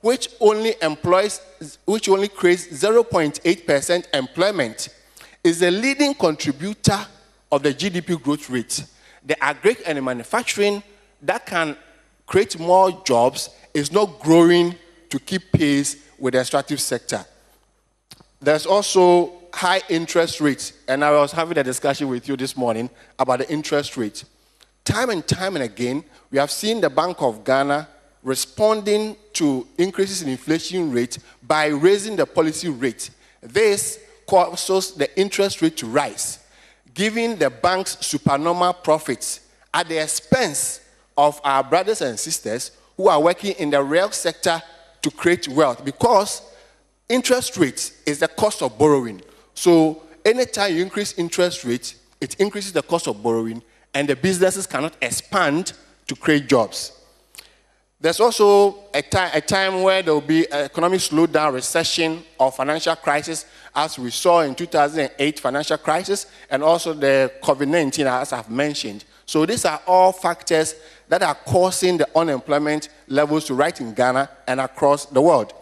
which only creates 0.8% employment, is the leading contributor of the GDP growth rate. The agric and the manufacturing that can create more jobs is not growing to keep pace with the extractive sector. There's also high interest rates, and I was having a discussion with you this morning about the interest rate. Time and again, we have seen the Bank of Ghana responding to increases in inflation rate by raising the policy rate. This causes the interest rate to rise, giving the banks supernormal profits at the expense of our brothers and sisters who are working in the real sector to create wealth, because interest rate is the cost of borrowing. So anytime you increase interest rate, it increases the cost of borrowing, and the businesses cannot expand to create jobs. There's also a time where there will be an economic slowdown, recession, or financial crisis, as we saw in 2008 financial crisis, and also the COVID-19, as I've mentioned. So these are all factors that are causing the unemployment levels to rise in Ghana and across the world.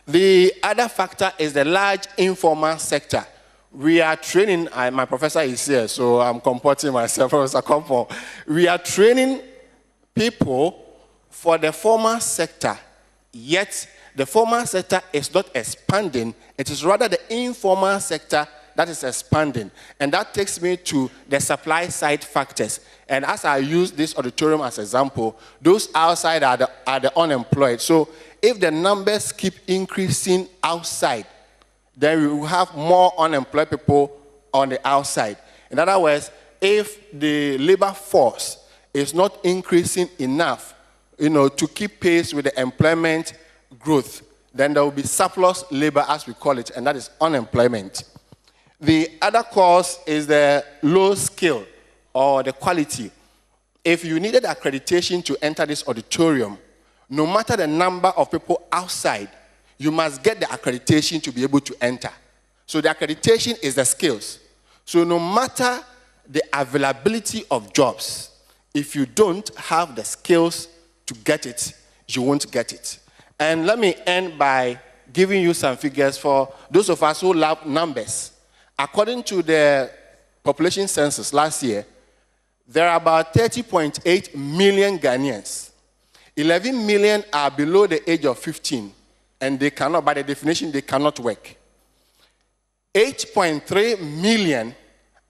The other factor is the large informal sector. We are training, my professor is here, so I'm comporting myself, Professor Kompo. We are training people for the formal sector, yet the formal sector is not expanding. It is rather the informal sector that is expanding. And that takes me to the supply side factors. And as I use this auditorium as an example, those outside are the unemployed. So if the numbers keep increasing outside, then we will have more unemployed people on the outside. In other words, if the labor force is not increasing enough, to keep pace with the employment growth, then there will be surplus labor, as we call it, and that is unemployment. The other cause is the low skill or the quality. If you needed accreditation to enter this auditorium, no matter the number of people outside, you must get the accreditation to be able to enter. So the accreditation is the skills. So no matter the availability of jobs, if you don't have the skills to get it, you won't get it. And let me end by giving you some figures for those of us who love numbers. According to the population census last year, there are about 30.8 million Ghanaians. 11 million are below the age of 15, and they cannot, by the definition, they cannot work. 8.3 million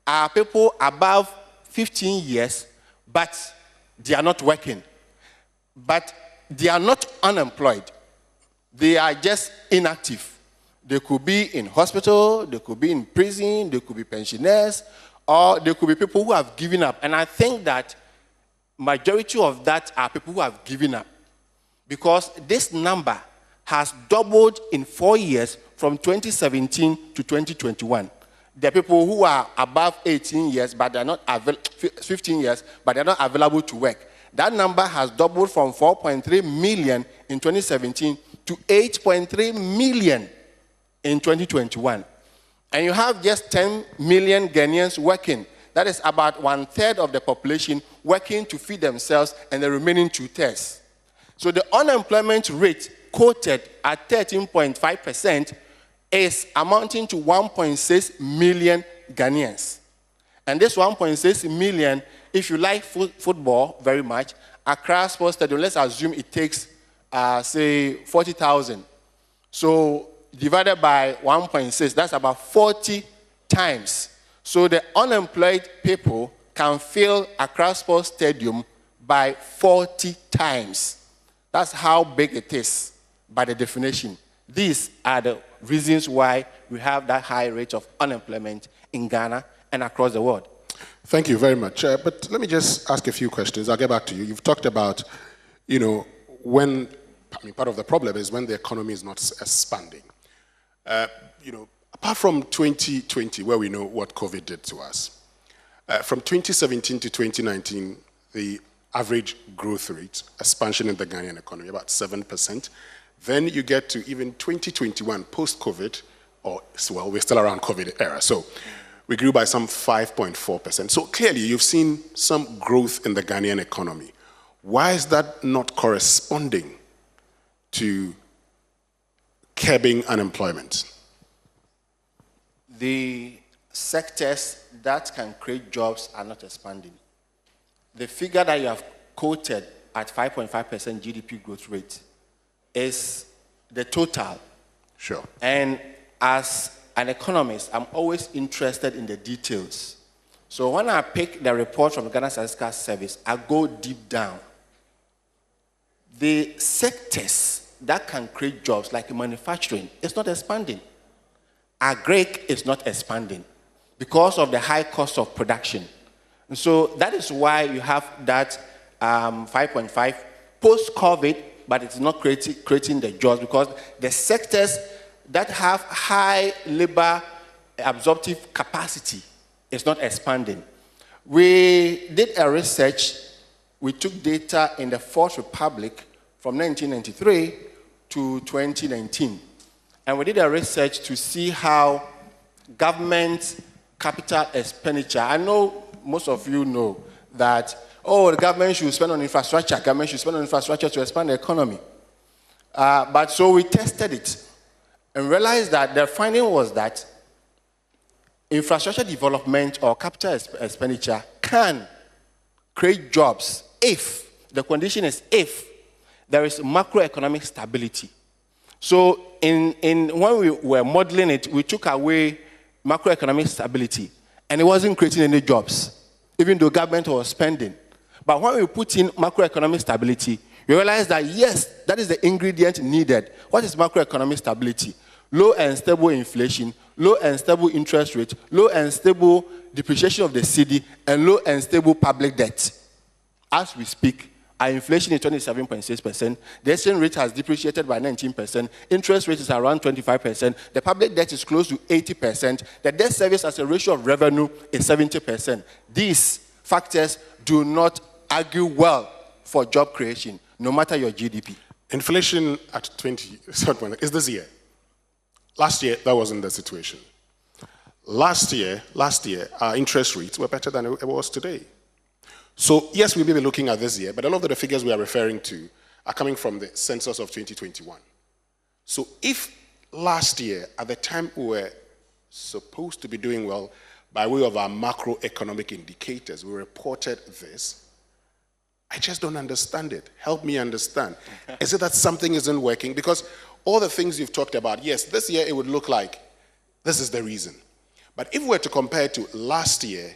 are people above 15 years, but they are not working. But they are not unemployed. They are just inactive. They could be in hospital, they could be in prison, they could be pensioners, or they could be people who have given up. And I think that majority of that are people who have given up, because this number has doubled in 4 years from 2017 to 2021. The people who are above 18 years, but they're not 15 years, but they're not available to work. That number has doubled from 4.3 million in 2017 to 8.3 million in 2021. And you have just 10 million Ghanaians working. That is about 1/3 of the population working to feed themselves, and the remaining 2/3. So the unemployment rate quoted at 13.5% is amounting to 1.6 million Ghanaians. And this 1.6 million, if you like football very much, Accra Sports Stadium, let's assume it takes, say, 40,000. So divided by 1.6, that's about 40 times. So the unemployed people can fill Accra Sports Stadium by 40 times. That's how big it is by the definition. These are the reasons why we have that high rate of unemployment in Ghana and across the world. Thank you very much. But let me just ask a few questions. I'll get back to you. You've talked about, part of the problem is when the economy is not expanding. Apart from 2020, where we know what COVID did to us, from 2017 to 2019, the average growth rate, expansion in the Ghanaian economy, about 7%. Then you get to even 2021, post-COVID, we're still around COVID era. So we grew by some 5.4%. So clearly, you've seen some growth in the Ghanaian economy. Why is that not corresponding to curbing unemployment? The sectors that can create jobs are not expanding. The figure that you have quoted at 5.5% GDP growth rate is the total. Sure. And as an economist, I'm always interested in the details. So when I pick the report from Ghana Statistical Service, I go deep down. The sectors that can create jobs, like manufacturing, is not expanding. Agric is not expanding because of the high cost of production. And so that is why you have that 5.5 post-COVID, but it's not creating the jobs, because the sectors that have high labor absorptive capacity is not expanding. We did a research. We took data in the Fourth Republic from 1993 to 2019. And we did a research to see how government capital expenditure, I know most of you know that, the government should spend on infrastructure. Government should spend on infrastructure to expand the economy. But so we tested it and realized that the finding was that infrastructure development or capital expenditure can create jobs if, the condition is if, there is macroeconomic stability. So when we were modeling it, we took away macroeconomic stability, and it wasn't creating any jobs, even though government was spending. But when we put in macroeconomic stability, we realized that, yes, that is the ingredient needed. What is macroeconomic stability? Low and stable inflation, low and stable interest rate, low and stable depreciation of the cedi, and low and stable public debt. As we speak, our inflation is 27.6%. The exchange rate has depreciated by 19%. Interest rate is around 25%. The public debt is close to 80%. The debt service as a ratio of revenue is 70%. These factors do not argue well for job creation, no matter your GDP. Inflation at 20 is this year. Last year, that wasn't the situation. Last year, our interest rates were better than it was today. So, yes, we may be looking at this year, but a lot of the figures we are referring to are coming from the census of 2021. So, if last year, at the time we were supposed to be doing well by way of our macroeconomic indicators, we reported this, I just don't understand it. Help me understand. Is it that something isn't working? Because all the things you've talked about, yes, this year it would look like this is the reason. But if we were to compare to last year,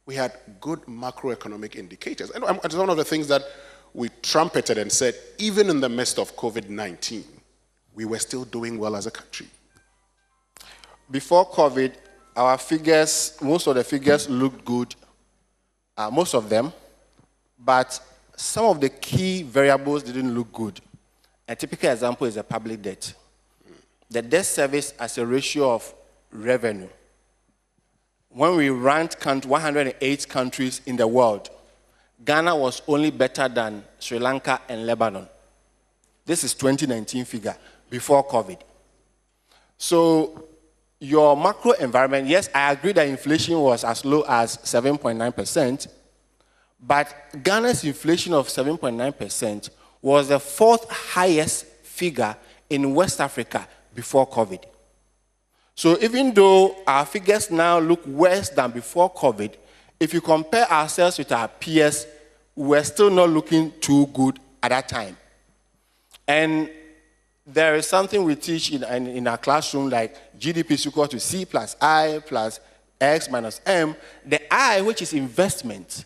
we had good macroeconomic indicators. And it's one of the things that we trumpeted and said, even in the midst of COVID-19, we were still doing well as a country. Before COVID, our figures, most of the figures looked good, most of them, but some of the key variables didn't look good. A typical example is the public debt. The debt service as a ratio of revenue. When we ranked 108 countries in the world, Ghana was only better than Sri Lanka and Lebanon. This is 2019 figure, before COVID. So your macro environment, yes, I agree that inflation was as low as 7.9%, but Ghana's inflation of 7.9% was the 4th highest figure in West Africa before COVID. So even though our figures now look worse than before COVID, if you compare ourselves with our peers, we're still not looking too good at that time. And there is something we teach in our classroom, like GDP is equal to C plus I plus X minus M. The I, which is investment,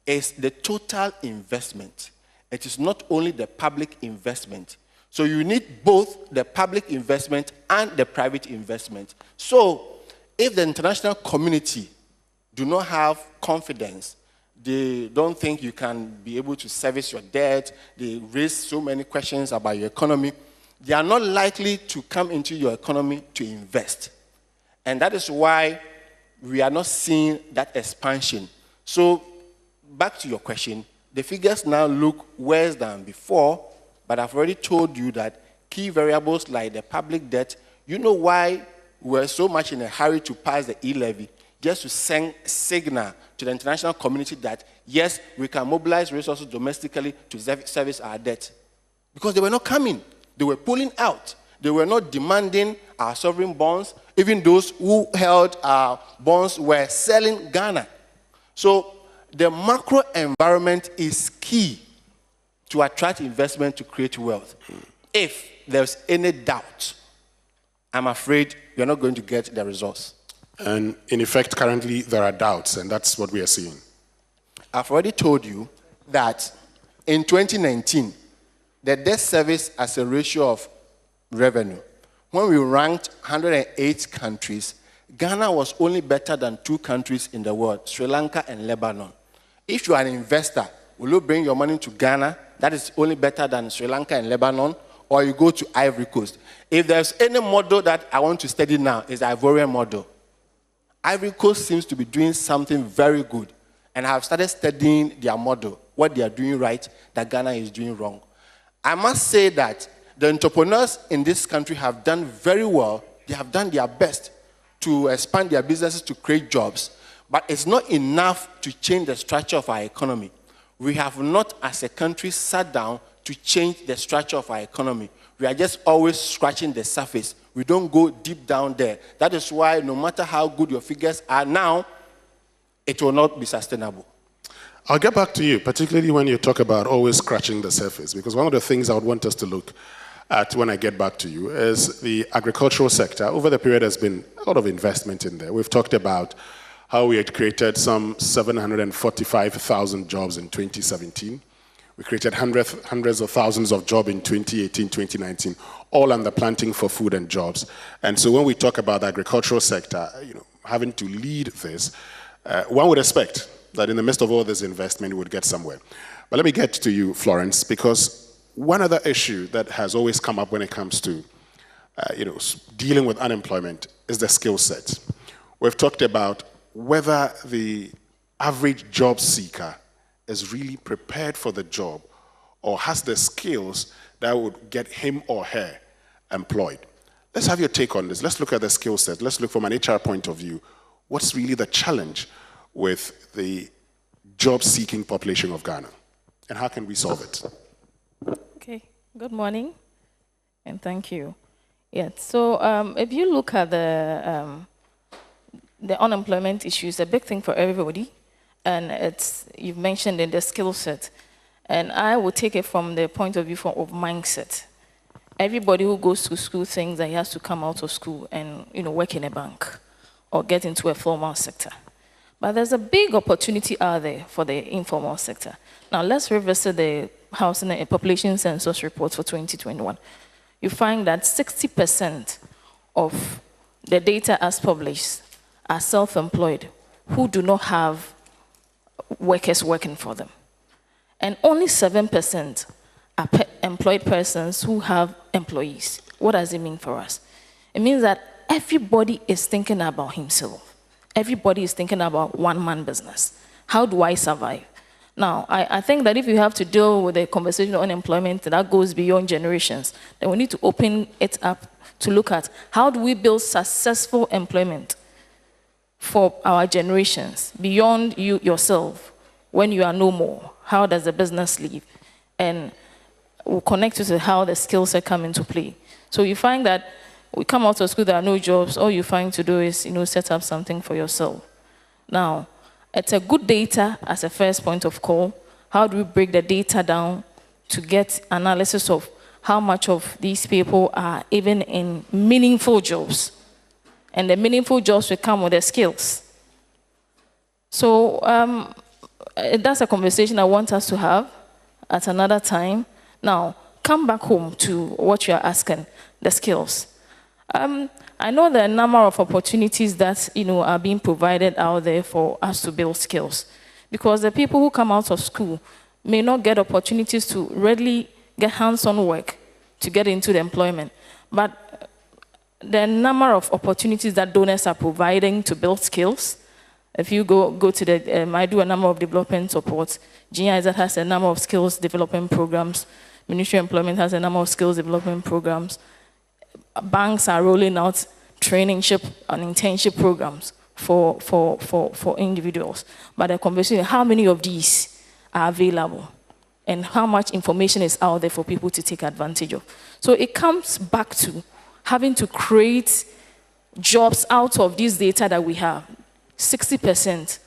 is the total investment. It is not only the public investment. So you need both the public investment and the private investment. So if the international community do not have confidence, they don't think you can be able to service your debt, they raise so many questions about your economy, they are not likely to come into your economy to invest. And that is why we are not seeing that expansion. So back to your question, the figures now look worse than before, but I've already told you that key variables like the public debt, you know why we're so much in a hurry to pass the e-levy, just to send a signal to the international community that, yes, we can mobilize resources domestically to service our debt. Because they were not coming. They were pulling out. They were not demanding our sovereign bonds. Even those who held our bonds were selling Ghana. So the macro environment is key to attract investment to create wealth. If there's any doubt, I'm afraid you're not going to get the results. And in effect, currently, there are doubts, and that's what we are seeing. I've already told you that in 2019, the debt service as a ratio of revenue, when we ranked 108 countries, Ghana was only better than 2 countries in the world, Sri Lanka and Lebanon. If you are an investor, will you bring your money to Ghana? That is only better than Sri Lanka and Lebanon, or you go to Ivory Coast. If there's any model that I want to study now, is the Ivorian model. Ivory Coast seems to be doing something very good, and I have started studying their model, what they are doing right, that Ghana is doing wrong. I must say that the entrepreneurs in this country have done very well. They have done their best to expand their businesses to create jobs, but it's not enough to change the structure of our economy. We have not, as a country, sat down to change the structure of our economy. We are just always scratching the surface. We don't go deep down there. That is why no matter how good your figures are now, it will not be sustainable. I'll get back to you, particularly when you talk about always scratching the surface, because one of the things I would want us to look at when I get back to you is the agricultural sector. Over the period, there's been a lot of investment in there. We've talked about how we had created some 745,000 jobs in 2017. We created hundreds of thousands of jobs in 2018, 2019, all under planting for food and jobs. And so when we talk about the agricultural sector, having to lead this, one would expect that in the midst of all this investment, we would get somewhere. But let me get to you, Florence, because one other issue that has always come up when it comes to dealing with unemployment is the skill set. We've talked about whether the average job seeker is really prepared for the job or has the skills that would get him or her employed. Let's have your take on this. Let's look at the skill set. Let's look from an HR point of view. What's really the challenge with the job-seeking population of Ghana? And how can we solve it? Okay, good morning, and thank you. Yeah, so if you look at the unemployment issue, is a big thing for everybody. And you've mentioned in the skill set. And I will take it from the point of view of mindset. Everybody who goes to school thinks that he has to come out of school and work in a bank or get into a formal sector. But there's a big opportunity out there for the informal sector. Now, let's revisit the Housing and Population Census report for 2021. You find that 60% of the data as published are self-employed who do not have workers working for them. And only 7% are employed persons who have employees. What does it mean for us? It means that everybody is thinking about himself. Everybody is thinking about one-man business. How do I survive? Now, I think that if you have to deal with a conversation on unemployment that goes beyond generations, then we need to open it up to look at how do we build successful employment for our generations, beyond you yourself, when you are no more. How does the business live? And we'll connect to how the skill set come into play. So you find that we come out of school, there are no jobs. All you find to do is, set up something for yourself. Now, it's a good data as a first point of call. How do we break the data down to get analysis of how much of these people are even in meaningful jobs? And the meaningful jobs will come with their skills. So that's a conversation I want us to have at another time. Now, come back home to what you're asking, the skills. I know there are a number of opportunities that are being provided out there for us to build skills, because the people who come out of school may not get opportunities to readily get hands-on work to get into the employment. But there are a number of opportunities that donors are providing to build skills. If you go to the, I do a number of development supports. GIZ has a number of skills development programs. Ministry of Employment has a number of skills development programs. Banks are rolling out trainingship and internship programs for individuals. But the conversation is how many of these are available and how much information is out there for people to take advantage of. So it comes back to having to create jobs out of this data that we have. 60%.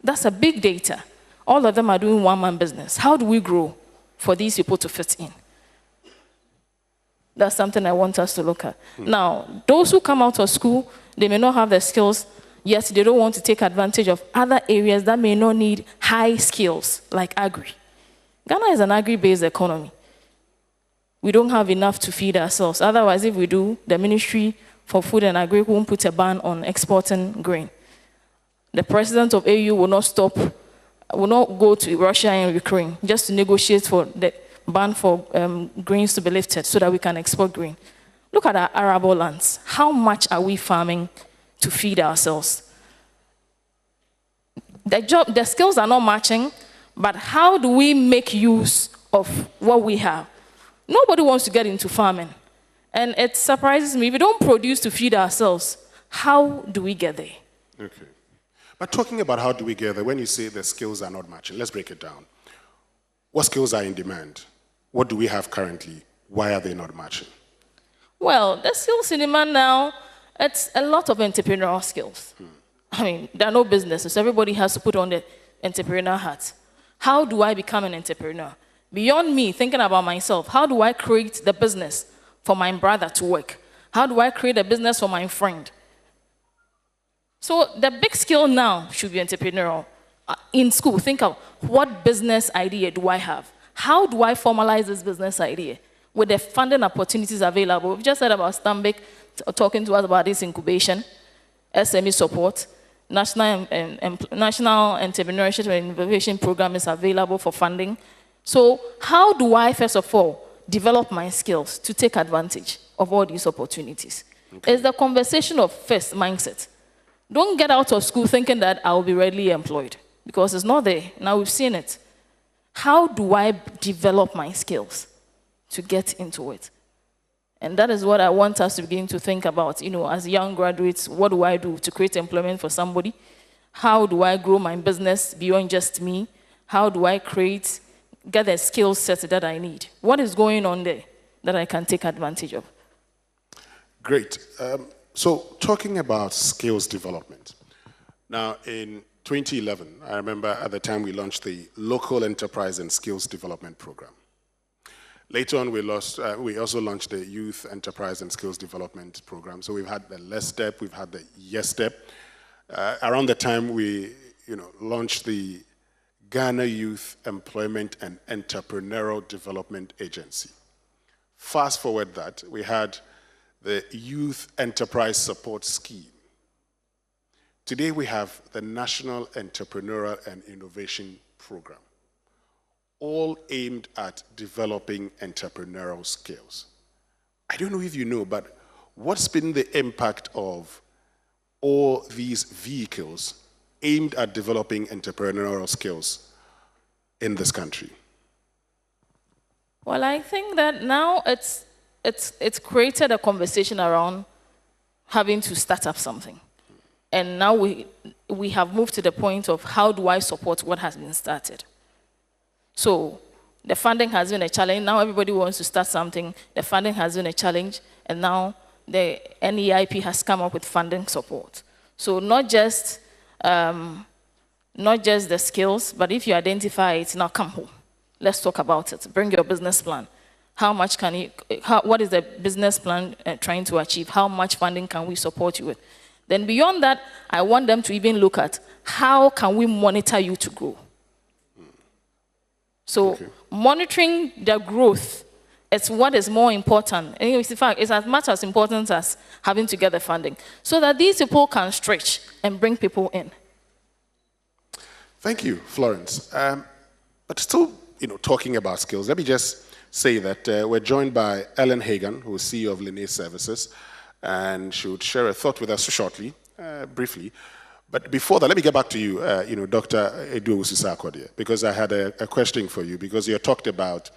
That's a big data. All of them are doing one-man business. How do we grow for these people to fit in? That's something I want us to look at. Now, those who come out of school, they may not have the skills, yet they don't want to take advantage of other areas that may not need high skills, like agri. Ghana is an agri-based economy. We don't have enough to feed ourselves. Otherwise, if we do, the Ministry for Food and Agri won't put a ban on exporting grain. The president of AU will not go to Russia and Ukraine just to negotiate for the ban for grains to be lifted so that we can export grain. Look at our arable lands. How much are we farming to feed ourselves? The skills are not matching, but how do we make use of what we have? Nobody wants to get into farming. And it surprises me, if we don't produce to feed ourselves, how do we get there? Okay. But talking about how do we get there, when you say the skills are not matching, let's break it down. What skills are in demand? What do we have currently? Why are they not matching? Well, the skills in demand now, it's a lot of entrepreneurial skills. I mean, there are no businesses. Everybody has to put on the entrepreneurial hat. How do I become an entrepreneur? Beyond me thinking about myself, how do I create the business for my brother to work? How do I create a business for my friend? So the big skill now should be entrepreneurial. In school, think of what business idea do I have? How do I formalize this business idea with the funding opportunities available? We've just heard about Stambik talking to us about this incubation, SME support, National Entrepreneurship and Innovation Program is available for funding. So how do I, first of all, develop my skills to take advantage of all these opportunities? Okay. It's the conversation of first mindset. Don't get out of school thinking that I will be readily employed, because it's not there. Now we've seen it. How do I develop my skills to get into it? And that is what I want us to begin to think about. As young graduates, what do I do to create employment for somebody? How do I grow my business beyond just me? How do I get the skill set that I need? What is going on there that I can take advantage of? Great. So talking about skills development. Now, in 2011, I remember at the time we launched the Local Enterprise and Skills Development Program. Later on, we also launched the Youth Enterprise and Skills Development Program. So we've had the Let's Step, we've had the Yes Step. Around the time we launched the Ghana Youth Employment and Entrepreneurial Development Agency. Fast forward that, we had the Youth Enterprise Support Scheme. Today we have the National Entrepreneurial and Innovation Program, all aimed at developing entrepreneurial skills. I don't know if you know, but what's been the impact of all these vehicles aimed at developing entrepreneurial skills in this country? Well, I think that now it's created a conversation around having to start up something. And now we have moved to the point of how do I support what has been started. So the funding has been a challenge. Now everybody wants to start something. The funding has been a challenge. And now the NEIP has come up with funding support. So not just the skills, but if you identify it, now come home. Let's talk about it. Bring your business plan. How much can you, what is the business plan trying to achieve? How much funding can we support you with? Then beyond that, I want them to even look at how can we monitor you to grow? So monitoring the growth is what is more important. And in fact, it's as much as important as having to get the funding so that these people can stretch and bring people in. Thank you, Florence. But still, talking about skills, let me just say that we're joined by Ellen Hagan, who is CEO of Linnaeus Services, and she would share a thought with us shortly, briefly. But before that, let me get back to you, Dr. Edu Ususakodia, because I had a question for you, because you talked about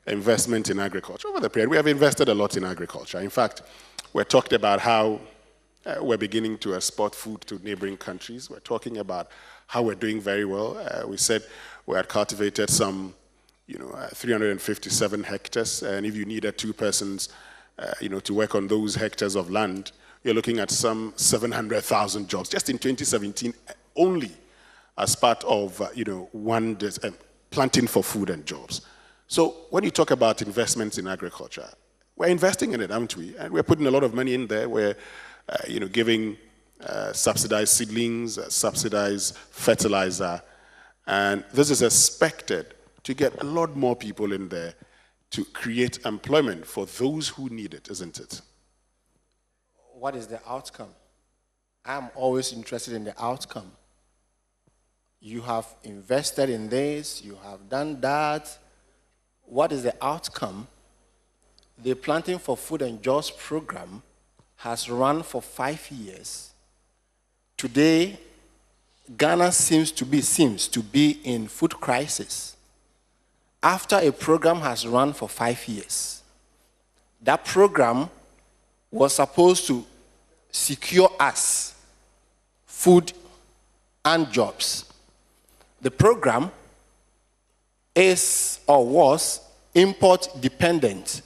investment in agriculture. Over the period, we have invested a lot in agriculture. In fact, we talked about how we're beginning to export food to neighboring countries. We're talking about how we're doing very well. We said we had cultivated some 357 hectares, and if you needed 2 persons to work on those hectares of land, you're looking at some 700,000 jobs just in 2017 only as part of one planting for food and jobs. So when you talk about investments in agriculture, we're investing in it, aren't we? And we're putting a lot of money in there. We're giving subsidized seedlings, subsidized fertilizer, and this is expected to get a lot more people in there to create employment for those who need it, isn't it? What is the outcome? I'm always interested in the outcome. You have invested in this, you have done that. What is the outcome? The Planting for Food and Jobs program has run for 5 years. Today, Ghana seems to be in food crisis. After a program has run for 5 years, that program was supposed to secure us food and jobs. The program is or was import dependent.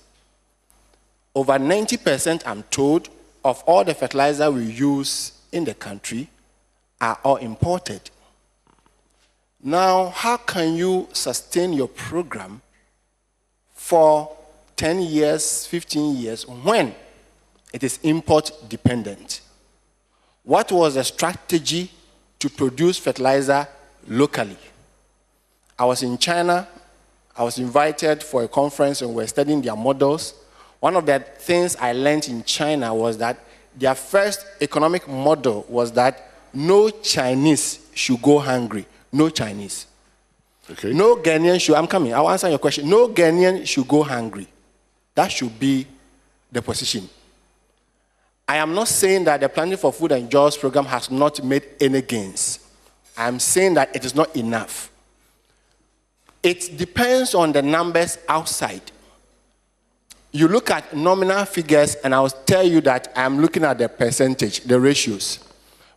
Over 90%, I'm told, of all the fertilizer we use in the country are all imported. Now, how can you sustain your program for 10 years, 15 years, when it is import dependent? What was the strategy to produce fertilizer locally? I was in China. I was invited for a conference and we're studying their models. One of the things I learned in China was that their first economic model was that no Chinese should go hungry. No Chinese. Okay. No Ghanaian should, I'm coming, I'll answer your question. No Ghanaian should go hungry. That should be the position. I am not saying that the Planting for Food and Jobs program has not made any gains. I'm saying that it is not enough. It depends on the numbers outside. You look at nominal figures, and I'll tell you that I'm looking at the percentage, the ratios.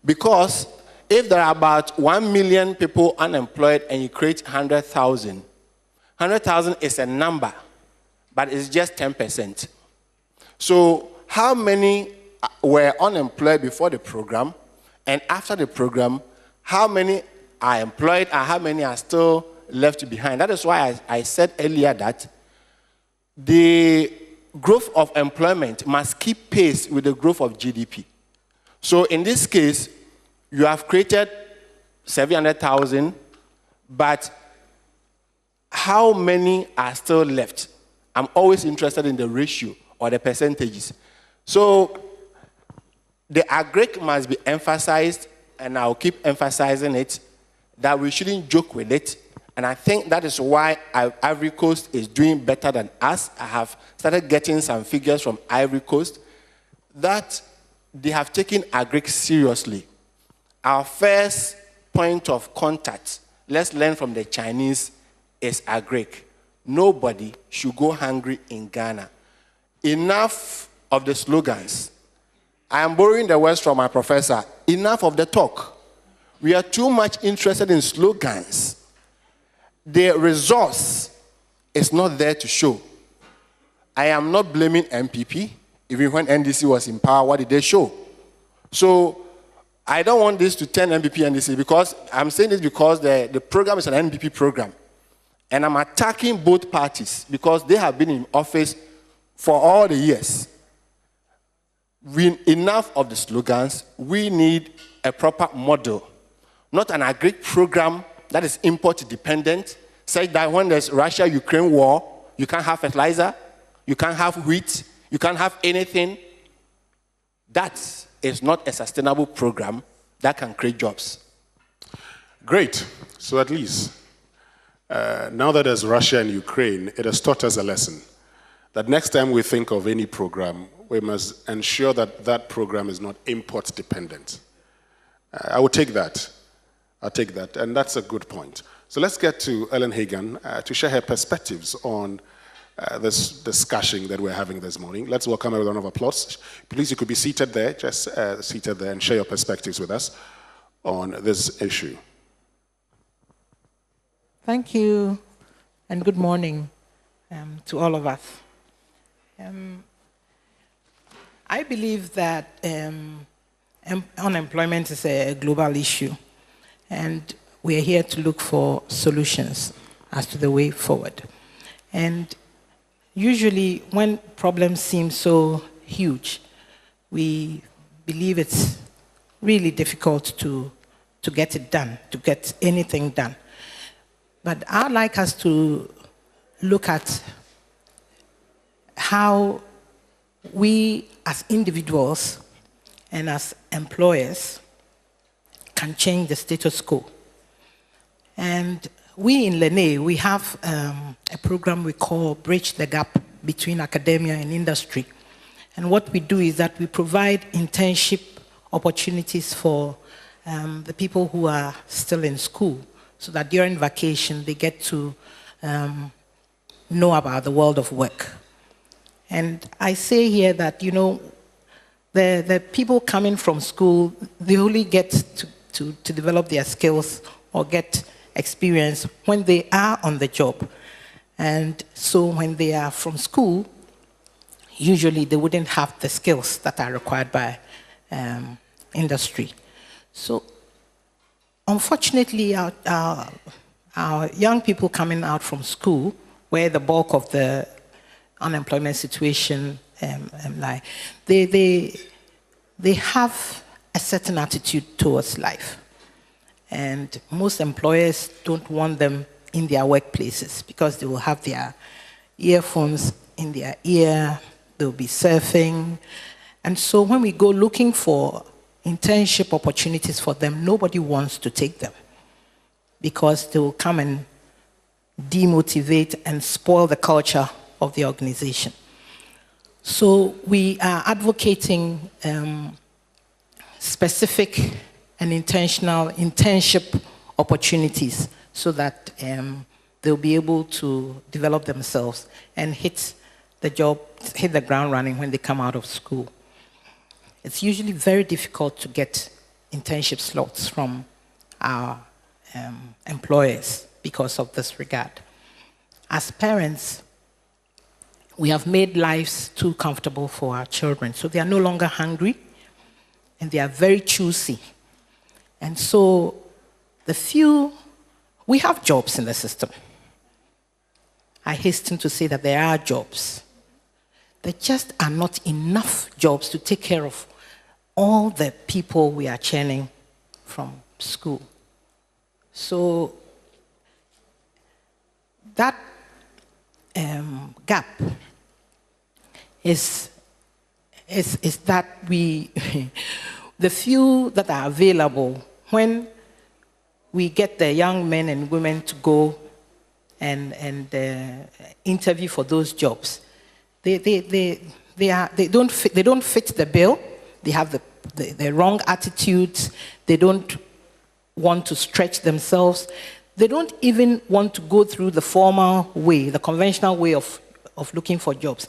Because if there are about 1 million people unemployed and you create 100,000, 100,000 is a number, but it's just 10%. So how many were unemployed before the program, and after the program, how many are employed and how many are still left behind? That is why I said earlier that the growth of employment must keep pace with the growth of GDP. So in this case, you have created 700,000, but how many are still left? I'm always interested in the ratio or the percentages. So the agric must be emphasized, and I'll keep emphasizing it, that we shouldn't joke with it. And I think that is why Ivory Coast is doing better than us. I have started getting some figures from Ivory Coast that they have taken agric seriously. Our first point of contact, let's learn from the Chinese, is agric. Nobody should go hungry in Ghana. Enough of the slogans. I am borrowing the words from my professor. Enough of the talk. We are too much interested in slogans. The resource is not there to show. I am not blaming MPP. Even when NDC was in power, what did they show? So I don't want this to turn MPP NDC, because I'm saying this because the program is an NPP program. And I'm attacking both parties because they have been in office for all the years. Enough of the slogans. We need a proper model, not an agric program that is import dependent, such that when there's Russia-Ukraine war, you can't have fertilizer, you can't have wheat, you can't have anything. That is not a sustainable program that can create jobs. Great. So at least, now that there's Russia and Ukraine, it has taught us a lesson that next time we think of any program, we must ensure that that program is not import dependent. I would take that. I'll take that, and that's a good point. So let's get to Ellen Hagan to share her perspectives on this discussion that we're having this morning. Let's welcome her with a round of applause. Please, you could be seated there, just seated there, and share your perspectives with us on this issue. Thank you, and good morning to all of us. I believe that unemployment is a global issue, and we are here to look for solutions as to the way forward. And usually when problems seem so huge, we believe it's really difficult to get it done, to get anything done. But I'd like us to look at how we as individuals and as employers can change the status quo. And we in LENE, we have a program we call Bridge the Gap between academia and industry. And what we do is that we provide internship opportunities for the people who are still in school, so that during vacation they get to know about the world of work. And I say here that, you know, the people coming from school, they only get to develop their skills or get experience when they are on the job. And so when they are from school, usually they wouldn't have the skills that are required by industry. So unfortunately, our young people coming out from school, where the bulk of the unemployment situation lie, they have a certain attitude towards life. And most employers don't want them in their workplaces because they will have their earphones in their ear, they'll be surfing. And so when we go looking for internship opportunities for them, nobody wants to take them because they will come and demotivate and spoil the culture of the organization. So we are advocating specific and intentional internship opportunities so that they'll be able to develop themselves and hit the ground running when they come out of school. It's usually very difficult to get internship slots from our employers because of this regard. As parents, we have made lives too comfortable for our children, so they are no longer hungry and they are very choosy. And so we have jobs in the system. I hasten to say that there are jobs. There just are not enough jobs to take care of all the people we are churning from school. So that gap is that we, the few that are available, when we get the young men and women to go and interview for those jobs, they don't fit the bill. They have the wrong attitudes. They don't want to stretch themselves. They don't even want to go through the formal way, the conventional way of looking for jobs,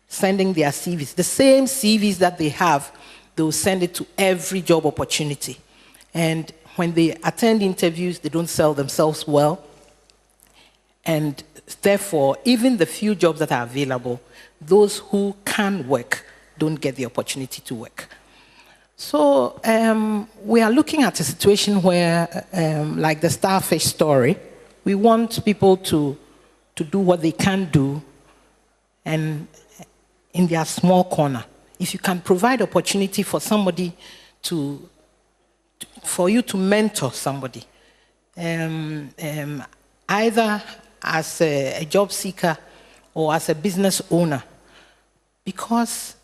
sending their CVs. The same CVs that they have, they will send it to every job opportunity. And when they attend interviews, they don't sell themselves well. And therefore, even the few jobs that are available, those who can work don't get the opportunity to work. So we are looking at a situation where, like the starfish story, we want people to do what they can do, and in their small corner. If you can provide opportunity for somebody for you to mentor somebody, either as a job seeker or as a business owner, because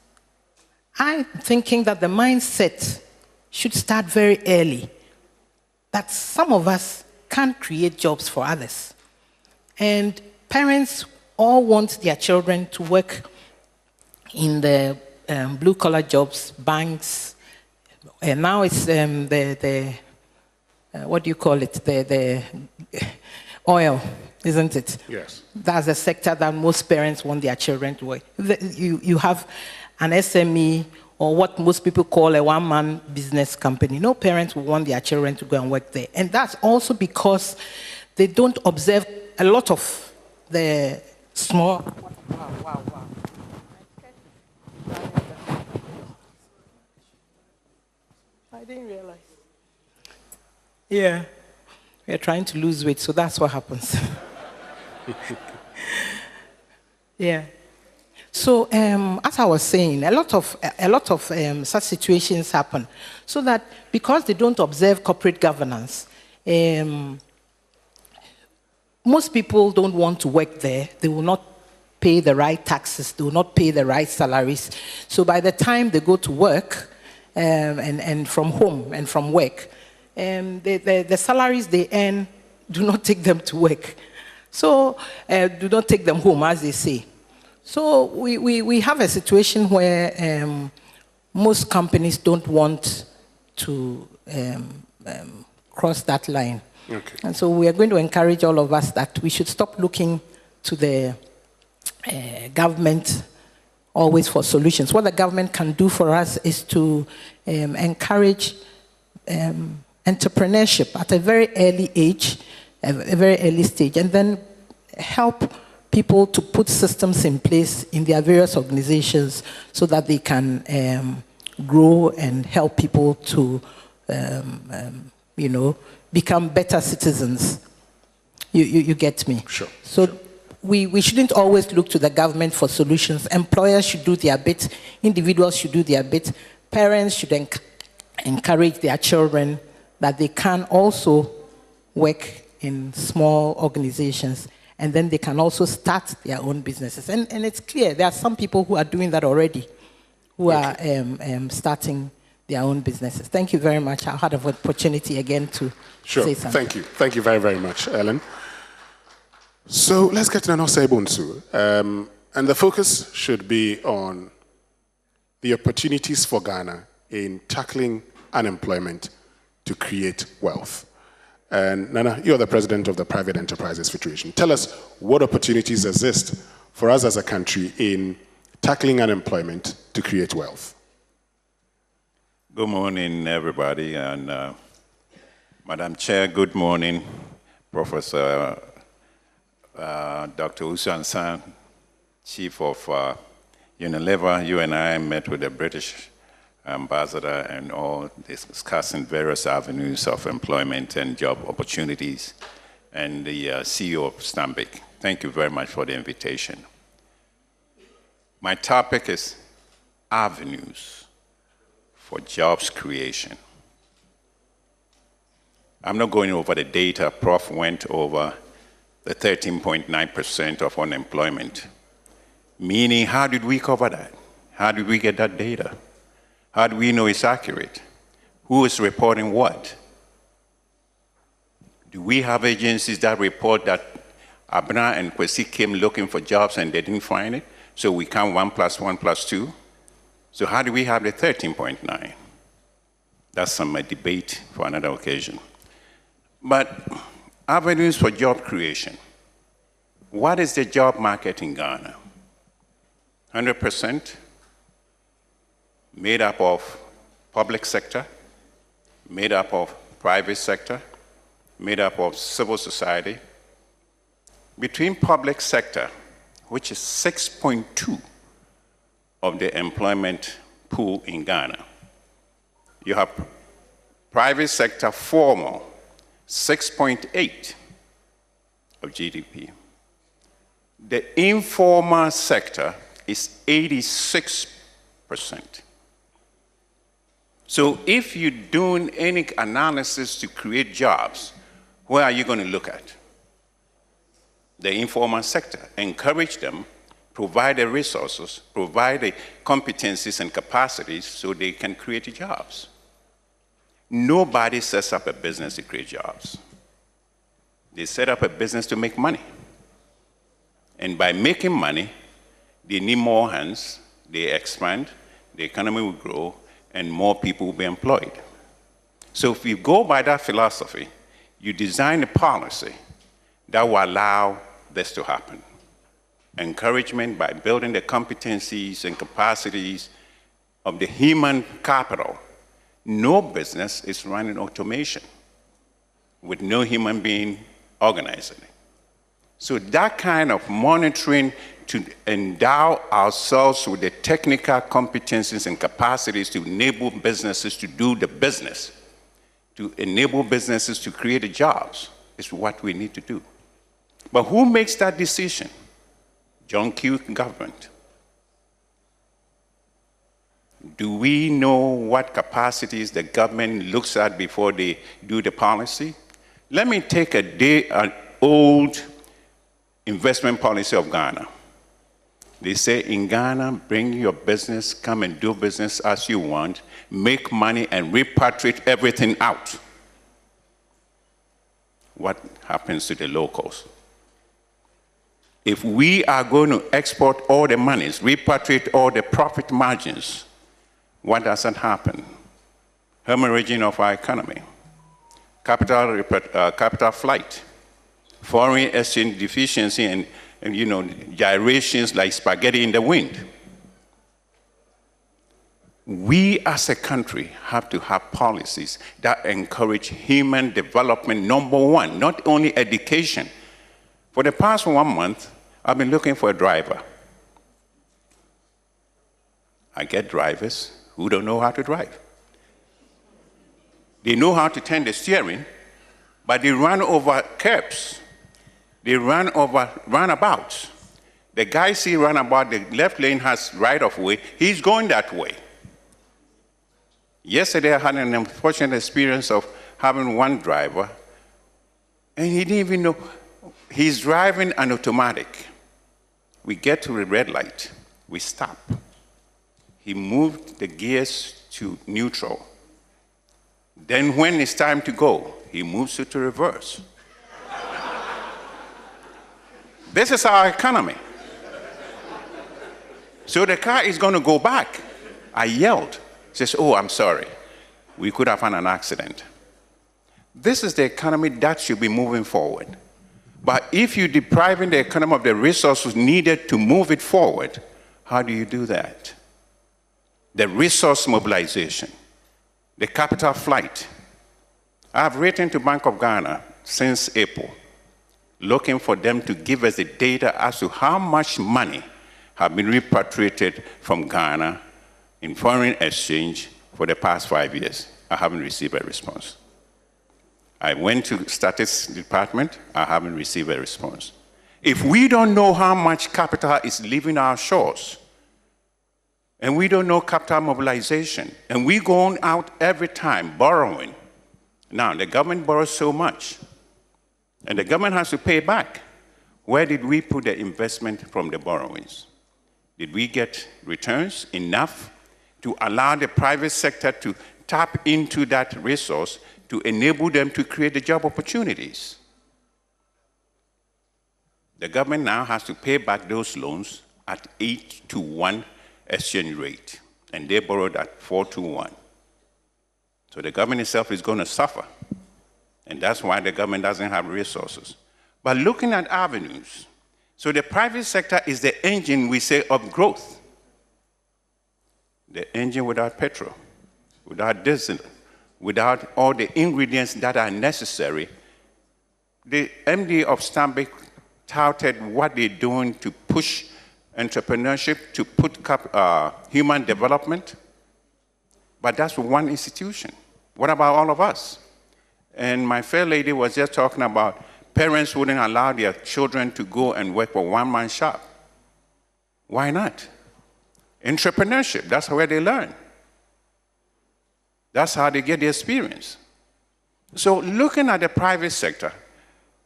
I'm thinking that the mindset should start very early, that some of us can't create jobs for others. And parents all want their children to work in the blue-collar jobs, banks, and now it's what do you call it, the oil, isn't it? Yes. That's a sector that most parents want their children to work. You have an SME, or what most people call a one-man business company. No parents will want their children to go and work there. And that's also because they don't observe a lot of the small... Wow. I didn't realize. Yeah, we're trying to lose weight, so that's what happens. Yeah. So, as I was saying, a lot of such situations happen. So that because they don't observe corporate governance, most people don't want to work there. They will not pay the right taxes. They will not pay the right salaries. So by the time they go to work, and from home and from work, the salaries they earn do not take them to work. So do not take them home, as they say. So we have a situation where most companies don't want to cross that line. Okay. And so we are going to encourage all of us that we should stop looking to the government always for solutions. What the government can do for us is to encourage entrepreneurship at a very early age, a very early stage, and then help people to put systems in place in their various organizations so that they can grow and help people to, become better citizens. You get me? Sure. So we shouldn't always look to the government for solutions. Employers should do their bit. Individuals should do their bit. Parents should encourage their children that they can also work in small organizations, and then they can also start their own businesses. And it's clear there are some people who are doing that already, who are starting their own businesses. Thank you very much. I had an opportunity again to say something. Thank you. Thank you very, very much, Ellen. So let's get to Nano Sebunsu. And the focus should be on the opportunities for Ghana in tackling unemployment to create wealth. And Nana, you're the president of the Private Enterprises Federation. Tell us what opportunities exist for us as a country in tackling unemployment to create wealth. Good morning, everybody. And Madam Chair, good morning. Professor Dr. Usansan, Chief of Unilever. You and I met with the British ambassador and all discussing various avenues of employment and job opportunities, and the CEO of Stanbic. Thank you very much for the invitation. My topic is avenues for jobs creation. I'm not going over the data. Prof went over the 13.9% of unemployment. Meaning, how did we cover that? How did we get that data? How do we know it's accurate? Who is reporting what? Do we have agencies that report that Abner and Kwesi came looking for jobs and they didn't find it? So we count 1 + 1 + 2. So how do we have the 13.9? That's some debate for another occasion. But avenues for job creation. What is the job market in Ghana? 100% made up of public sector, made up of private sector, made up of civil society. Between public sector, which is 6.2 of the employment pool in Ghana, you have private sector formal, 6.8 of GDP. The informal sector is 86%. So if you're doing any analysis to create jobs, where are you going to look at? The informal sector. Encourage them, provide the resources, provide the competencies and capacities so they can create jobs. Nobody sets up a business to create jobs. They set up a business to make money. And by making money, they need more hands, they expand, the economy will grow, and more people will be employed. So if you go by that philosophy, you design a policy that will allow this to happen. Encouragement by building the competencies and capacities of the human capital. No business is running automation with no human being organizing it. So that kind of monitoring to endow ourselves with the technical competencies and capacities to enable businesses to do the business, to enable businesses to create the jobs, is what we need to do. But who makes that decision? John Q. government. Do we know what capacities the government looks at before they do the policy? Let me take an old investment policy of Ghana. They say in Ghana, bring your business, come and do business as you want, make money and repatriate everything out. What happens to the locals? If we are going to export all the monies, repatriate all the profit margins, what doesn't happen? Hemorrhaging of our economy, capital flight, foreign exchange deficiency, and gyrations like spaghetti in the wind. We as a country have to have policies that encourage human development, number one, not only education. For the past 1 month, I've been looking for a driver. I get drivers who don't know how to drive. They know how to turn the steering, but they run over curbs. They run over runabouts. The guy see runabout, the left lane has right of way, he's going that way. Yesterday I had an unfortunate experience of having one driver, and he didn't even know, he's driving an automatic. We get to the red light, we stop. He moved the gears to neutral. Then when it's time to go, he moves it to reverse. This is our economy. So the car is going to go back. I yelled. He says, oh, I'm sorry. We could have had an accident. This is the economy that should be moving forward. But if you're depriving the economy of the resources needed to move it forward, how do you do that? The resource mobilization, the capital flight. I've written to Bank of Ghana since April, looking for them to give us the data as to how much money have been repatriated from Ghana in foreign exchange for the past 5 years. I haven't received a response. I went to Statistics Department, I haven't received a response. If we don't know how much capital is leaving our shores, and we don't know capital mobilization, and we go out every time borrowing. Now, the government borrows so much, and the government has to pay back. Where did we put the investment from the borrowings? Did we get returns enough to allow the private sector to tap into that resource to enable them to create the job opportunities? The government now has to pay back those loans at 8-to-1 exchange rate, and they borrowed at 4-to-1. So the government itself is going to suffer, and that's why the government doesn't have resources. But looking at avenues, so the private sector is the engine, we say, of growth. The engine without petrol, without diesel, without all the ingredients that are necessary. The MD of Stanbic touted what they're doing to push entrepreneurship, to put human development, but that's one institution. What about all of us? And my fair lady was just talking about parents wouldn't allow their children to go and work for one-man shop. Why not? Entrepreneurship, that's where they learn. That's how they get the experience. So looking at the private sector,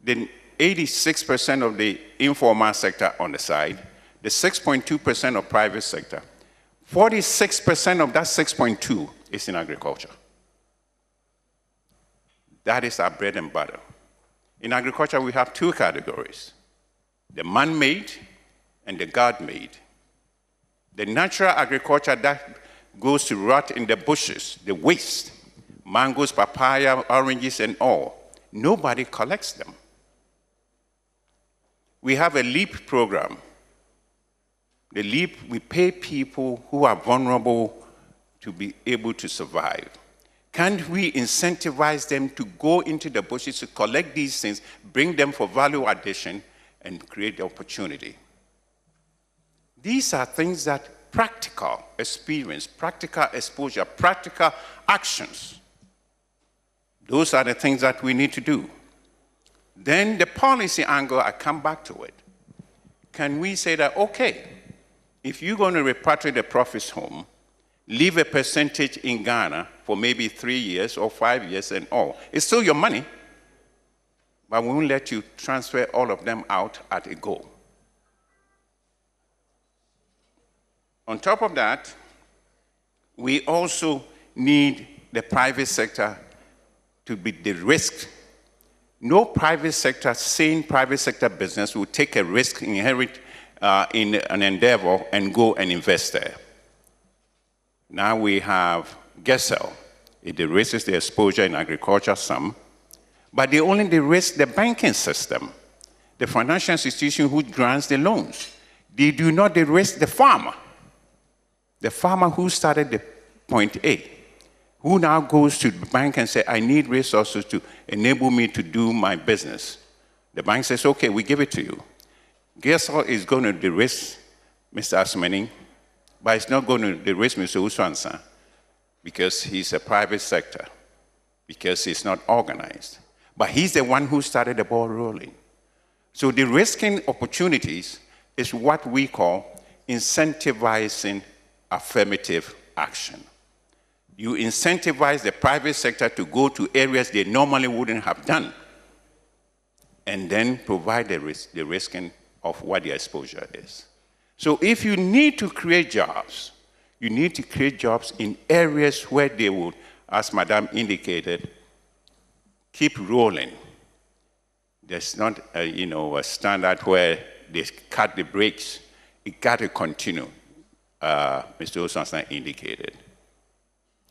the 86% of the informal sector on the side, the 6.2% of private sector, 46% of that 6.2 is in agriculture. That is our bread and butter. In agriculture, we have two categories, the man-made and the God-made. The natural agriculture that goes to rot in the bushes, the waste, mangoes, papaya, oranges, and all, nobody collects them. We have a LEAP program. The LEAP, we pay people who are vulnerable to be able to survive. Can't we incentivize them to go into the bushes to collect these things, bring them for value addition, and create the opportunity? These are things that practical experience, practical exposure, practical actions. Those are the things that we need to do. Then the policy angle, I come back to it. Can we say that, okay, if you're going to repatriate the profits home, leave a percentage in Ghana for maybe 3 years or 5 years and all. It's still your money, but we won't let you transfer all of them out at a go. On top of that, we also need the private sector to be de-risked. No private sector, sane private sector business will take a risk, inherit in an endeavor, and go and invest there. Now we have GESEL. It de-risks the exposure in agriculture some, but they only de-risk the banking system, the financial institution who grants the loans. They do not de-risk the farmer who started the point A, who now goes to the bank and says, I need resources to enable me to do my business. The bank says, okay, we give it to you. GESEL is going to de-risk Mr. Asmani, but it's not going to de-risk Mr. Uswansa because he's a private sector, because he's not organized. But he's the one who started the ball rolling. So de-risking opportunities is what we call incentivizing affirmative action. You incentivize the private sector to go to areas they normally wouldn't have done, and then provide the risking of what the exposure is. So if you need to create jobs, you need to create jobs in areas where they would, as Madam indicated, keep rolling. There's not a standard where they cut the brakes. It got to continue, Mr. Osansan indicated.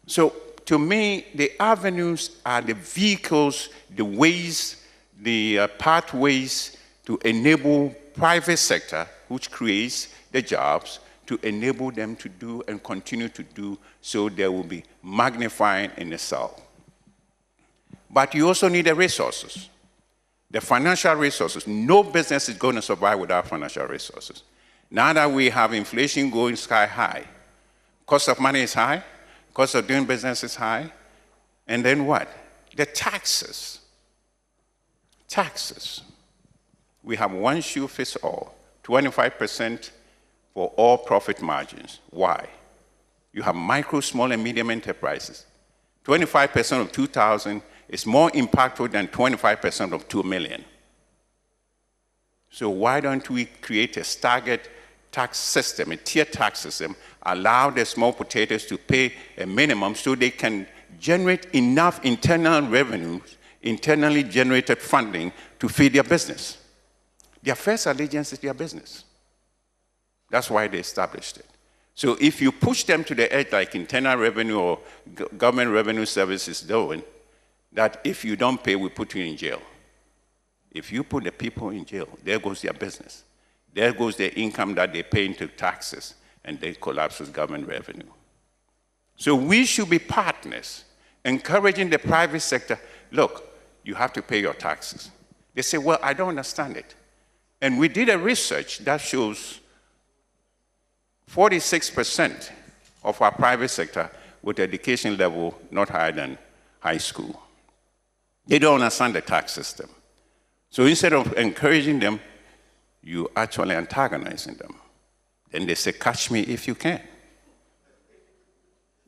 So to me, the avenues are the vehicles, the ways, the pathways to enable private sector, which creates the jobs, to enable them to do and continue to do, so there will be magnifying in itself. But you also need the resources, the financial resources. No business is going to survive without financial resources. Now that we have inflation going sky high, cost of money is high, cost of doing business is high, and then what? The taxes. Taxes. we have one shoe fits all, 25% for all profit margins. Why? You have micro, small, and medium enterprises. 25% of 2,000 is more impactful than 25% of 2 million. So why don't we create a staggered tax system, a tier tax system, allow the small potatoes to pay a minimum so they can generate enough internal revenues, internally generated funding to feed their business. Their first allegiance is their business. That's why they established it. So if you push them to the edge like internal revenue or government revenue services doing, that if you don't pay, we put you in jail. If you put the people in jail, there goes their business. There goes their income that they pay into taxes, and they collapse with government revenue. So we should be partners, encouraging the private sector, look, you have to pay your taxes. They say, well, I don't understand it. And we did a research that shows 46% of our private sector with education level not higher than high school. They don't understand the tax system. So instead of encouraging them, you actually antagonizing them. Then they say, catch me if you can.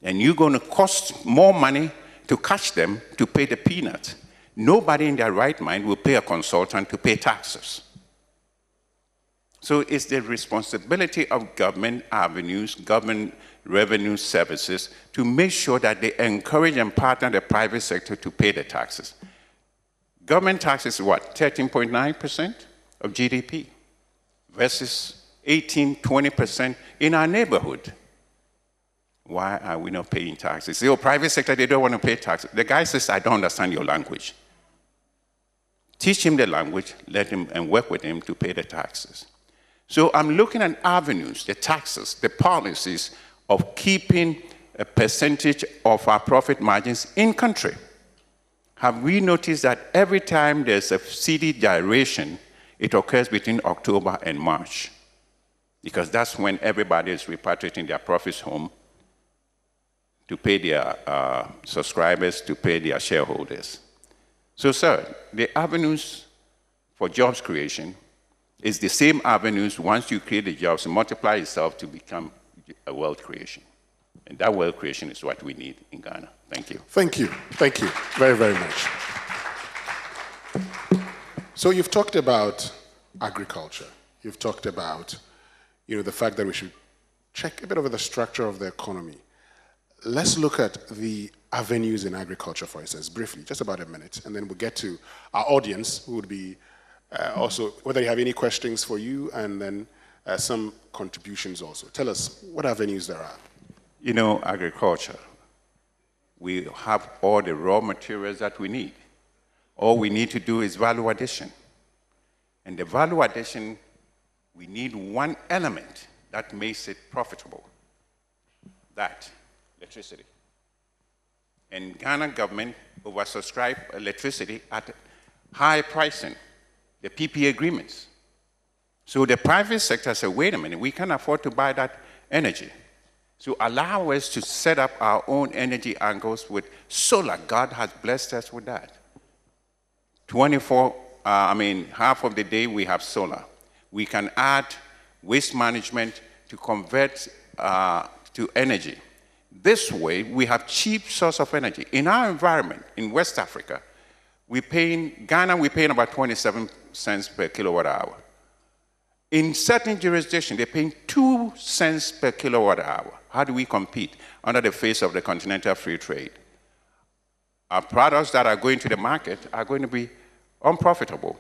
And you're going to cost more money to catch them to pay the peanuts. Nobody in their right mind will pay a consultant to pay taxes. So it's the responsibility of government avenues, government revenue services, to make sure that they encourage and partner the private sector to pay the taxes. Government tax is what, 13.9% of GDP versus 18-20% in our neighborhood. Why are we not paying taxes? The private sector, they don't want to pay taxes. The guy says, I don't understand your language. Teach him the language, let him and work with him to pay the taxes. So I'm looking at avenues, the taxes, the policies of keeping a percentage of our profit margins in country. Have we noticed that every time there's a CD gyration, it occurs between October and March? Because that's when everybody is repatriating their profits home to pay their subscribers, to pay their shareholders. So, sir, the avenues for jobs creation is the same avenues once you create the jobs, multiply itself to become a wealth creation. And that wealth creation is what we need in Ghana. Thank you. Thank you. Thank you very, very much. So you've talked about agriculture. You've talked about, the fact that we should check a bit of the structure of the economy. Let's look at the avenues in agriculture, for instance, briefly, just about a minute, and then we'll get to our audience, who would be also, whether you have any questions for you, and then some contributions also. Tell us what avenues there are. Agriculture, we have all the raw materials that we need. All we need to do is value addition. And the value addition, we need one element that makes it profitable. That, electricity. And Ghana government oversubscribed electricity at high pricing, the PPA agreements. So the private sector said, wait a minute, we can't afford to buy that energy. So allow us to set up our own energy angles with solar. God has blessed us with that. Half of the day we have solar. We can add waste management to convert to energy. This way, we have cheap source of energy. In our environment, in West Africa, Ghana, we're paying about 27 cents per kilowatt hour. In certain jurisdictions, they're paying 2 cents per kilowatt hour. How do we compete under the face of the continental free trade? Our products that are going to the market are going to be unprofitable,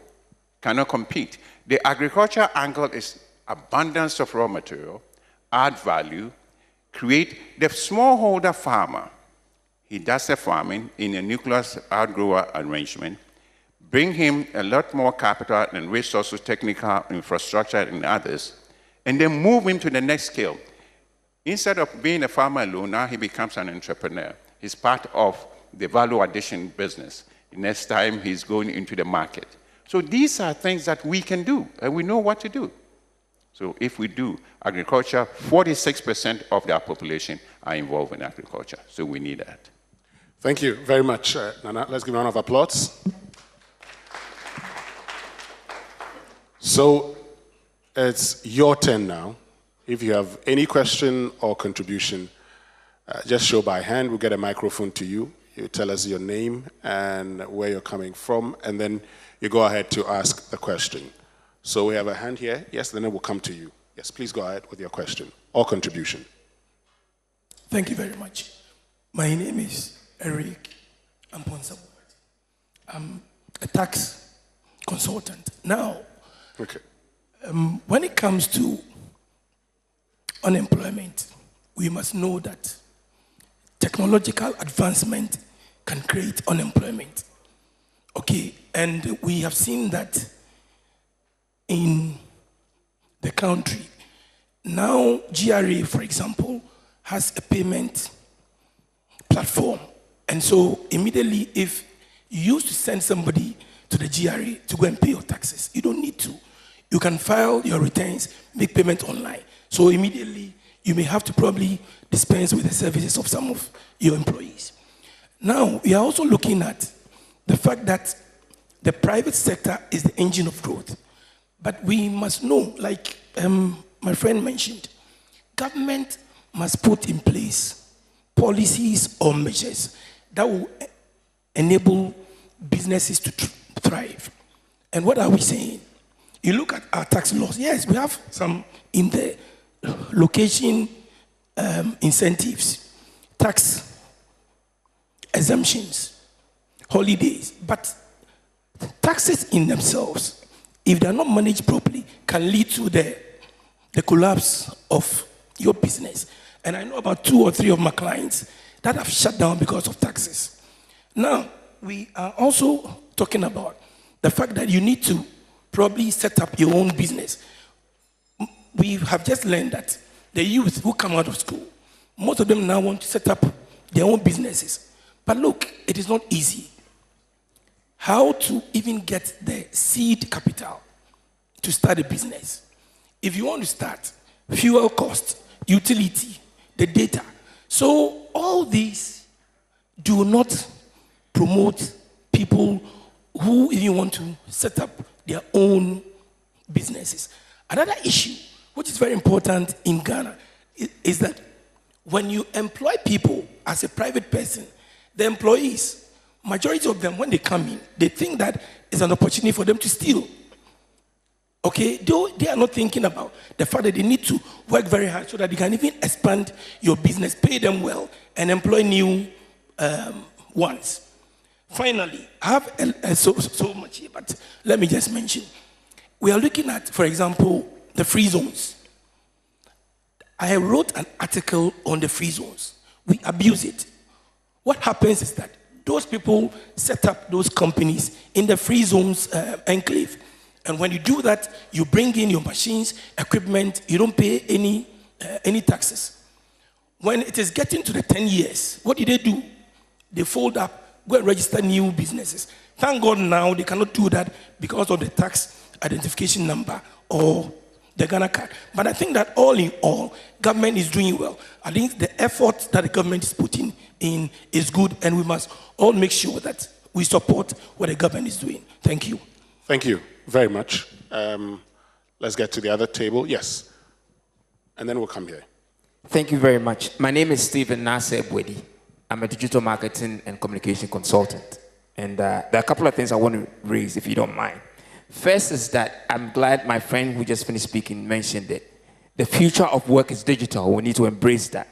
cannot compete. The agriculture angle is abundance of raw material, add value, create the smallholder farmer. He does the farming in a nucleus outgrower arrangement, bring him a lot more capital and resources, technical infrastructure and others, and then move him to the next scale. Instead of being a farmer alone, now he becomes an entrepreneur. He's part of the value addition business. Next time, he's going into the market. So these are things that we can do, and we know what to do. So if we do agriculture, 46% of our population are involved in agriculture. So we need that. Thank you very much, Nana. Let's give a round of applause. So it's your turn now. If you have any question or contribution, just show by hand. We'll get a microphone to you. You tell us your name and where you're coming from, and then you go ahead to ask the question. So we have a hand here. Yes, then it will come to you. Yes, please go ahead with your question or contribution. Thank you very much. My name is Eric Amponsa. I'm a tax consultant. Now, okay. When it comes to unemployment, we must know that technological advancement can create unemployment. Okay, and we have seen that in the country. Now, GRA, for example, has a payment platform. And so immediately, if you used to send somebody to the GRA to go and pay your taxes, you don't need to. You can file your returns, make payment online. So immediately, you may have to probably dispense with the services of some of your employees. Now, we are also looking at the fact that the private sector is the engine of growth. But we must know, like my friend mentioned, government must put in place policies or measures that will enable businesses to thrive. And what are we saying? You look at our tax laws. Yes, we have some in the location incentives, tax exemptions, holidays. But taxes in themselves, if they are not managed properly, can lead to the collapse of your business. And I know about 2 or 3 of my clients that have shut down because of taxes. Now, we are also talking about the fact that you need to probably set up your own business. We have just learned that the youth who come out of school, most of them now want to set up their own businesses. But look, it is not easy. How to even get the seed capital to start a business? If you want to start, fuel cost, utility, the data. So all these do not promote people who even want to set up their own businesses. Another issue, which is very important in Ghana, is that when you employ people as a private person, the employees, majority of them, when they come in, they think that it's an opportunity for them to steal. Okay, they are not thinking about the fact that they need to work very hard so that they can even expand your business, pay them well, and employ new ones. Finally, I have so much here, but let me just mention. We are looking at, for example, the free zones. I wrote an article on the free zones. We abuse it. What happens is that those people set up those companies in the free zones enclave. And when you do that, you bring in your machines, equipment, you don't pay any taxes. When it is getting to the 10 years, what do? They fold up, go and register new businesses. Thank God now they cannot do that because of the tax identification number or the Ghana card. But I think that all in all, government is doing well. I think the effort that the government is putting in is good, and we must all make sure that we support what the government is doing. Thank you. Thank you very much. Let's get to the other table. Yes. And then we'll come here. Thank you very much. My name is Stephen Nasser Bwedi. I'm a digital marketing and communication consultant. And there are a couple of things I want to raise, if you don't mind. First is that I'm glad my friend who just finished speaking mentioned it. The future of work is digital. We need to embrace that.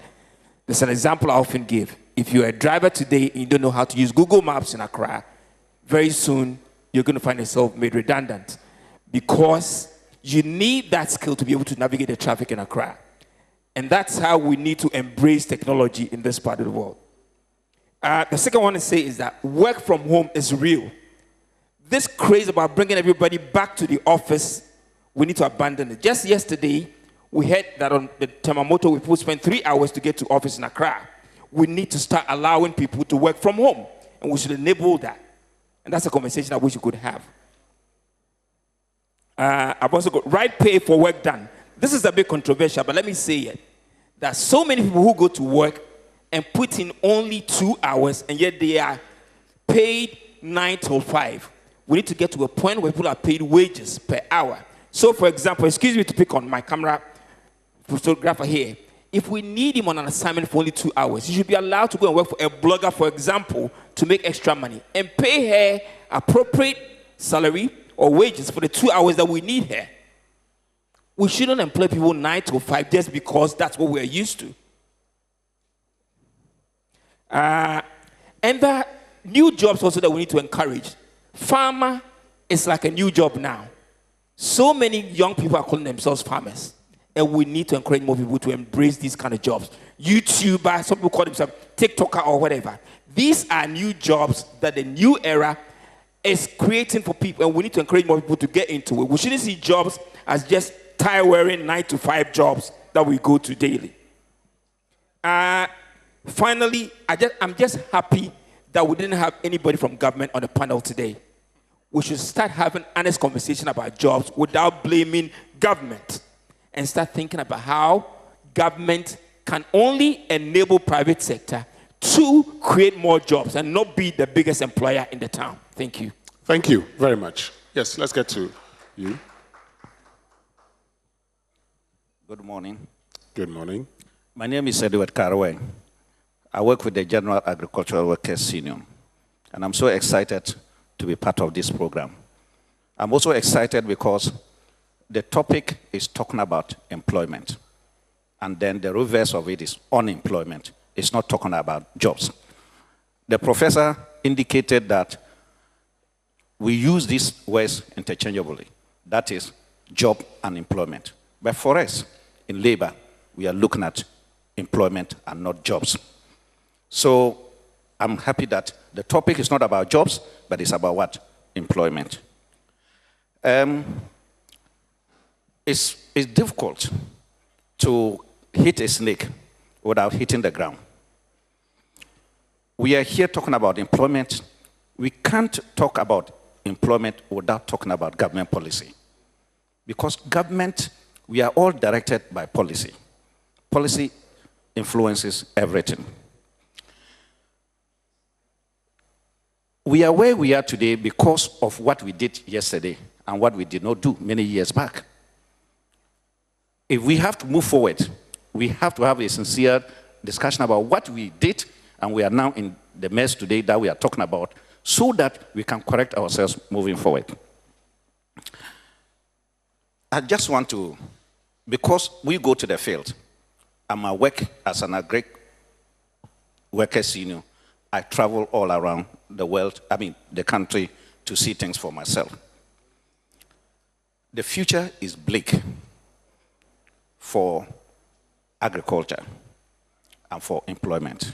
There's an example I often give. If you're a driver today and you don't know how to use Google Maps in Accra, very soon you're going to find yourself made redundant because you need that skill to be able to navigate the traffic in Accra. And that's how we need to embrace technology in this part of the world. The second one to say is that work from home is real. This craze about bringing everybody back to the office, we need to abandon it. Just yesterday, we heard that on the Motorway, people spend 3 hours to get to office in Accra. We need to start allowing people to work from home, and we should enable that. And that's a conversation I wish we could have. I've also got right pay for work done. This is a bit controversial, but let me say it. There are so many people who go to work and put in only 2 hours, and yet they are paid 9 till 5. We need to get to a point where people are paid wages per hour So, for example, excuse me to pick on my camera photographer here. If we need him on an assignment for only 2 hours, he should be allowed to go and work for a blogger, for example, to make extra money and pay her appropriate salary or wages for the 2 hours that we need her. We shouldn't employ people 9 to 5 just because that's what we're used to. And there are new jobs also that we need to encourage. Farmer is like a new job now. So many young people are calling themselves farmers. And we need to encourage more people to embrace these kind of jobs. YouTuber, some people call themselves TikToker or whatever. These are new jobs that the new era is creating for people, and we need to encourage more people to get into it. We shouldn't see jobs as just tie-wearing 9 to 5 jobs that we go to daily. Finally, I'm just happy that we didn't have anybody from government on the panel today. We should start having honest conversation about jobs without blaming government, and start thinking about how government can only enable private sector to create more jobs and not be the biggest employer in the town. Thank you. Thank you very much. Yes, let's get to you. Good morning. Good morning. My name is Edward Carway. I work with the General Agricultural Workers Union, and I'm so excited to be part of this program. I'm also excited because the topic is talking about employment, and then the reverse of it is unemployment. It's not talking about jobs. The professor indicated that we use these words interchangeably. That is job and employment. But for us, in labor, we are looking at employment and not jobs. So I'm happy that the topic is not about jobs, but it's about what? Employment. It's difficult to hit a snake without hitting the ground. We are here talking about employment. We can't talk about employment without talking about government policy. Because government, we are all directed by policy. Policy influences everything. We are where we are today because of what we did yesterday and what we did not do many years back. If we have to move forward, we have to have a sincere discussion about what we did and we are now in the mess today that we are talking about, so that we can correct ourselves moving forward. I just want to, because we go to the field, I'm at work as an agri workers senior. I travel all around the world, the country, to see things for myself. The future is bleak for agriculture and for employment.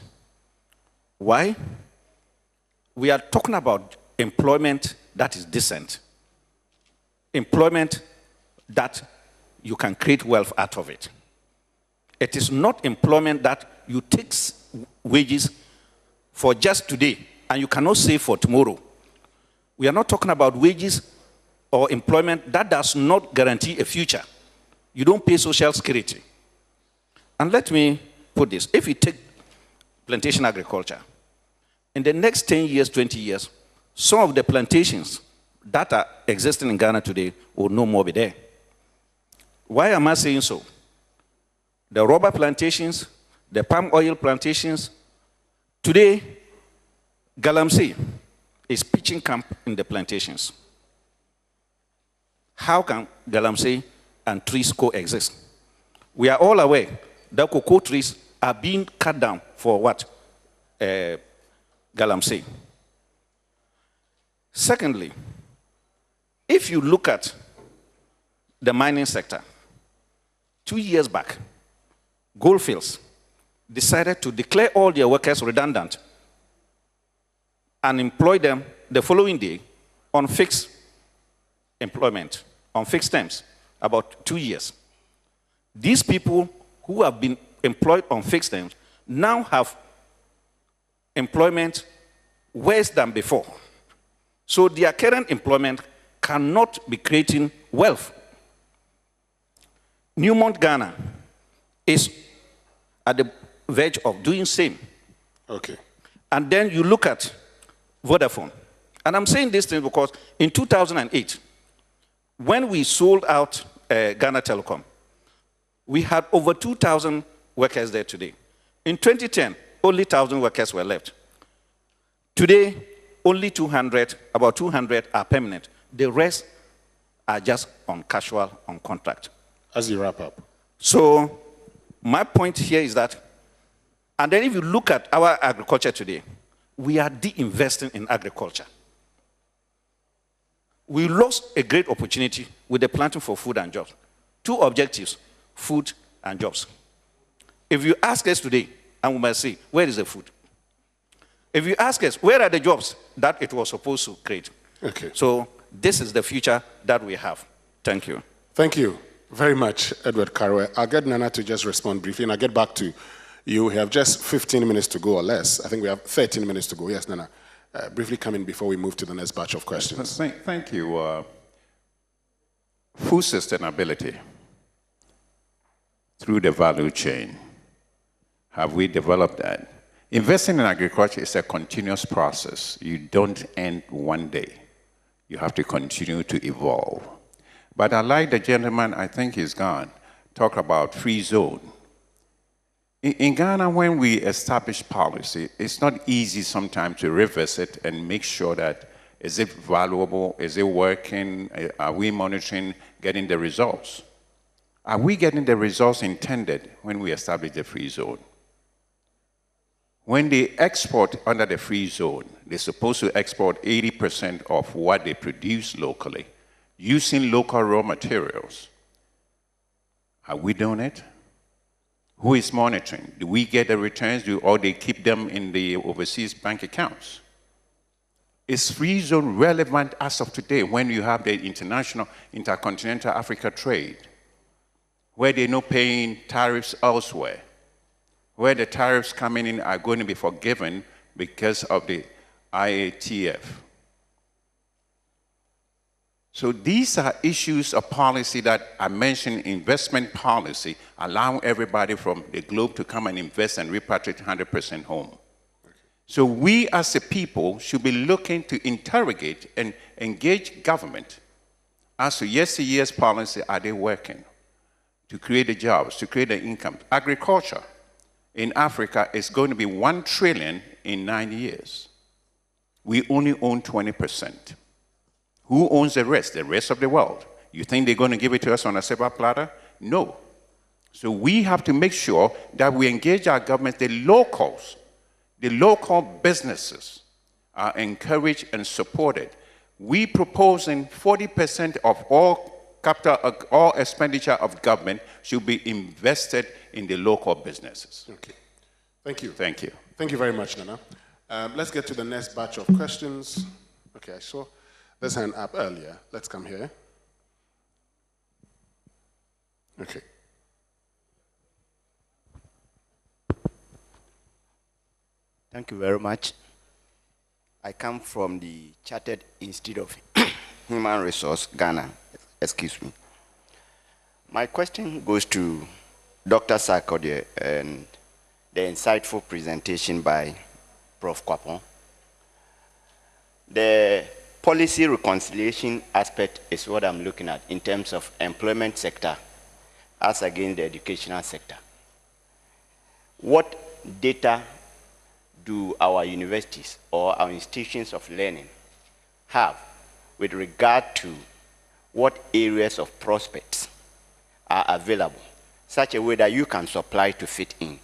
Why? We are talking about employment that is decent. Employment that you can create wealth out of it. It is not employment that you take wages for just today and you cannot save for tomorrow. We are not talking about wages or employment that does not guarantee a future. You don't pay social security. And let me put this. If you take plantation agriculture, in the next 10 years, 20 years, some of the plantations that are existing in Ghana today will no more be there. Why am I saying so? The rubber plantations, the palm oil plantations, today, Galamsey is pitching camp in the plantations. How can Galamsey and trees coexist? We are all aware that cocoa trees are being cut down for what? Galamsey. Secondly, if you look at the mining sector, 2 years back, Goldfields decided to declare all their workers redundant and employ them the following day on fixed employment, on fixed terms, about 2 years. These people who have been employed on fixed terms now have employment worse than before. So their current employment cannot be creating wealth. Newmont Ghana is at the verge of doing same. Okay. And then you look at Vodafone. And I'm saying this thing because in 2008, When we sold out Ghana Telecom, we had over 2,000 workers there today. In 2010, only 1,000 workers were left. Today, only 200, about 200 are permanent. The rest are just on casual, on contract. As you wrap up. So my point here is that, and then if you look at our agriculture today, we are de-investing in agriculture. We lost a great opportunity with the planting for food and jobs. Two objectives, food and jobs. If you ask us today, and we must say, where is the food? If you ask us, where are the jobs that it was supposed to create? Okay. So this is the future that we have. Thank you. Thank you very much, Edward Karwe. I'll get Nana to just respond briefly, and I'll get back to you. We have just 15 minutes to go or less. I think we have 13 minutes to go. Yes, Nana. Briefly come in before we move to the next batch of questions. Thank you. Food sustainability through the value chain. Have we developed that? Investing in agriculture is a continuous process. You don't end one day. You have to continue to evolve. But I like the gentleman, I think he's gone, talk about free zone. In Ghana, when we establish policy, it's not easy sometimes to revisit and make sure that, is it valuable, is it working, are we monitoring, getting the results? Are we getting the results intended when we establish the free zone? When they export under the free zone, they're supposed to export 80% of what they produce locally, using local raw materials. Are we doing it? Who is monitoring? Do we get the returns, or they keep them in the overseas bank accounts? Is free zone relevant as of today when you have the international, intercontinental Africa trade, where they're not paying tariffs elsewhere, where the tariffs coming in are going to be forgiven because of the IATF? So these are issues of policy that I mentioned, investment policy, allowing everybody from the globe to come and invest and repatriate 100% home. Okay. So we as a people should be looking to interrogate and engage government as to yesteryear's policy, are they working to create the jobs, to create the income? Agriculture in Africa is going to be 1 trillion in 9 years. We only own 20%. Who owns the rest? The rest of the world. You think they're going to give it to us on a silver platter? No. So we have to make sure that we engage our government, the locals, the local businesses are encouraged and supported. We proposing 40% of all capital, all expenditure of government should be invested in the local businesses. Okay. Thank you. Thank you. Thank you very much, Nana. Let's get to the next batch of questions. Okay, I saw this hand up earlier. Let's come here. Okay. Thank you very much. I come from the Chartered Institute of Human Resource, Ghana. Excuse me. My question goes to Dr. Sarkodie and the insightful presentation by Prof. Kwapon. The policy reconciliation aspect is what I'm looking at in terms of employment sector as against the educational sector. What data do our universities or our institutions of learning have with regard to what areas of prospects are available, such a way that you can supply to fit in?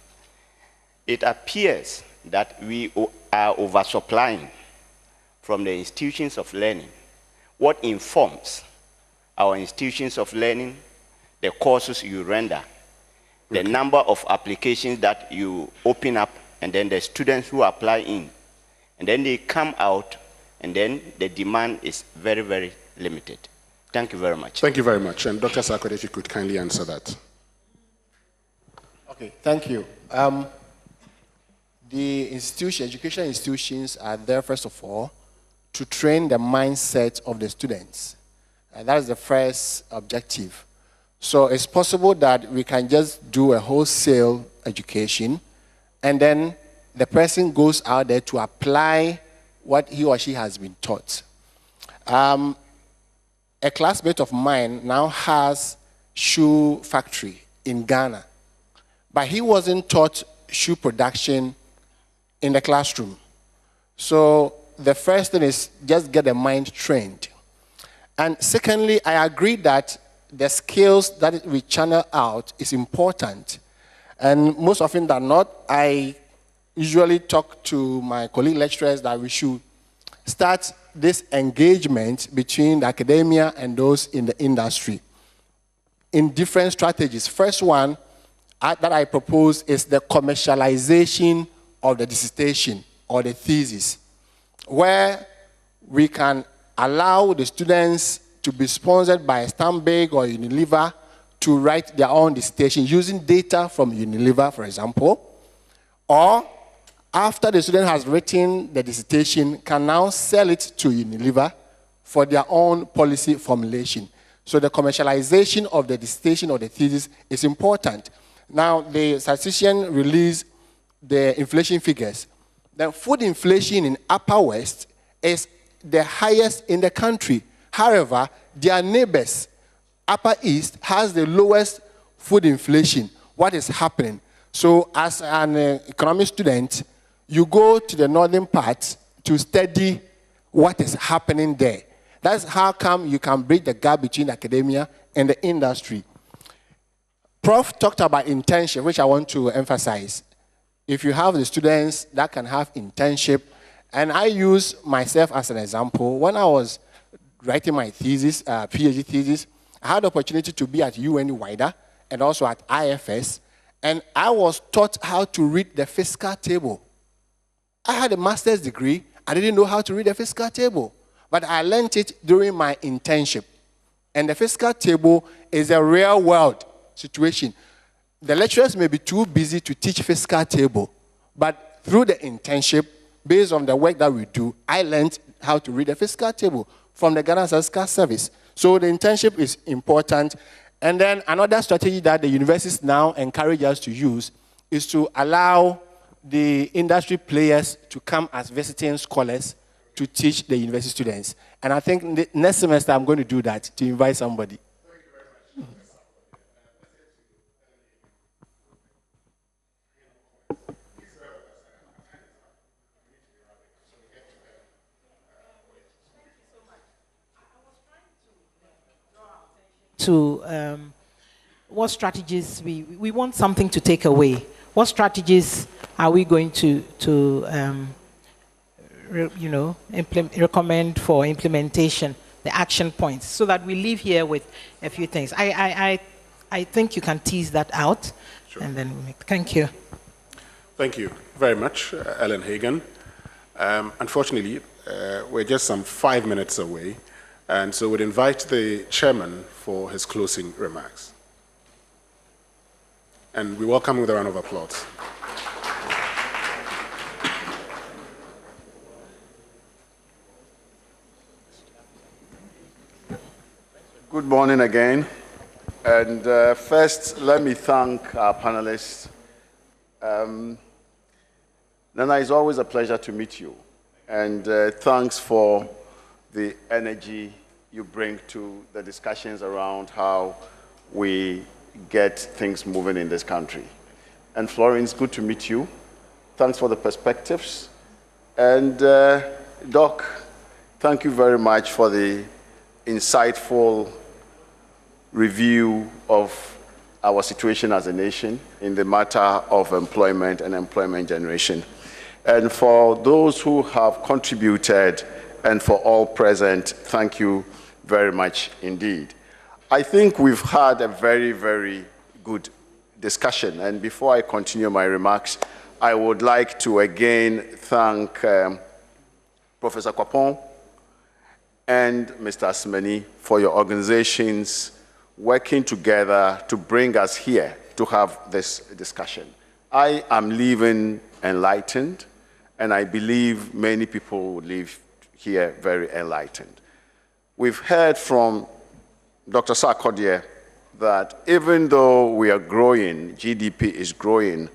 It appears that we are oversupplying from the institutions of learning. What informs our institutions of learning, the courses you render, the number of applications that you open up, and then the students who apply in, and then they come out, and then the demand is very, very limited. Thank you very much. Thank you very much. And Dr. Sarkodie, if you could kindly answer that. Okay, thank you. The educational institutions are there, first of all, to train the mindset of the students. And that is the first objective. So it's possible that we can just do a wholesale education, and then the person goes out there to apply what he or she has been taught. a classmate of mine now has shoe factory in Ghana, but he wasn't taught shoe production in the classroom. So the first thing is just get the mind trained. And secondly, I agree that the skills that we channel out is important. And most often than not, I usually talk to my colleague lecturers that we should start this engagement between the academia and those in the industry in different strategies. First one that I propose is the commercialization of the dissertation or the thesis, where we can allow the students to be sponsored by Stanbic or Unilever to write their own dissertation using data from Unilever, for example, or after the student has written the dissertation, can now sell it to Unilever for their own policy formulation. So the commercialization of the dissertation or the thesis is important. Now, the statistician released the inflation figures. The food inflation in Upper West is the highest in the country. However, their neighbors, Upper East, has the lowest food inflation. What is happening? So as an economic student, you go to the northern part to study what is happening there. That's how come you can bridge the gap between academia and the industry. Prof talked about internship, which I want to emphasize. If you have the students that can have internship, and I use myself as an example. When I was writing my thesis, PhD thesis, I had the opportunity to be at UN Wider and also at IFS, and I was taught how to read the fiscal table. I had a master's degree. I didn't know how to read the fiscal table, but I learned it during my internship. And the fiscal table is a real world situation. The lecturers may be too busy to teach fiscal table, but through the internship, based on the work that we do, I learned how to read the fiscal table from the Ghana Fiscal Service. So the internship is important. And then another strategy that the universities now encourage us to use is to allow the industry players to come as visiting scholars to teach the university students. And I think next semester I'm going to do that, to invite somebody. To what strategies we want something to take away. What strategies are we going to recommend for implementation, the action points, so that we leave here with a few things. I think you can tease that out, sure. And then we'll make. Thank you. Thank you very much, Ellen Hagan. Unfortunately, we're just some 5 minutes away. And so we'd invite the chairman for his closing remarks. And we welcome him with a round of applause. Good morning again. And first, let me thank our panelists. Nana, it's always a pleasure to meet you. And thanks for the energy you bring to the discussions around how we get things moving in this country. And Florence, good to meet you. Thanks for the perspectives. And Doc, thank you very much for the insightful review of our situation as a nation in the matter of employment and employment generation. And for those who have contributed and for all present, thank you very much indeed. I think we've had a very, very good discussion. And before I continue my remarks, I would like to again thank Professor Kwapon and Mr. Asmani for your organizations working together to bring us here to have this discussion. I am leaving enlightened, and I believe many people will leave here very enlightened. We've heard from Dr. Sarkodie that even though we are growing, GDP is growing,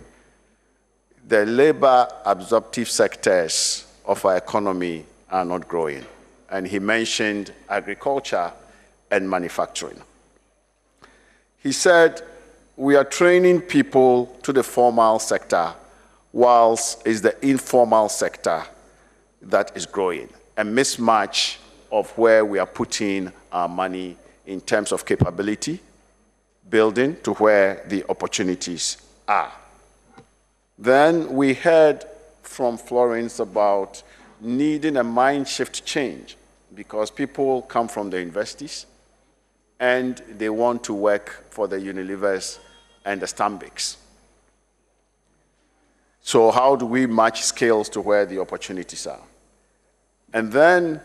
the labor absorptive sectors of our economy are not growing. And he mentioned agriculture and manufacturing. He said, we are training people to the formal sector, whilst it's the informal sector that is growing. A mismatch of where we are putting our money in terms of capability building to where the opportunities are. Then we heard from Florence about needing a mind shift change because people come from the universities and they want to work for the Unilevers and the Stanbics. So how do we match skills to where the opportunities are? And then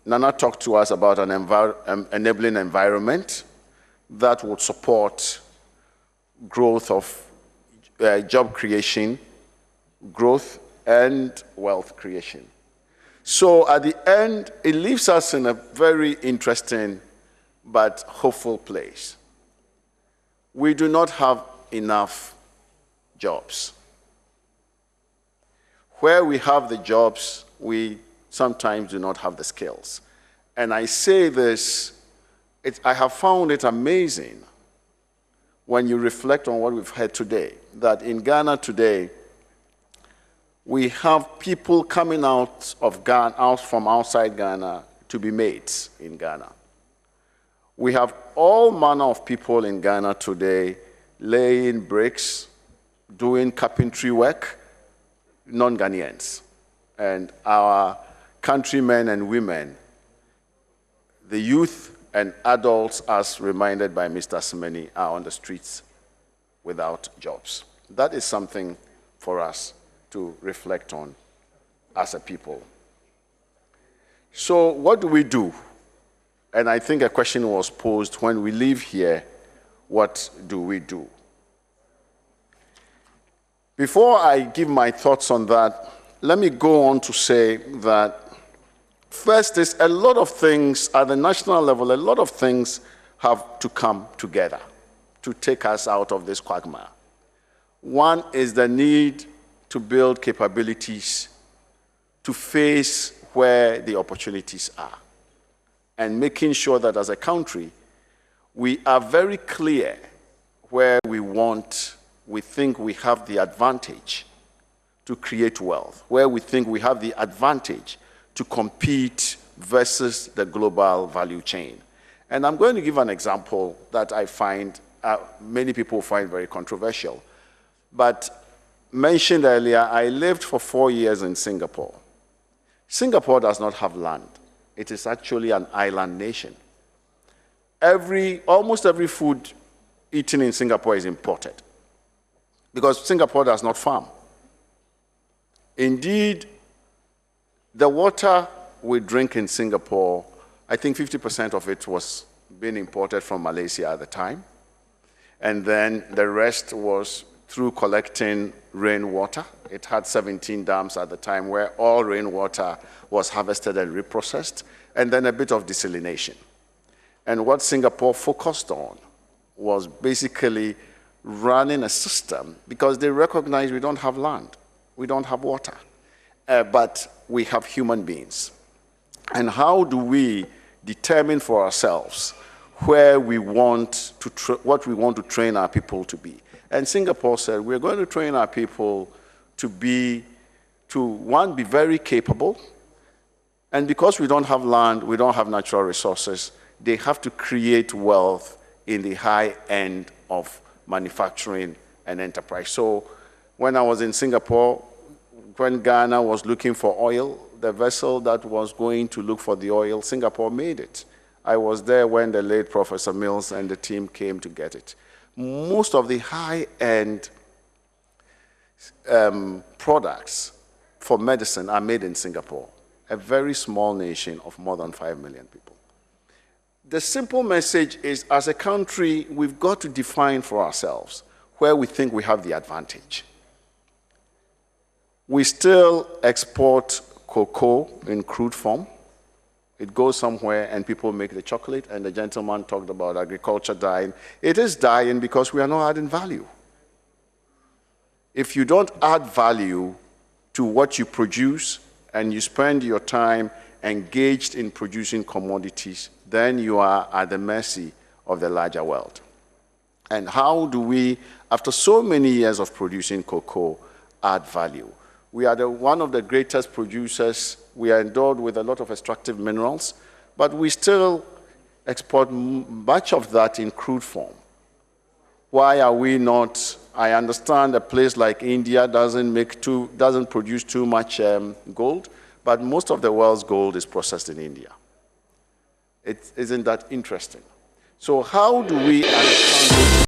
Nana talked to us about an enabling environment that would support growth of job creation, growth, and wealth creation. So at the end, it leaves us in a very interesting but hopeful place. We do not have enough jobs. Where we have the jobs, we sometimes do not have the skills. And I say this, I have found it amazing when you reflect on what we've heard today, that in Ghana today, we have people coming out of Ghana, out from outside Ghana to be mates in Ghana. We have all manner of people in Ghana today laying bricks, doing carpentry work, non-Ghanaians. And our countrymen and women, the youth and adults, as reminded by Mr. Semeni, are on the streets without jobs. That is something for us to reflect on as a people. So what do we do? And I think a question was posed, when we leave here, what do we do? Before I give my thoughts on that, let me go on to say that first is a lot of things at the national level, a lot of things have to come together to take us out of this quagmire. One is the need to build capabilities to face where the opportunities are, and making sure that as a country, we are very clear where we think we have the advantage to create wealth, where we think we have the advantage to compete versus the global value chain. And I'm going to give an example that I find many people find very controversial. But mentioned earlier, I lived for 4 years in Singapore. Singapore does not have land. It is actually an island nation. Almost every food eaten in Singapore is imported because Singapore does not farm. Indeed, the water we drink in Singapore, I think 50% of it was being imported from Malaysia at the time. And then the rest was through collecting rainwater. It had 17 dams at the time where all rainwater was harvested and reprocessed, and then a bit of desalination. And what Singapore focused on was basically running a system because they recognize we don't have land, we don't have water, but we have human beings. And how do we determine for ourselves where we want to what we want to train our people to be? And Singapore said, we're going to train our people to one, be very capable, and because we don't have land, we don't have natural resources, they have to create wealth in the high end of manufacturing and enterprise. So when I was in Singapore, when Ghana was looking for oil, the vessel that was going to look for the oil, Singapore made it. I was there when the late Professor Mills and the team came to get it. Most of the high-end products for medicine are made in Singapore, a very small nation of more than 5 million people. The simple message is, as a country, we've got to define for ourselves where we think we have the advantage. We still export cocoa in crude form. It goes somewhere and people make the chocolate, and the gentleman talked about agriculture dying. It is dying because we are not adding value. If you don't add value to what you produce and you spend your time engaged in producing commodities, then you are at the mercy of the larger world. And how do we, after so many years of producing cocoa, add value? We are one of the greatest producers. We are endowed with a lot of extractive minerals, but we still export much of that in crude form. Why are we not? I understand a place like India doesn't produce too much gold, but most of the world's gold is processed in India. Isn't that interesting? So how do we understand